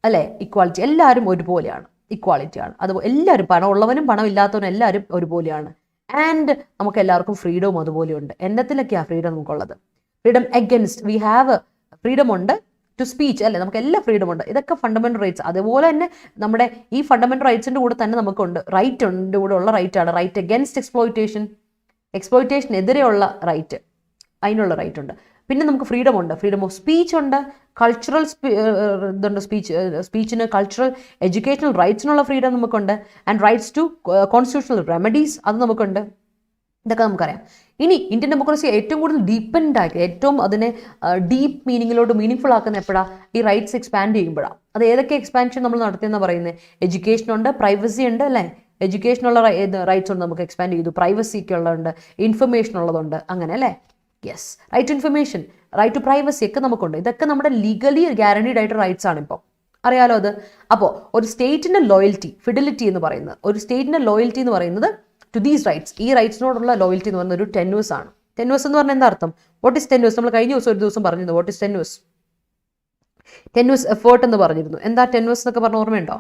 അല്ലേ? ഇക്വാലിറ്റി, എല്ലാവരും ഒരുപോലെയാണ്, ഇക്വാലിറ്റിയാണ്. അതുപോലെ എല്ലാവരും, പണം ഉള്ളവനും പണം ഇല്ലാത്തവനും എല്ലാവരും ഒരുപോലെയാണ്. ആൻഡ് നമുക്ക് എല്ലാവർക്കും ഫ്രീഡവും അതുപോലെയുണ്ട്. എന്നത്തിലൊക്കെയാണ് ഫ്രീഡം നമുക്കുള്ളത്? Freedom against, we have freedom ഉണ്ട് ടു സ്പീച്ച് അല്ലേ? നമുക്ക് എല്ലാ ഫ്രീഡം ഉണ്ട്. ഇതൊക്കെ ഫണ്ടമെന്റൽ റൈറ്റ്സ്. അതുപോലെ തന്നെ നമ്മുടെ ഈ ഫണ്ടമെന്റൽ റൈറ്റ്സിൻ്റെ കൂടെ തന്നെ നമുക്കുണ്ട് റൈറ്റ് ഉണ്ട്, കൂടെ ഉള്ള റൈറ്റാണ് റൈറ്റ് അഗൻസ്റ്റ് എക്സ്പ്ലോയിറ്റേഷൻ. എക്സ്പ്ലോയിറ്റേഷനെതിരെയുള്ള റൈറ്റ്, അതിനുള്ള റൈറ്റ് ഉണ്ട്. പിന്നെ നമുക്ക് ഫ്രീഡം ഉണ്ട്, ഫ്രീഡം ഓഫ് സ്പീച്ച് ഉണ്ട്, കൾച്ചറൽ ഇതുണ്ട്, സ്പീച്ചിന് കൾച്ചറൽ എഡ്യൂക്കേഷണൽ റൈറ്റ്സിനുള്ള ഫ്രീഡം നമുക്കുണ്ട്, and rights to constitutional remedies അത് നമുക്കുണ്ട്. ഇതൊക്കെ നമുക്കറിയാം. ഇനി ഇന്ത്യൻ ഡെമോക്രസി ഏറ്റവും കൂടുതൽ ഡീപ്പൻഡ് ആക്കി, ഏറ്റവും അതിനെ ഡീപ്പ് മീനിങ്ങിലോട്ട് മീനിങ് ആക്കുന്ന എപ്പോഴാണ്? ഈ റൈറ്റ്സ് എക്സ്പാൻഡ് ചെയ്യുമ്പോഴാണ്. അത് ഏതൊക്കെ എക്സ്പാൻഷൻ നമ്മൾ നടത്തിയെന്നാണ് പറയുന്നത്? എഡ്യൂക്കേഷൻ ഉണ്ട്, പ്രൈവസി ഉണ്ട് അല്ലേ? എഡ്യൂക്കേഷനുള്ള റൈറ്റ്സ് ഉണ്ട്, നമുക്ക് എക്സ്പാൻഡ് ചെയ്തു. പ്രൈവസിക്ക് ഉള്ളതുണ്ട്, ഇൻഫർമേഷൻ ഉള്ളതുണ്ട്, അങ്ങനെ അല്ലേ? Yes, right to information, right to privacy ഒക്കെ നമുക്കുണ്ട്. ഇതൊക്കെ നമ്മുടെ ലീഗലി ഗ്യാരണ്ടീഡ് ആയിട്ട് റൈറ്റ്സ് ആണ് ഇപ്പോൾ, അറിയാലോ അത്. അപ്പോൾ ഒരു സ്റ്റേറ്റിൻ്റെ ലോയൽറ്റി, ഫിഡലിറ്റി എന്ന് പറയുന്നത്, ഒരു സ്റ്റേറ്റിൻ്റെ ലോയൽറ്റി എന്ന് പറയുന്നത് ടു ദീസ് റൈറ്റ്സ്, ഈ റൈറ്റ്സിനോടുള്ള ലോയൽറ്റി എന്ന് പറയുന്നത് ഒരു ടെന്യൂസ് ആണ്. ടെന്യൂസ് എന്ന് പറഞ്ഞാൽ എന്താ അർത്ഥം? What is tenuous? നമ്മൾ കഴിഞ്ഞ ദിവസം ഒരു ദിവസം പറഞ്ഞിരുന്നു what is tenuous. Tenuous effort എന്ന് പറഞ്ഞിരുന്നു. എന്താ ടെന്യൂസ് എന്നൊക്കെ പറഞ്ഞ ഓർമ്മയുണ്ടോ?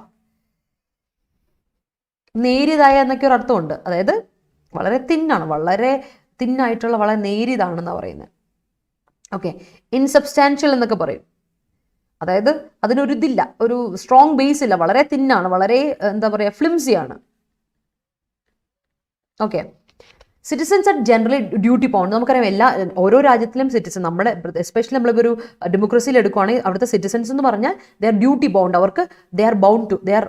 നേരിയതായ എന്നൊക്കെ ഒരു അർത്ഥമുണ്ട്. അതായത് വളരെ തിന്നാണ്, വളരെ തിന്നായിട്ടുള്ള, വളരെ നേരിയതാണെന്നാണ് പറയുന്നത്. ഓക്കെ, ഇൻസബ്സ്റ്റാൻഷ്യൽ എന്നൊക്കെ പറയും. അതായത് അതിനൊരു ഇതില്ല, ഒരു സ്ട്രോങ് ബേസ് ഇല്ല, വളരെ തിന്നാണ്, വളരെ എന്താ പറയുക, ഫ്ലിംസിയാണ്. Okay, citizens are generally duty bound. നമുക്കറിയാം ഓരോ രാജ്യത്തിലും സിറ്റിസൺ, നമ്മുടെ എസ്പെഷ്യലി നമ്മളിപ്പോൾ ഒരു ഡെമോക്രസിയിൽ എടുക്കുകയാണെങ്കിൽ അവിടുത്തെ സിറ്റിസൺസ് എന്ന് പറഞ്ഞാൽ ദേ ആർ ഡ്യൂട്ടി ബൗണ്ട്. അവർക്ക് they are bound to, they are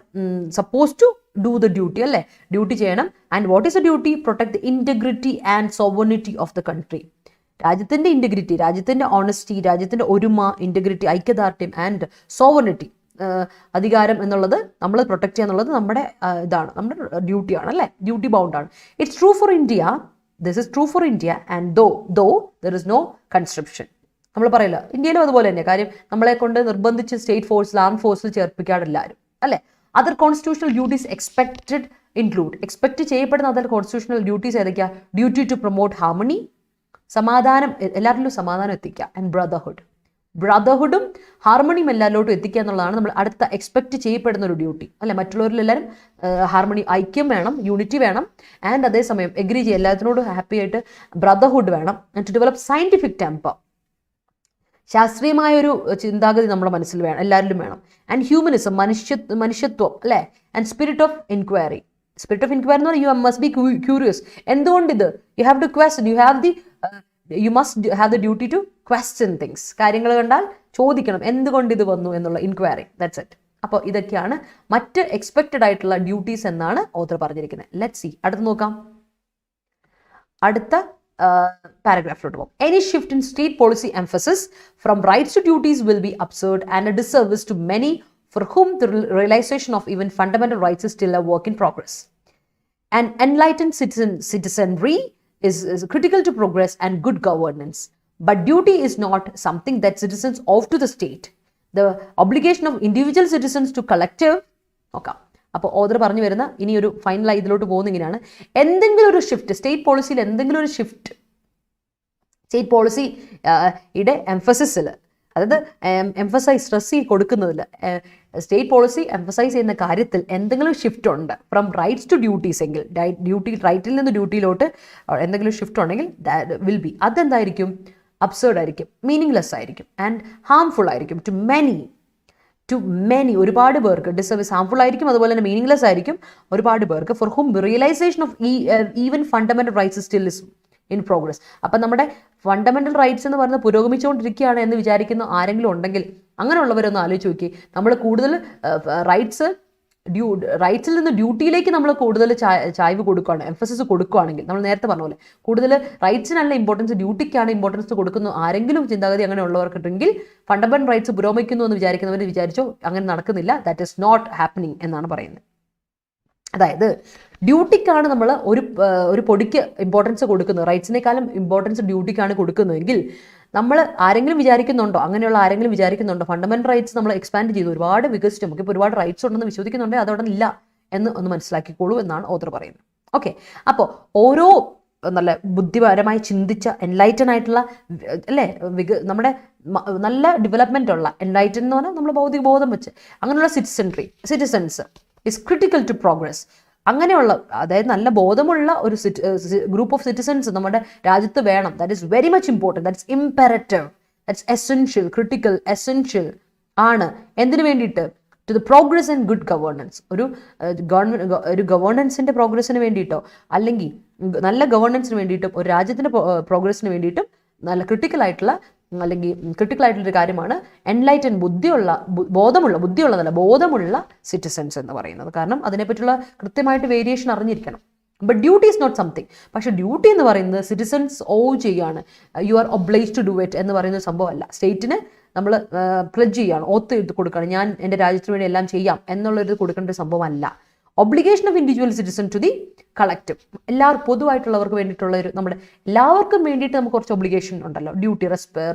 suppose to do the duty, അല്ലേ, ഡ്യൂട്ടി ചെയ്യണം. And what is a duty? Protect the integrity and sovereignty of the country. രാജ്യത്തിൻ്റെ ഇൻറ്റഗ്രിറ്റി, രാജ്യത്തിൻ്റെ honesty, രാജ്യത്തിൻ്റെ ഒരുമ, integrity, ഐക്യദാർഢ്യം and sovereignty, അധികാരം എന്നുള്ളത് നമ്മൾ പ്രൊട്ടക്ട് ചെയ്യുക എന്നുള്ളത് നമ്മുടെ ഇതാണ്, നമ്മുടെ ഡ്യൂട്ടിയാണ്, അല്ലേ, ഡ്യൂട്ടി ബൗണ്ടാണ്. It's true for India, this is true for India and though there is no conscription. നമ്മൾ പറയില്ല, ഇന്ത്യയിലും അതുപോലെ തന്നെ. കാര്യം നമ്മളെ കൊണ്ട് നിർബന്ധിച്ച് സ്റ്റേറ്റ് ഫോഴ്സിൽ, ആം ഫോഴ്സിൽ ചേർപ്പിക്കാറില്ല ആരും, അല്ലേ. Other constitutional duties expected include, expect ചെയ്യപ്പെടുന്ന അതർ കോൺസ്റ്റിറ്റ്യൂഷണൽ ഡ്യൂട്ടീസ് ഏതൊക്കെയാണ്? ഡ്യൂട്ടി ടു പ്രൊമോട്ട് ഹാർമണി, സമാധാനം, എല്ലാവരിലും സമാധാനം എത്തിക്കുക, ആൻഡ് ബ്രദർഹുഡും ഹാർമണിയും എല്ലാവരിലോട്ടും എത്തിക്കുക എന്നുള്ളതാണ് നമ്മൾ അടുത്ത എക്സ്പെക്ട് ചെയ്യപ്പെടുന്ന ഒരു ഡ്യൂട്ടി, അല്ലെ. മറ്റുള്ളവരിലെല്ലാവരും ഹാർമണി, ഐക്യം വേണം, യൂണിറ്റി വേണം, ആൻഡ് അതേസമയം എഗ്രി ചെയ്യുക, എല്ലാത്തിനോടും ഹാപ്പി ആയിട്ട് ബ്രദർഹുഡ് വേണം. And to develop scientific temper, ശാസ്ത്രീയമായൊരു ചിന്താഗതി നമ്മുടെ മനസ്സിൽ വേണം, എല്ലാവരിലും വേണം. ആൻഡ് ഹ്യൂമനിസം, മനുഷ്യത്വം, അല്ലേ. ആൻഡ് സ്പിരിറ്റ് ഓഫ് ഇൻക്വയറി എന്ന് പറഞ്ഞാൽ യു മസ്റ്റ് ബി ക്യൂരിയസ്. എന്തുകൊണ്ടിത്? You have to question, you must have the duty to question things. കാര്യങ്ങൾ കണ്ടാൽ ചോദിക്കണം, എന്തുകൊണ്ട് ഇത് വന്നു എന്നുള്ള ഇൻക്വയറി. That's it. അപ്പോൾ ഇതൊക്കെയാണ് മറ്റ് എക്സ്പെക്റ്റഡ് ആയിട്ടുള്ള ഡ്യൂട്ടീസ് എന്നാണ് ഓഥർ പറഞ്ഞിരിക്കുന്നത്. ലെറ്റ്സ് സീ, അടുത്ത് നോക്കാം. അടുത്ത പാരഗ്രാഫിലോട്ട് പോകും. Any shift in state policy emphasis from rights to duties will be absurd and a disservice to many for whom the realization of even fundamental rights is still a work in progress. An enlightened citizenry is critical to progress and good governance. But duty is not something that citizens owe to the state. The obligation of individual citizens to collective. Okay. അപ്പോൾ author പറഞ്ഞു വരുന്ന ഇനി ഒരു ഫൈനലായി ഇതിലോട്ട് പോകുന്ന ഇങ്ങനെയാണ്. എന്തെങ്കിലും ഒരു ഷിഫ്റ്റ്, സ്റ്റേറ്റ് പോളിസിയിൽ എന്തെങ്കിലും ഒരു ഷിഫ്റ്റ്, സ്റ്റേറ്റ് പോളിസിയുടെ എംഫസിസിൽ, അതായത് സ്ട്രെസ് കൊടുക്കുന്നതിൽ, സ്റ്റേറ്റ് പോളിസി എംഫസൈസ് ചെയ്യുന്ന കാര്യത്തിൽ എന്തെങ്കിലും ഷിഫ്റ്റ് ഉണ്ട് ഫ്രം റൈറ്റ്സ് ടു ഡ്യൂട്ടീസ് എങ്കിൽ, റൈറ്റിൽ നിന്ന് ഡ്യൂട്ടിയിലോട്ട് എന്തെങ്കിലും ഷിഫ്റ്റ് ഉണ്ടെങ്കിൽ വിൽ ബി, അതെന്തായിരിക്കും? അബ്സേർഡ് ആയിരിക്കും, മീനിങ്ലെസ് ആയിരിക്കും, ആൻഡ് ഹാംഫുൾ ആയിരിക്കും ടു മെനി ഒരുപാട് പേർക്ക്. ഡിസർവീസ് ഹാംഫുൾ ആയിരിക്കും, അതുപോലെ തന്നെ മീനിങ്ലെസ് ആയിരിക്കും ഒരുപാട് പേർക്ക്. For whom realization of even fundamental rights still is in progress. അപ്പം നമ്മുടെ ഫണ്ടമെന്റൽ റൈറ്റ്സ് എന്ന് പറയുന്നത് പുരോഗമിച്ചുകൊണ്ടിരിക്കുകയാണ് എന്ന് വിചാരിക്കുന്ന ആരെങ്കിലും ഉണ്ടെങ്കിൽ അങ്ങനെയുള്ളവരൊന്ന് ആലോചിച്ച് നോക്കി. നമ്മൾ കൂടുതൽ റൈറ്റ്സിൽ നിന്ന് ഡ്യൂട്ടിയിലേക്ക് നമ്മൾ കൂടുതൽ ചായ്വ് കൊടുക്കുകയാണ്, എംഫസിസ് കൊടുക്കുകയാണെങ്കിൽ, നമ്മൾ നേരത്തെ പറഞ്ഞ പോലെ കൂടുതൽ റൈറ്റ്സിനല്ല ഇമ്പോർട്ടൻസ്, ഡ്യൂട്ടിക്കാണ് ഇമ്പോർട്ടൻസ് കൊടുക്കുന്നു ആരെങ്കിലും ചിന്താഗതി അങ്ങനെ ഉള്ളവർക്കുണ്ടെങ്കിൽ, ഫണ്ടമെന്റൽ റൈറ്റ്സ് പുരോഗമിക്കുന്നു എന്ന് വിചാരിക്കുന്നവർ വിചാരിച്ചോ അങ്ങനെ നടക്കുന്നില്ല. ദാറ്റ് ഈസ് നോട്ട് ഹാപ്പനിങ് എന്നാണ് പറയുന്നത്. അതായത് ഡ്യൂട്ടിക്കാണ് നമ്മൾ ഒരു പൊടിക്ക് ഇമ്പോർട്ടൻസ് കൊടുക്കുന്നത്, റൈറ്റ്സിനേക്കാളും ഇമ്പോർട്ടൻസ് ഡ്യൂട്ടിക്കാണ് കൊടുക്കുന്നതെങ്കിൽ നമ്മൾ ആരെങ്കിലും വിചാരിക്കുന്നുണ്ടോ, അങ്ങനെയുള്ള ആരെങ്കിലും വിചാരിക്കുന്നുണ്ടോ ഫണ്ടമെന്റൽ റൈറ്റ്സ് നമ്മൾ എക്സ്പാൻഡ് ചെയ്തു, ഒരുപാട് വികസിച്ചു, നമുക്കിപ്പോൾ ഒരുപാട് റൈറ്റ്സ് ഉണ്ടെന്ന് വിശ്വസിക്കുന്നുണ്ടെങ്കിൽ അതവിടെ ഇല്ല എന്ന് ഒന്ന് മനസ്സിലാക്കിക്കോളൂ എന്നാണ് ഓഥർ പറയുന്നത്. ഓക്കെ, അപ്പോൾ ഓരോ നല്ല ബുദ്ധിപരമായി ചിന്തിച്ച എൻലൈറ്റൻ ആയിട്ടുള്ള, അല്ലേ, നമ്മുടെ നല്ല ഡെവലപ്മെൻ്റ് ഉള്ള, എൻലൈറ്റൻ എന്ന് പറഞ്ഞാൽ നമ്മൾ ഭൗതിക ബോധം വെച്ച് അങ്ങനെയുള്ള citizens is critical to progress. അങ്ങനെയുള്ള, അതായത് നല്ല ബോധമുള്ള ഒരു ഗ്രൂപ്പ് ഓഫ് സിറ്റിസൺസ് നമ്മുടെ രാജ്യത്ത് വേണം. That is very much important, that's imperative, that's essential, critical, essential ആണ്. എന്തിനു വേണ്ടിയിട്ട്? To the progress and good governance. ഒരു ഗവേണൻസിൻ്റെ പ്രോഗ്രസ്സിന് വേണ്ടിയിട്ടോ അല്ലെങ്കിൽ നല്ല ഗവേണൻസിന് വേണ്ടിയിട്ടും ഒരു രാജ്യത്തിൻ്റെ പ്രോഗ്രസ്സിന് വേണ്ടിയിട്ടും നല്ല ക്രിട്ടിക്കലായിട്ടുള്ള ഒരു കാര്യമാണ് എൻലൈറ്റൻ, ബോധമുള്ള സിറ്റിസൺസ് എന്ന് പറയുന്നത്. കാരണം അതിനെപ്പറ്റിയുള്ള കൃത്യമായിട്ട് വേരിയേഷൻ അറിഞ്ഞിരിക്കണം. But duty is not something. പക്ഷേ ഡ്യൂട്ടി എന്ന് പറയുന്നത് സിറ്റിസൺസ് ചെയ്യാണ്, you are oblige to do it എന്ന് പറയുന്ന സംഭവമല്ല. സ്റ്റേറ്റിന് നമ്മൾ പ്ലഡ്ജ് ചെയ്യാണ്, ഓത്ത് എഴുതി കൊടുക്കുകയാണ്, ഞാൻ എൻ്റെ രാജ്യത്തിന് വേണ്ടി എല്ലാം ചെയ്യാം എന്നുള്ളൊരു കൊടുക്കേണ്ട ഒരു സംഭവമല്ല. Obligation of individual citizen to the collective, എല്ലാവർക്കും പൊതുവായിട്ടുള്ളവർക്ക് വേണ്ടിയിട്ടുള്ള ഒരു, നമ്മുടെ എല്ലാവർക്കും വേണ്ടിയിട്ട് നമുക്ക് കുറച്ച് ഒബ്ലിഗേഷൻ ഉണ്ടല്ലോ, ഡ്യൂട്ടി,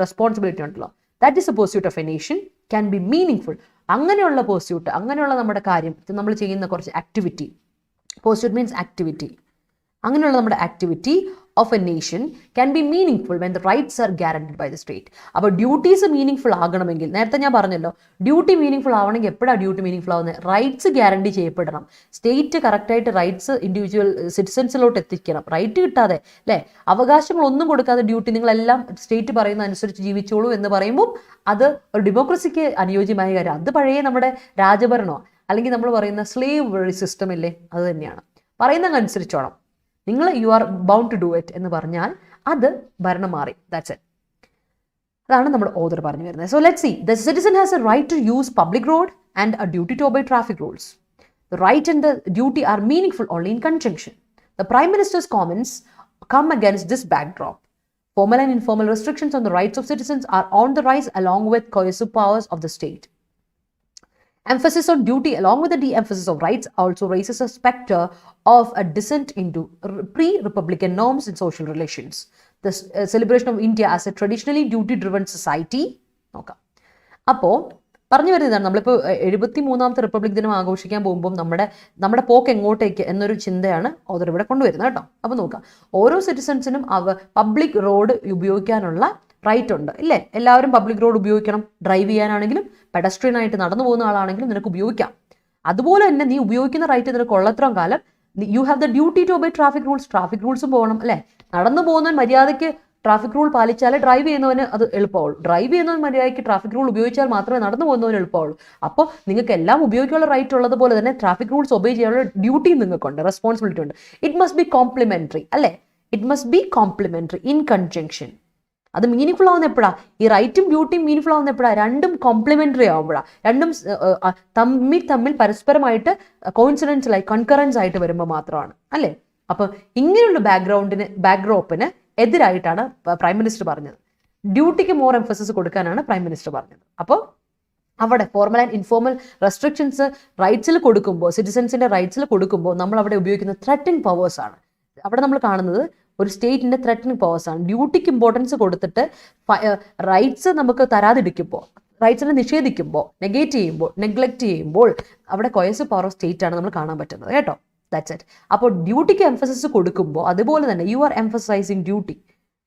റെസ്പോൺസിബിലിറ്റി ഉണ്ടല്ലോ. That is A pursuit of A nation can be meaning അങ്ങനെയുള്ള പെർസ്യൂട്ട്, അങ്ങനെയുള്ള നമ്മുടെ കാര്യം, നമ്മൾ ചെയ്യുന്ന കുറച്ച് ആക്ടിവിറ്റി, പെർസ്യൂട്ട് മീൻസ് ആക്ടിവിറ്റി, അങ്ങനെയുള്ള നമ്മുടെ activity of a nation can be meaningful when the rights are guaranteed by the state. അപ്പോൾ ഡ്യൂട്ടീസ് മീനിങ്ഫുൾ ആകണമെങ്കിൽ, നേരത്തെ ഞാൻ പറഞ്ഞല്ലോ, ഡ്യൂട്ടി മീനിങ്ഫുൾ ആവണമെങ്കിൽ എപ്പോഴാണ് ഡ്യൂട്ടി മീനിങ്ഫുൾ ആവുന്നത്? റൈറ്റ്സ് ഗ്യാരണ്ടി ചെയ്യപ്പെടണം. സ്റ്റേറ്റ് കറക്റ്റായിട്ട് റൈറ്റ്സ് ഇൻഡിവിജ്വൽ സിറ്റിസൺസിലോട്ട് എത്തിക്കണം. റൈറ്റ് കിട്ടാതെ, അല്ലേ, അവകാശങ്ങളൊന്നും കൊടുക്കാതെ ഡ്യൂട്ടി നിങ്ങളെല്ലാം സ്റ്റേറ്റ് പറയുന്ന അനുസരിച്ച് ജീവിച്ചോളൂ എന്ന് പറയുമ്പോൾ അത് ഒരു ഡെമോക്രസിക്ക് അനുയോജ്യമായ കാര്യം. അത് പഴയ നമ്മുടെ രാജഭരണമോ അല്ലെങ്കിൽ നമ്മൾ പറയുന്ന സ്ലേവറി സിസ്റ്റം ഇല്ലേ, അത് തന്നെയാണ്. പറയുന്നതനുസരിച്ചോണം. you are bound to do it എന്ന് പറഞ്ഞാൽ അത് ഭരണം മാറി. That's it. അതാണ് നമ്മുടെ ഓതർ പറഞ്ഞു വരുന്നത്. So let's see. The citizen has a right to use public road and a duty to obey traffic rules. The right and the duty are meaningful only in conjunction. The Prime Minister's comments come against this backdrop. Formal and informal restrictions on the rights of citizens are on the rise along with coercive powers of the state. Emphasis on duty along with the de-emphasis of rights also raises a specter of a descent into pre-republican norms in social relations. The celebration of India as a traditionally duty-driven society. നോക്കാം. അപ്പോൾ പറഞ്ഞു വരുന്നതാണ്, നമ്മളിപ്പോൾ 73ാമത്തെ republic ദിനം ആഘോഷിക്കാൻ പോകുമ്പോൾ നമ്മുടെ പോക്ക് എങ്ങോട്ടേക്ക് എന്നൊരു ചിന്തയാണ് ഓതർ ഇവിടെ കൊണ്ടുവരുന്നത് കേട്ടോ. അപ്പോൾ നോക്കാം, ഓരോ സിറ്റിസൺസിനും പബ്ലിക് റോഡ് ഉപയോഗിക്കാനുള്ള റൈറ്റ് ഉണ്ട് ഇല്ലേ? എല്ലാവരും പബ്ലിക് റോഡ് ഉപയോഗിക്കണം. ഡ്രൈവ് ചെയ്യാനാണെങ്കിലും പെഡസ്ട്രിയൻ ആയിട്ട് നടന്നു പോകുന്ന ആളാണെങ്കിലും നിനക്ക് ഉപയോഗിക്കാം. അതുപോലെ തന്നെ നീ ഉപയോഗിക്കുന്ന റൈറ്റ് നിനക്ക് ഉള്ളത്രയും കാലം you have the duty to obey traffic rules. Traffic റൂൾസും പോകണം അല്ലേ? നടന്നു പോകുന്നവൻ മര്യാദയ്ക്ക് ട്രാഫിക് റൂൾ പാലിച്ചാലേ ഡ്രൈവ് ചെയ്യുന്നവന് അത് എളുപ്പമുള്ളൂ. ഡ്രൈവ് ചെയ്യുന്നവൻ മര്യാദയ്ക്ക് ട്രാഫിക് റൂൾ ഉപയോഗിച്ചാൽ മാത്രമേ നടന്നു പോകുന്നവന് എളുപ്പമുള്ളൂ. അപ്പോൾ നിങ്ങൾക്ക് എല്ലാം ഉപയോഗിക്കാനുള്ള റൈറ്റ് ഉള്ളതുപോലെ തന്നെ ട്രാഫിക് റൂൾസ് ഒബേ ചെയ്യാനുള്ള ഡ്യൂട്ടിയും നിങ്ങൾക്കുണ്ട്, റെസ്പോൺസിബിലിറ്റി ഉണ്ട്. ഇറ്റ് മസ്റ്റ് ബി കോംപ്ലിമെന്ററി അല്ലേ? It must be complementary in conjunction. അത് മീനിങ് ആവുന്ന എപ്പോഴാണ്? ഈ റൈറ്റും ഡ്യൂട്ടിയും മീനിങ് ആവുന്ന എപ്പോഴാണ്? രണ്ടും കോംപ്ലിമെന്ററി ആവുമ്പോഴാണ്. രണ്ടും തമ്മിൽ പരസ്പരമായിട്ട് കോയിൻസിഡൻഷ്യലായി കൺകറൻസ് ആയിട്ട് വരുമ്പോൾ മാത്രമാണ് അല്ലേ? അപ്പോൾ ഇങ്ങനെയുള്ള ബാക്ക്ഡ്രോപ്പിന് എതിരായിട്ടാണ് പ്രൈം മിനിസ്റ്റർ പറഞ്ഞത്. ഡ്യൂട്ടിക്ക് മോർ എംഫസിസ് കൊടുക്കാനാണ് പ്രൈം മിനിസ്റ്റർ പറഞ്ഞത്. അപ്പോൾ അവിടെ ഫോർമൽ ആൻഡ് ഇൻഫോർമൽ റെസ്ട്രിക്ഷൻസ് റൈറ്റ്സിൽ കൊടുക്കുമ്പോൾ, സിറ്റിസൻസിന്റെ റൈറ്റ്സിൽ കൊടുക്കുമ്പോൾ നമ്മൾ അവിടെ ഉപയോഗിക്കുന്ന ത്രെറ്റനിങ് പവേഴ്സ് ആണ്. അവിടെ നമ്മൾ കാണുന്നത് ഒരു സ്റ്റേറ്റിന്റെ ത്രെറ്റനിങ് പവേഴ്സ് ആണ്. ഡ്യൂട്ടിക്ക് ഇമ്പോർട്ടൻസ് കൊടുത്തിട്ട് റൈറ്റ്സ് നമുക്ക് തരാതിരിക്കുമ്പോൾ, റൈറ്റ്സിനെ നിഷേധിക്കുമ്പോൾ, നെഗേറ്റ് ചെയ്യുമ്പോൾ, നെഗ്ലക്ട് ചെയ്യുമ്പോൾ അവിടെ കോയർസിവ് പവർ ഓഫ് സ്റ്റേറ്റ് ആണ് നമ്മൾ കാണാൻ പറ്റുന്നത് കേട്ടോ. That's it. അപ്പോൾ ഡ്യൂട്ടിക്ക് എംഫസിസ് കൊടുക്കുമ്പോൾ അതുപോലെ തന്നെ you are emphasising duty,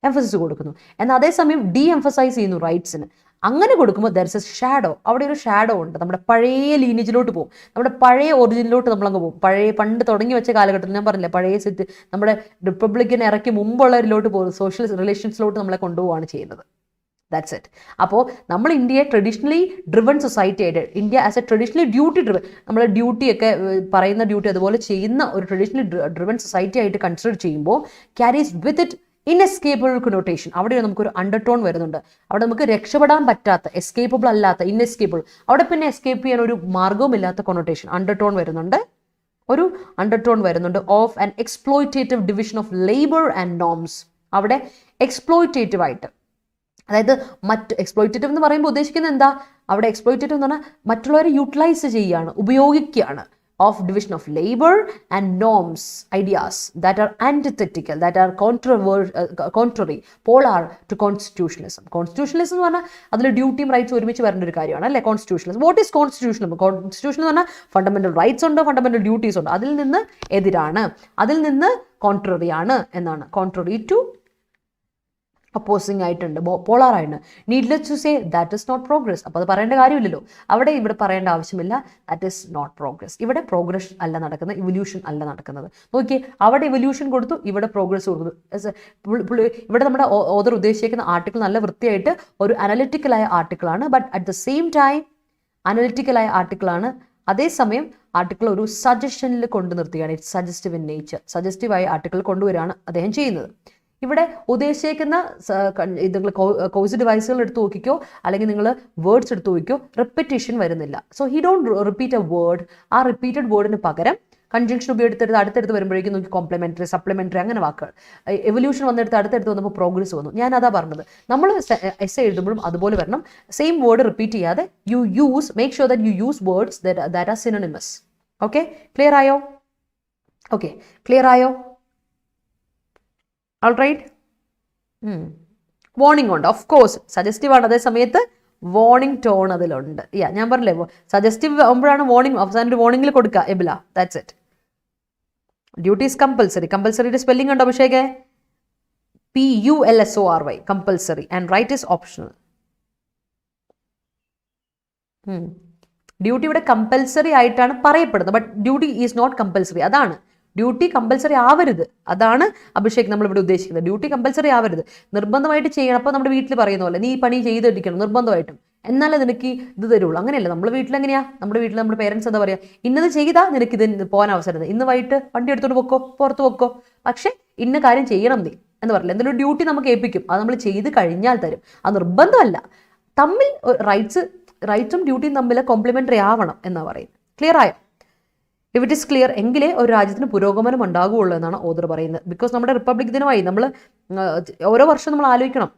emphasis കൊടുക്കുന്നു. എന്നാൽ അതേസമയം ഡി എംഫസൈസ് ചെയ്യുന്നു റൈറ്റ്സിന്. അങ്ങനെ കൊടുക്കുമ്പോൾ ദർ ഇസ് എ ഷാഡോ. അവിടെ ഒരു ഷാഡോ ഉണ്ട്. നമ്മുടെ പഴയ ലീനേജിലോട്ട് പോകും, നമ്മുടെ പഴയ ഒറിജിനിലോട്ട് നമ്മളങ്ങ് പോകും. പണ്ട് തുടങ്ങി വെച്ച കാലഘട്ടത്തിൽ ഞാൻ പറഞ്ഞില്ല, പഴയ നമ്മുടെ റിപ്പബ്ലിക്കിനെ ഇറക്കി മുമ്പുള്ളവരിലോട്ട് പോകും, സോഷ്യൽ റിലേഷൻസിലോട്ട് നമ്മളെ കൊണ്ടുപോവുകയാണ് ചെയ്യുന്നത്. That's it. അപ്പോൾ നമ്മൾ ഇന്ത്യയെ ട്രഡീഷണലി ഡ്രിവൺ സൊസൈറ്റി ആയിട്ട്, India as A traditionally duty driven, നമ്മൾ ഡ്യൂട്ടിയൊക്കെ പറയുന്ന ഡ്യൂട്ടി അതുപോലെ ചെയ്യുന്ന ഒരു ട്രഡീഷണലി ഡ്രിവൺ സൊസൈറ്റി ആയിട്ട് കൺസിഡർ ചെയ്യുമ്പോൾ ക്യാരീസ് വിത്ത് ഇറ്റ് ഇൻഎസ്കേപ്പബിൾ കൊനോട്ടേഷൻ. അവിടെ നമുക്കൊരു അണ്ടർടോൺ വരുന്നുണ്ട്. അവിടെ നമുക്ക് രക്ഷപ്പെടാൻ പറ്റാത്ത, എസ്കേപ്പബിൾ അല്ലാത്ത, ഇൻഎസ്കേപ്പബിൾ, അവിടെ പിന്നെ എസ്കേപ്പ് ചെയ്യാൻ ഒരു മാർഗവുമില്ലാത്ത കൊനോട്ടേഷൻ, അണ്ടർടോൺ വരുന്നുണ്ട്. ഒരു അണ്ടർടോൺ വരുന്നുണ്ട് of an exploitative division of labour and norms. അവിടെ എക്സ്പ്ലോയിറ്റേറ്റീവ് ആയിട്ട്, അതായത് എക്സ്പ്ലോയിറ്റേറ്റീവ് എന്ന് പറയുമ്പോൾ ഉദ്ദേശിക്കുന്നത് എന്താ? അവിടെ എക്സ്പ്ലോയിറ്റേറ്റീവ് എന്ന് പറഞ്ഞാൽ മറ്റുള്ളവരെ യൂട്ടിലൈസ് ചെയ്യുകയാണ്, ഉപയോഗിക്കുകയാണ്. Of division of labour and norms, ideas that are antithetical, that are contrary, polar to constitutionalism. Constitutionalism എന്ന് പറഞ്ഞാൽ അതിൽ ഡ്യൂട്ടിയും റൈറ്റ്സും ഒരുമിച്ച് വരേണ്ട ഒരു കാര്യമാണ് അല്ലേ? Constitutionalism. What is constitutionalism? Constitution എന്ന് പറഞ്ഞാൽ ഫണ്ടമെന്റൽ റൈറ്റ്സ് ഉണ്ട്, ഫണ്ടമെന്റൽ ഡ്യൂട്ടീസ് ഉണ്ട്. അതിൽ നിന്ന് എതിരാണ്, അതിൽ നിന്ന് കോൺട്രറി ആണ് എന്നാണ്. കോൺട്രറി ടു അപ്പോസിങ് ആയിട്ടുണ്ട്, പോളാർ ആയിട്ടുണ്ട്. Needless to say that is not progress. അപ്പോൾ അത് പറയേണ്ട കാര്യമില്ലല്ലോ, ഇവിടെ പറയേണ്ട ആവശ്യമില്ല. That is not progress. ഇവിടെ പ്രോഗ്രസ് അല്ല നടക്കുന്നത്, ഇവല്യൂഷൻ അല്ല നടക്കുന്നത്. നോക്കിയേ, അവിടെ ഇവല്യൂഷൻ കൊടുത്തു, ഇവിടെ പ്രോഗ്രസ് കൊടുത്തു. ഇവിടെ നമ്മുടെ ഓതർ ഉദ്ദേശിക്കുന്ന ആർട്ടിക്കിൾ നല്ല വൃത്തിയായിട്ട് ഒരു അനലിറ്റിക്കലായ ആർട്ടിക്കിളാണ്. But at the same time അനലിറ്റിക്കലായ ആർട്ടിക്കിളാണ്. അതേസമയം ആർട്ടിക്കിൾ ഒരു സജഷനിൽ കൊണ്ടു നിർത്തുകയാണ്. It's suggestive in nature. സജസ്റ്റീവായ ആർട്ടിക്കിൾ കൊണ്ടുവരികയാണ് അദ്ദേഹം ചെയ്യുന്നത്. ഇവിടെ ഉദ്ദേശിക്കുന്ന നിങ്ങൾ കോഴ്സ് ഡിവൈസുകൾ എടുത്ത് നോക്കിക്കോ, അല്ലെങ്കിൽ നിങ്ങൾ വേർഡ്സ് എടുത്ത് നോക്കിക്കോ, റിപ്പറ്റീഷൻ വരുന്നില്ല. So he don't repeat A word. ആ റിപ്പീറ്റഡ് വേർഡിന് പകരം കൺജങ്ഷൻ ഉപയോഗിച്ചെടുത്ത് അടുത്തടുത്ത് വരുമ്പോഴേക്കും നോക്കി കോംപ്ലിമെന്ററി, സപ്ലിമെന്ററി അങ്ങനെ വാക്കുകൾ. എവല്യൂഷൻ വന്നെടുത്ത് അടുത്തടുത്ത് വന്നപ്പോൾ പ്രോഗ്രസ് വന്നു. ഞാൻ അതാ പറഞ്ഞത്, നമ്മൾ എസ് എഴുതുമ്പോഴും അതുപോലെ വരണം. സെയിം വേർഡ് റിപ്പീറ്റ് ചെയ്യാതെ make sure that you use words that are synonymous. Okay, clear ആയോ? ഓക്കെ, ക്ലിയർ ആയോ? All right. വാർണിംഗ് ഉണ്ട്, ഓഫ് കോഴ്സ് സജസ്റ്റീവ് ആണ്. അതേ സമയത്ത് വാർണിംഗ് ടോൺ അതിലുണ്ട്. ഞാൻ പറഞ്ഞില്ലേ, സജസ്റ്റീവ് ആകുമ്പോഴാണ് വാർണിംഗ്, അവസാനം ഒരു വാർണിംഗിൽ കൊടുക്കുക എബില. That's it. Duty is compulsory. കമ്പൽസറിയുടെ സ്പെല്ലിംഗ് ഉണ്ടോ അഭിഷേകെ? PULSORY, compulsory. And right is optional. Duty ഇവിടെ കമ്പൽസറി ആയിട്ടാണ് പറയപ്പെടുന്നത്. But duty is not compulsory. അതാണ് ഡ്യൂട്ടി കമ്പൽസറി ആവരുത്. അതാണ് അഭിഷേക് നമ്മളിവിടെ ഉദ്ദേശിക്കുന്നത്. ഡ്യൂട്ടി കമ്പൽസറി ആവരുത്, നിർബന്ധമായിട്ട് ചെയ്യണം. അപ്പോൾ നമ്മുടെ വീട്ടിൽ പറയുന്ന പോലെ നീ പണി ചെയ്തെടുക്കണം നിർബന്ധമായിട്ടും. എന്നാലേ നിനക്ക് ഇത് തരുള്ളൂ. അങ്ങനെയല്ല, നമ്മുടെ വീട്ടിലെങ്ങനെയാ, നമ്മുടെ വീട്ടിൽ നമ്മുടെ പേരൻസ് എന്താ പറയുക, ഇന്നത് ചെയ്താൽ നിനക്ക് ഇത് പോകാൻ അവസരം, ഇന്ന് വൈകിട്ട് വണ്ടി എടുത്തോണ്ട് പൊക്കോ, പുറത്ത് പൊക്കോ, പക്ഷേ ഇന്ന കാര്യം ചെയ്യണം നീ എന്ന് പറയില്ല. എന്തെങ്കിലും ഡ്യൂട്ടി നമുക്ക് ഏൽപ്പിക്കും, അത് നമ്മൾ ചെയ്ത് കഴിഞ്ഞാൽ തരും. അത് നിർബന്ധമല്ല. തമ്മിൽ റൈറ്റ്സും ഡ്യൂട്ടിയും തമ്മിൽ കോംപ്ലിമെൻ്ററി ആവണം എന്നാണ് പറയുന്നത്. ക്ലിയർ ആയോ? ഇഫ് ഇറ്റ് ഇസ് ക്ലിയർ, എങ്കിലേ ഒരു രാജ്യത്തിന് പുരോഗമനം ഉണ്ടാകുകയുള്ളൂ എന്നാണ് ഓദർ പറയുന്നത്. ബിക്കോസ് നമ്മുടെ റിപ്പബ്ലിക് ദിനമായി നമ്മൾ ഓരോ വർഷം നമ്മൾ ആലോചിക്കണം.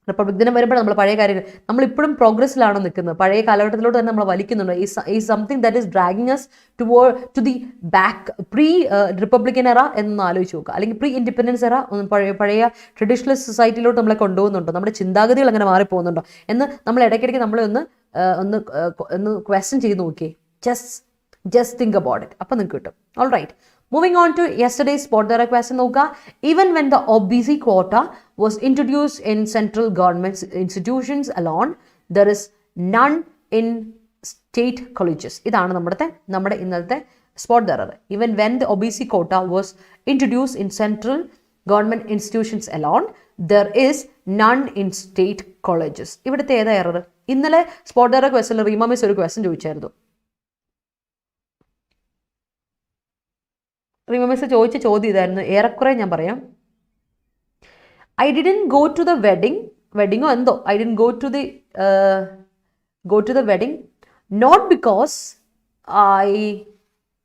റിപ്പബ്ലിക് ദിനം വരുമ്പോൾ നമ്മൾ പഴയ കാര്യങ്ങൾ, നമ്മളിപ്പോഴും പ്രോഗ്രസ്സിലാണോ നിൽക്കുന്നത്, പഴയ കാലഘട്ടത്തിലോട്ട് തന്നെ നമ്മൾ വലിക്കുന്നുണ്ട്. ഈ something that is dragging us to the back pre republican era എന്നൊന്ന് ആലോചിച്ച് നോക്കുക, അല്ലെങ്കിൽ പ്രീ ഇൻഡിപെൻഡൻസ് എറ, പഴയ ട്രഡീഷണൽ സൊസൈറ്റിയിലോട്ട് നമ്മളെ കൊണ്ടുപോകുന്നുണ്ടോ, നമ്മുടെ ചിന്താഗതികൾ അങ്ങനെ മാറിപ്പോകുന്നുണ്ടോ എന്ന് നമ്മൾ ഇടയ്ക്കിടയ്ക്ക് നമ്മളെ ഒന്ന് ക്വസ്റ്റ്യൻ ചെയ്ത് നോക്കിയേ. Just think about it. അപ്പം നിങ്ങൾക്ക് കിട്ടും. All right. Moving on to yesterday's spot the question നോക്കുക. Even when the OBC quota was introduced in central government institutions alone, there is none in state colleges. ഇതാണ് നമ്മുടെ ഇന്നത്തെ spot the error. Even when the OBC quota was introduced in central government institutions alone, there is none in state colleges. ഇവിടുത്തെ ഏതാ error? ഇന്നലെ spot the error question Reema miss ഒരു question ചോദിച്ചായിരുന്നു. റിമംബേഴ്സ് ചോദിച്ച ചോദ്യം ഇതായിരുന്നു, ഏറെക്കുറെ ഞാൻ പറയാം. I didn't go to the വെഡിങ്ങോ എന്തോ, I didn't go to the wedding not because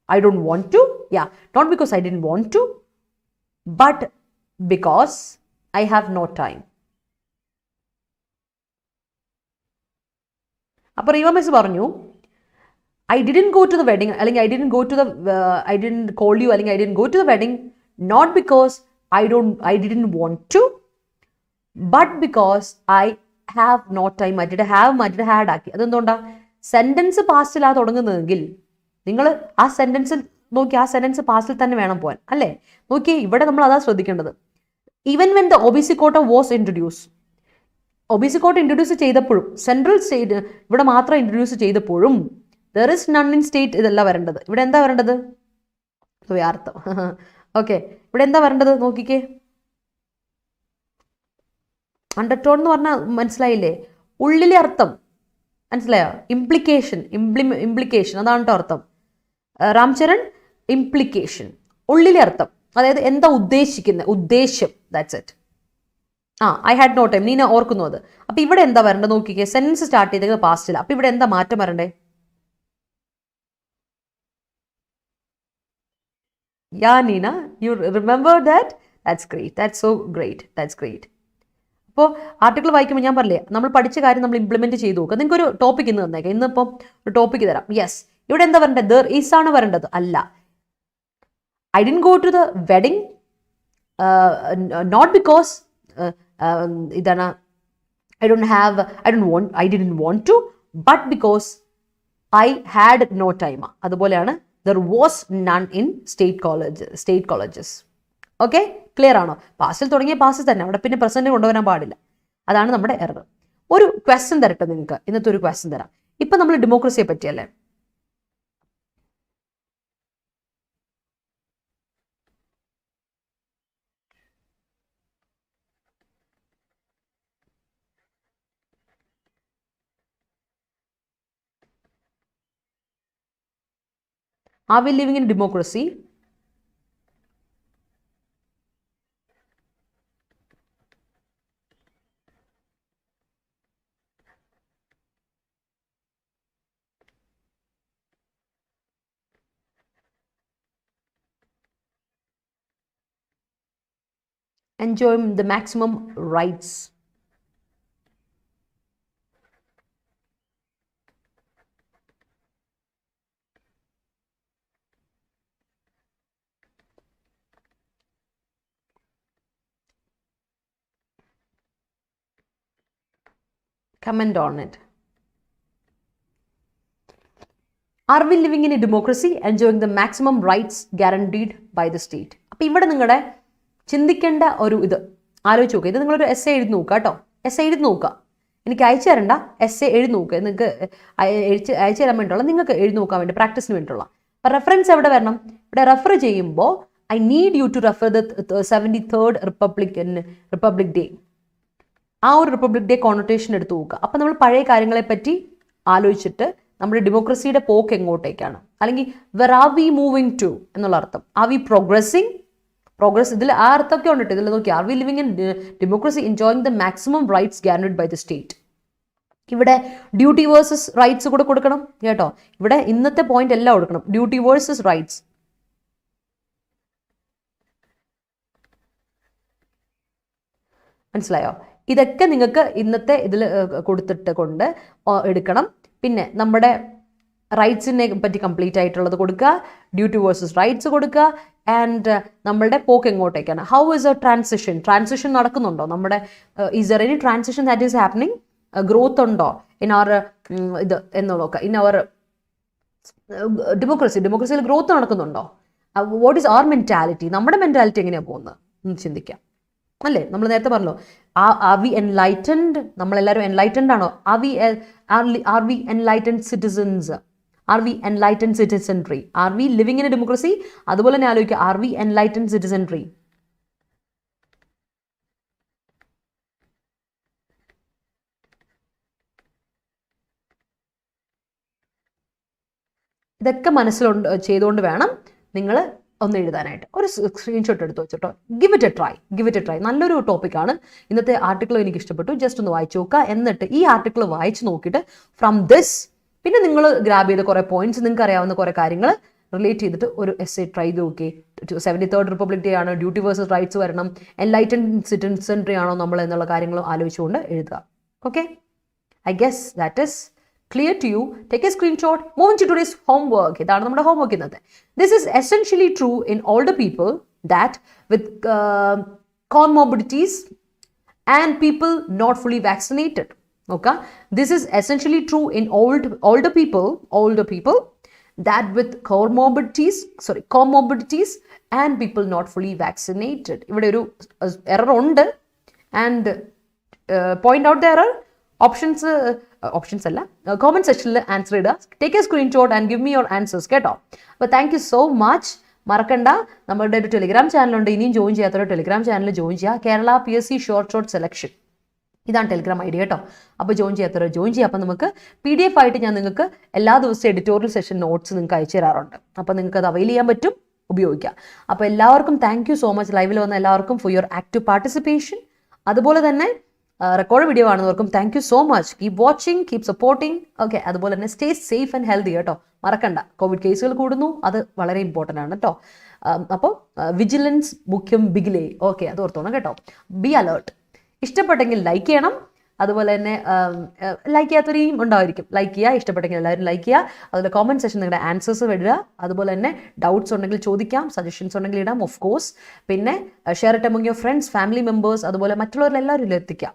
I don't want to, not because I didn't want to, but because I have no time. അപ്പോൾ റിമംബേഴ്സ് പറഞ്ഞു, I didn't go to the wedding, അല്ലെങ്കിൽ I didn't call you, അല്ലെങ്കിൽ I didn't go to the wedding not because I didn't want to, but because I have no time. മാറ്റിയിട്ട് had ആക്കി. അതെന്തുകൊണ്ടാ? Sentence പാസ്റ്റിലാണ് തുടങ്ങുന്നതെങ്കിൽ നിങ്ങൾ ആ സെൻറ്റൻസിൽ നോക്കി, ആ സെൻറ്റൻസ് പാസ്റ്റിൽ തന്നെ വേണം പോകാൻ, അല്ലേ? നോക്കി, ഇവിടെ നമ്മൾ അതാ ശ്രദ്ധിക്കേണ്ടത്. Even when the OBC quota was introduced, OBC quota introduce ചെയ്തപ്പോഴും, സെൻട്രൽ സ്റ്റേറ്റ് ഇവിടെ മാത്രം ഇൻട്രൊഡ്യൂസ് ചെയ്തപ്പോഴും there is none in state ഇതല്ല വരേണ്ടത്. ഇവിടെ എന്താ വരേണ്ടത്? അർത്ഥം. ഓക്കെ, ഇവിടെ എന്താ വരേണ്ടത് നോക്കിക്കേ. അണ്ടർടോൺ എന്ന് പറഞ്ഞാൽ മനസ്സിലായില്ലേ? ഉള്ളിലെ അർത്ഥം മനസ്സിലായോ? ഇംപ്ലിക്കേഷൻ അതാണ് കേട്ടോ അർത്ഥം. രാംചരൺ, ഇംപ്ലിക്കേഷൻ, ഉള്ളിലെ അർത്ഥം, അതായത് എന്താ ഉദ്ദേശിക്കുന്നത്, ഉദ്ദേശം, that's it. I had no time, Neena ഓർക്കുന്നു അത്. അപ്പം ഇവിടെ എന്താ വരേണ്ടത് നോക്കിക്കേ. സെൻറ്റൻസ് സ്റ്റാർട്ട് ചെയ്തത് പാസ്റ്റില്ല. അപ്പം ഇവിടെ എന്താ മാറ്റം വരണ്ടേ? Yeah, Nina, you remember that? That's great. That's so great. That's great. അപ്പോൾ ആർട്ടിക്കിൾ വായിക്കുമ്പോൾ ഞാൻ പറഞ്ഞില്ലേ, നമ്മൾ പഠിച്ച കാര്യം നമ്മൾ ഇംപ്ലിമെൻറ്റ് ചെയ്ത് നോക്കുക. നിങ്ങൾക്കൊരു ടോപ്പിക് ഇന്ന് തന്നേക്കാം. ഇന്നിപ്പം ഒരു ടോപ്പിക്ക് തരാം. യെസ്, ഇവിടെ എന്താ വരേണ്ടത്? ദർ ഈസ് ആണ് വരേണ്ടത്, അല്ല. I didn't go to the wedding not because ഇതാണ് I didn't want to, but because I had no time. അതുപോലെയാണ് there was none in state colleges. Okay, clear ആണോ? പാസ്റ്റിൽ തുടങ്ങിയ പാസ്റ്റിൽ തന്നെ, അവിടെ പിന്നെ പ്രസന്റ് കൊണ്ടുവരാൻ പാടില്ല. അതാണ് നമ്മുടെ എറർ. ഒരു ക്വസ്റ്റ്യൻ തരട്ടെ നിങ്ങൾക്ക്, ഇന്നത്തെ ഒരു ക്വസ്റ്റ്യൻ തരാം. ഇപ്പം നമ്മൾ ഡെമോക്രസിയെ പറ്റിയല്ലേ? Are we living in democracy? Enjoying the maximum rights. Comment on it. Are we living in a democracy enjoying the maximum rights guaranteed by the state? അപ്പോൾ ഇവിടെ നിങ്ങളുടെ ചിന്തിക്കേണ്ട ഒരു ഇത് ആലോചിച്ച് നോക്കുക. ഇത് നിങ്ങളൊരു എസ് എ എഴുതി നോക്കുക കേട്ടോ. എസ് എ എഴുതി നോക്കുക. എനിക്ക് അയച്ചു തരണ്ട, എസ് എ എഴുതി നോക്കുക. നിങ്ങൾക്ക് അയച്ചു തരാൻ വേണ്ടിയിട്ടുള്ള, നിങ്ങൾക്ക് എഴുതി നോക്കാൻ വേണ്ടി, പ്രാക്ടീസിന് വേണ്ടിയിട്ടുള്ള. അപ്പോൾ റെഫറൻസ് എവിടെ വരണം? ഇവിടെ റെഫർ ചെയ്യുമ്പോൾ I need you to refer the 73rd republic day. ആ ഒരു റിപ്പബ്ലിക് ഡേ കോണോട്ടേഷൻ എടുത്ത് നോക്കുക. അപ്പം നമ്മൾ പഴയ കാര്യങ്ങളെ പറ്റി ആലോചിച്ചിട്ട് നമ്മുടെ ഡെമോക്രസിയുടെ പോക്ക് എങ്ങോട്ടേക്കാണ്, അല്ലെങ്കിൽ where are we moving to എന്നുള്ള അർത്ഥം. ആർ വി പ്രോഗ്രസ് ഇതിൽ ആ അർത്ഥമൊക്കെ ഉണ്ടിട്ട് ഇതിൽ നോക്കി. Are we living in democracy enjoying the maximum rights guaranteed by the state. ഇവിടെ ഡ്യൂട്ടി വേഴ്സസ് റൈറ്റ്സ് കൂടെ കൊടുക്കണം കേട്ടോ. ഇവിടെ ഇന്നത്തെ പോയിന്റ് എല്ലാം കൊടുക്കണം, ഡ്യൂട്ടി വേഴ്സസ് റൈറ്റ്സ്. മനസ്സിലായോ? ഇതൊക്കെ നിങ്ങൾക്ക് ഇന്നത്തെ ഇതിൽ കൊടുത്തിട്ട് കൊണ്ട് എടുക്കണം. പിന്നെ നമ്മുടെ റൈറ്റ്സിനെ പറ്റി കംപ്ലീറ്റ് ആയിട്ടുള്ളത് കൊടുക്കുക, ഡ്യൂട്ടി വേഴ്സസ് റൈറ്റ്സ് കൊടുക്കുക, ആൻഡ് നമ്മളുടെ പോക്ക് എങ്ങോട്ടേക്കാണ്. ഹൗ ഇസ് എ ട്രാൻസിഷൻ നടക്കുന്നുണ്ടോ നമ്മുടെ, is there any transition that is happening, growth ഉണ്ടോ ഇൻ അവർ ഇത് എന്നുള്ളതൊക്കെ, ഇൻ അവർ ഡെമോക്രസിയിൽ ഗ്രോത്ത് നടക്കുന്നുണ്ടോ, വാട്ട് ഈസ് അവർ മെൻറ്റാലിറ്റി, നമ്മുടെ മെൻറ്റാലിറ്റി എങ്ങനെയാണ് പോകുന്നത് എന്ന് ചിന്തിക്കാം അല്ലേ. നമ്മൾ നേരത്തെ പറഞ്ഞല്ലോ, ആർ വി എൻലൈറ്റൻഡ്, നമ്മളെല്ലാവരും എൻലൈറ്റൻഡ് ആണോ, are we enlightened citizens, are we enlightened citizenry, are we living in a democracy. അതുപോലെ തന്നെ ആലോചിക്കുക, ആർ വി എൻലൈറ്റൻഡ് സിറ്റിസൺട്രി. ഇതൊക്കെ മനസ്സിലുണ്ട് ചെയ്തുകൊണ്ട് വേണം നിങ്ങൾ ഒന്ന് എഴുതാനായിട്ട്. ഒരു സ്ക്രീൻഷോട്ട് എടുത്ത് വെച്ചിട്ടോ, ഗിവ് ഇറ്റ് എ ട്രൈ. നല്ലൊരു ടോപ്പിക്കാണ്. ഇന്നത്തെ ആർട്ടിക്കിൾ എനിക്ക് ഇഷ്ടപ്പെട്ടു, ജസ്റ്റ് ഒന്ന് വായിച്ചു നോക്കുക. എന്നിട്ട് ഈ ആർട്ടിക്കിൾ വായിച്ച് നോക്കിയിട്ട് ഫ്രം ദിസ് പിന്നെ നിങ്ങൾ ഗ്രാബ് ചെയ്ത കുറേ പോയിന്റ്സ്, നിങ്ങൾക്ക് അറിയാവുന്ന കുറേ കാര്യങ്ങൾ റിലേറ്റ് ചെയ്തിട്ട് ഒരു എസ്സേ ട്രൈ ചെയ്ത് നോക്കി. 73rd റിപ്പബ്ലിക് ഡേ ആണ്, ഡ്യൂട്ടി വേഴ്സസ് റൈറ്റ്സ് വരണം, എൻലൈറ്റൻഡ് സിറ്റിസൺട്രി ആണോ നമ്മൾ എന്നുള്ള കാര്യങ്ങൾ ആലോചിച്ചുകൊണ്ട് എഴുതുക. Okay, I guess that is clear to you. Take a screenshot. Move into today's homework. ഇതാണ് നമ്മുടെ homework ഇന്നത്തെ. This is essentially true in older people that with comorbidities and people not fully vaccinated. Okay, this is essentially true in older people that with comorbidities and people not fully vaccinated. ഇവിടെ ഒരു error ഉണ്ട്, and point out the error. Options അല്ല, comment സെക്ഷനിൽ answer ഇടുക. Take A screenshot and give me your answers കേട്ടോ. അപ്പോൾ thank you so much. മറക്കണ്ട, നമ്മുടെ ഒരു ടെലിഗ്രാം ചാനലുണ്ട്. ഇനിയും ജോയിൻ ചെയ്യാത്തൊരു ടെലിഗ്രാം ചാനൽ ജോയിൻ ചെയ്യുക. കേരള PSC ഷോർട്ട് സെലക്ഷൻ, ഇതാണ് ടെലിഗ്രാം ഐഡി കേട്ടോ. അപ്പോൾ ജോയിൻ ചെയ്യാത്തവർ ജോയിൻ ചെയ്യുക. അപ്പോൾ നമുക്ക് PDF ആയിട്ട് ഞാൻ നിങ്ങൾക്ക് എല്ലാ ദിവസവും എഡിറ്റോറിയൽ സെഷൻ നോട്ട്സ് നിങ്ങൾക്ക് അയച്ചു തരാറുണ്ട്. അപ്പോൾ നിങ്ങൾക്ക് അത് അവൈൽ ചെയ്യാൻ പറ്റും, ഉപയോഗിക്കുക. അപ്പോൾ എല്ലാവർക്കും താങ്ക് യു സോ മച്ച്. ലൈവിൽ വന്ന എല്ലാവർക്കും ഫോർ യുവർ ആക്റ്റീവ് പാർട്ടിസിപ്പേഷൻ. അതുപോലെ തന്നെ റെക്കോർഡ് വീഡിയോ കാണുന്നവർക്കും thank you so much. Keep watching, keep supporting. Okay, അതുപോലെ തന്നെ സ്റ്റേ സേഫ് ആൻഡ് ഹെൽത്തി കേട്ടോ. മറക്കണ്ട, കോവിഡ് കേസുകൾ കൂടുന്നു, അത് വളരെ ഇമ്പോർട്ടൻ്റ് ആണ് കേട്ടോ. അപ്പോൾ വിജിലൻസ് മുഖ്യം ബിഗിലേ. ഓക്കെ, അത് ഓർത്തോണം കേട്ടോ. B alert. ഇഷ്ടപ്പെട്ടെങ്കിൽ ലൈക്ക് ചെയ്യണം. അതുപോലെ തന്നെ ലൈക്ക് ചെയ്യാത്തവരെയും ഉണ്ടായിരിക്കും. ലൈക്ക് ചെയ്യുക, ഇഷ്ടപ്പെട്ടെങ്കിൽ എല്ലാവരും ലൈക്ക് ചെയ്യുക. അതുപോലെ കോമൻറ്റ് സെക്ഷൻ നിങ്ങളുടെ ആൻസേഴ്സ് വിടുക. അതുപോലെ തന്നെ ഡൗട്ട്സ് ഉണ്ടെങ്കിൽ ചോദിക്കാം, സജഷൻസ് ഉണ്ടെങ്കിൽ ഇടാം, ഓഫ് കോഴ്സ്. പിന്നെ share it among your friends, family members, അതുപോലെ മറ്റുള്ളവരെല്ലാവരും എത്തിക്കാം.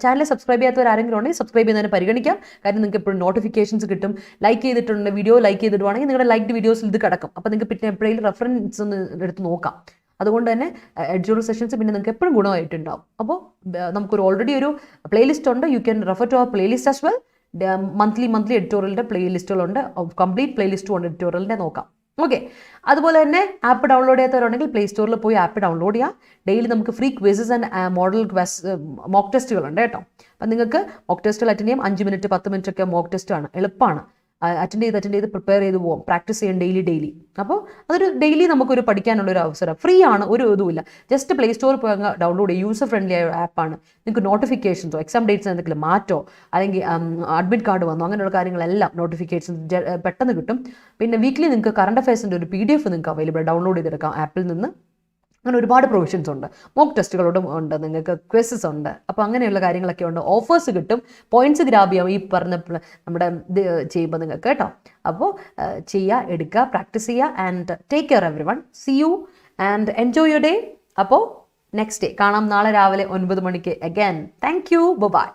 ചാനൽ സബ്സ്ക്രൈബ് ചെയ്യാത്തവർ ആരെങ്കിലും ഉണ്ടെങ്കിൽ സബ്സ്ക്രൈബ് ചെയ്യുന്നതിന് പരിഗണിക്കാം. കാര്യം നിങ്ങൾക്ക് എപ്പോഴും നോട്ടിഫിക്കേഷൻസ് കിട്ടും. ലൈക്ക് ചെയ്തിട്ടുണ്ട്, വീഡിയോ ലൈക്ക് ചെയ്തിട്ടുവാണെങ്കിൽ നിങ്ങളുടെ ലൈക്ഡ് വീഡിയോസിൽ ഇത് കിടക്കും. അപ്പോൾ നിങ്ങൾക്ക് പിന്നെ എപ്പോഴെങ്കിലും റെഫറൻസ് ഒന്ന് എടുത്ത് നോക്കാം. അതുകൊണ്ട് തന്നെ എഡിറ്റോറിയൽ സെഷൻസ് പിന്നെ നിങ്ങൾക്ക് എപ്പോഴും ഗുണമായിട്ടുണ്ടാവും. അപ്പോൾ നമുക്കൊരു ഓൾറെഡി ഒരു പ്ലേലിസ്റ്റ് ഉണ്ട്. You can refer to our playlist as well. Monthly എഡിറ്റോറിയലിൻ്റെ പ്ലേലിസ്റ്റുകളുണ്ട്, കംപ്ലീറ്റ് പ്ലേലിസ്റ്റും ഉണ്ട് എഡിറ്റോറിയലിൻ്റെ, നോക്കാം. ഓക്കെ, അതുപോലെ തന്നെ ആപ്പ് ഡൗൺലോഡ് ചെയ്യാത്തവരുണ്ടെങ്കിൽ പ്ലേ സ്റ്റോറിൽ പോയി ആപ്പ് ഡൗൺലോഡ് ചെയ്യുക. ഡെയിലി നമുക്ക് free quizzes and model mock ടെസ്റ്റുകളുണ്ട് കേട്ടോ. അപ്പം നിങ്ങൾക്ക് മോക്ക് ടെസ്റ്റുകൾ അറ്റൻഡ് ചെയ്യാം. 5 മിനിറ്റ് 10 മിനിറ്റ് ഒക്കെ മോക്ക് ടെസ്റ്റാണ്, എളുപ്പമാണ്. അറ്റൻഡ് ചെയ്ത് പ്രിപ്പയർ ചെയ്ത് പോകാം. പ്രാക്ടീസ് ചെയ്യാം ഡെയിലി. അപ്പോൾ അതൊരു ഡെയിലി നമുക്കൊരു പഠിക്കാനുള്ളൊരു അവസരം. ഫ്രീ ആണ്, ഒരു ഇതുമില്ല. ജസ്റ്റ് പ്ലേ സ്റ്റോറിൽ പോയി അങ്ങ് ഡൗൺലോഡ് ചെയ്യുക. യൂസർ ഫ്രണ്ട്ലി ആയ ആപ്പാണ്. നിങ്ങൾക്ക് നോട്ടിഫിക്കേഷൻസോ എക്സാം ഡേറ്റ്സ് എന്തെങ്കിലും മാറ്റോ അല്ലെങ്കിൽ അഡ്മിറ്റ് കാർഡ് വന്നോ അങ്ങനെയുള്ള കാര്യങ്ങളെല്ലാം നോട്ടിഫിക്കേഷൻ പെട്ടെന്ന് കിട്ടും. പിന്നെ വീക്ക്ലി നിങ്ങൾക്ക് കറണ്ട് അഫയേഴ്സിൻ്റെ ഒരു PDF നിങ്ങൾക്ക് അവൈലബിൾ, ഡൗൺലോഡ് ചെയ്തെടുക്കാം ആപ്പിൽ നിന്ന്. അങ്ങനെ ഒരുപാട് പ്രൊവിഷൻസ് ഉണ്ട്. മോക്ക് ടെസ്റ്റുകളോടും ഉണ്ട്, നിങ്ങൾക്ക് ക്വിസസ് ഉണ്ട്. അപ്പോൾ അങ്ങനെയുള്ള കാര്യങ്ങളൊക്കെ ഉണ്ട്. ഓഫേഴ്സ് കിട്ടും, പോയിന്റ്സ് ഗ്രാബ് ചെയ്യാം ഈ പറഞ്ഞ നമ്മുടെ ഇത് ചെയ്യുമ്പോൾ നിങ്ങൾക്ക് കേട്ടോ. അപ്പോൾ ചെയ്യുക, എടുക്കുക, പ്രാക്ടീസ് ചെയ്യുക. And take care everyone. See you and enjoy your day. അപ്പോൾ നെക്സ്റ്റ് ഡേ കാണാം, നാളെ രാവിലെ 9 മണിക്ക് അഗൈൻ. Thank you, by.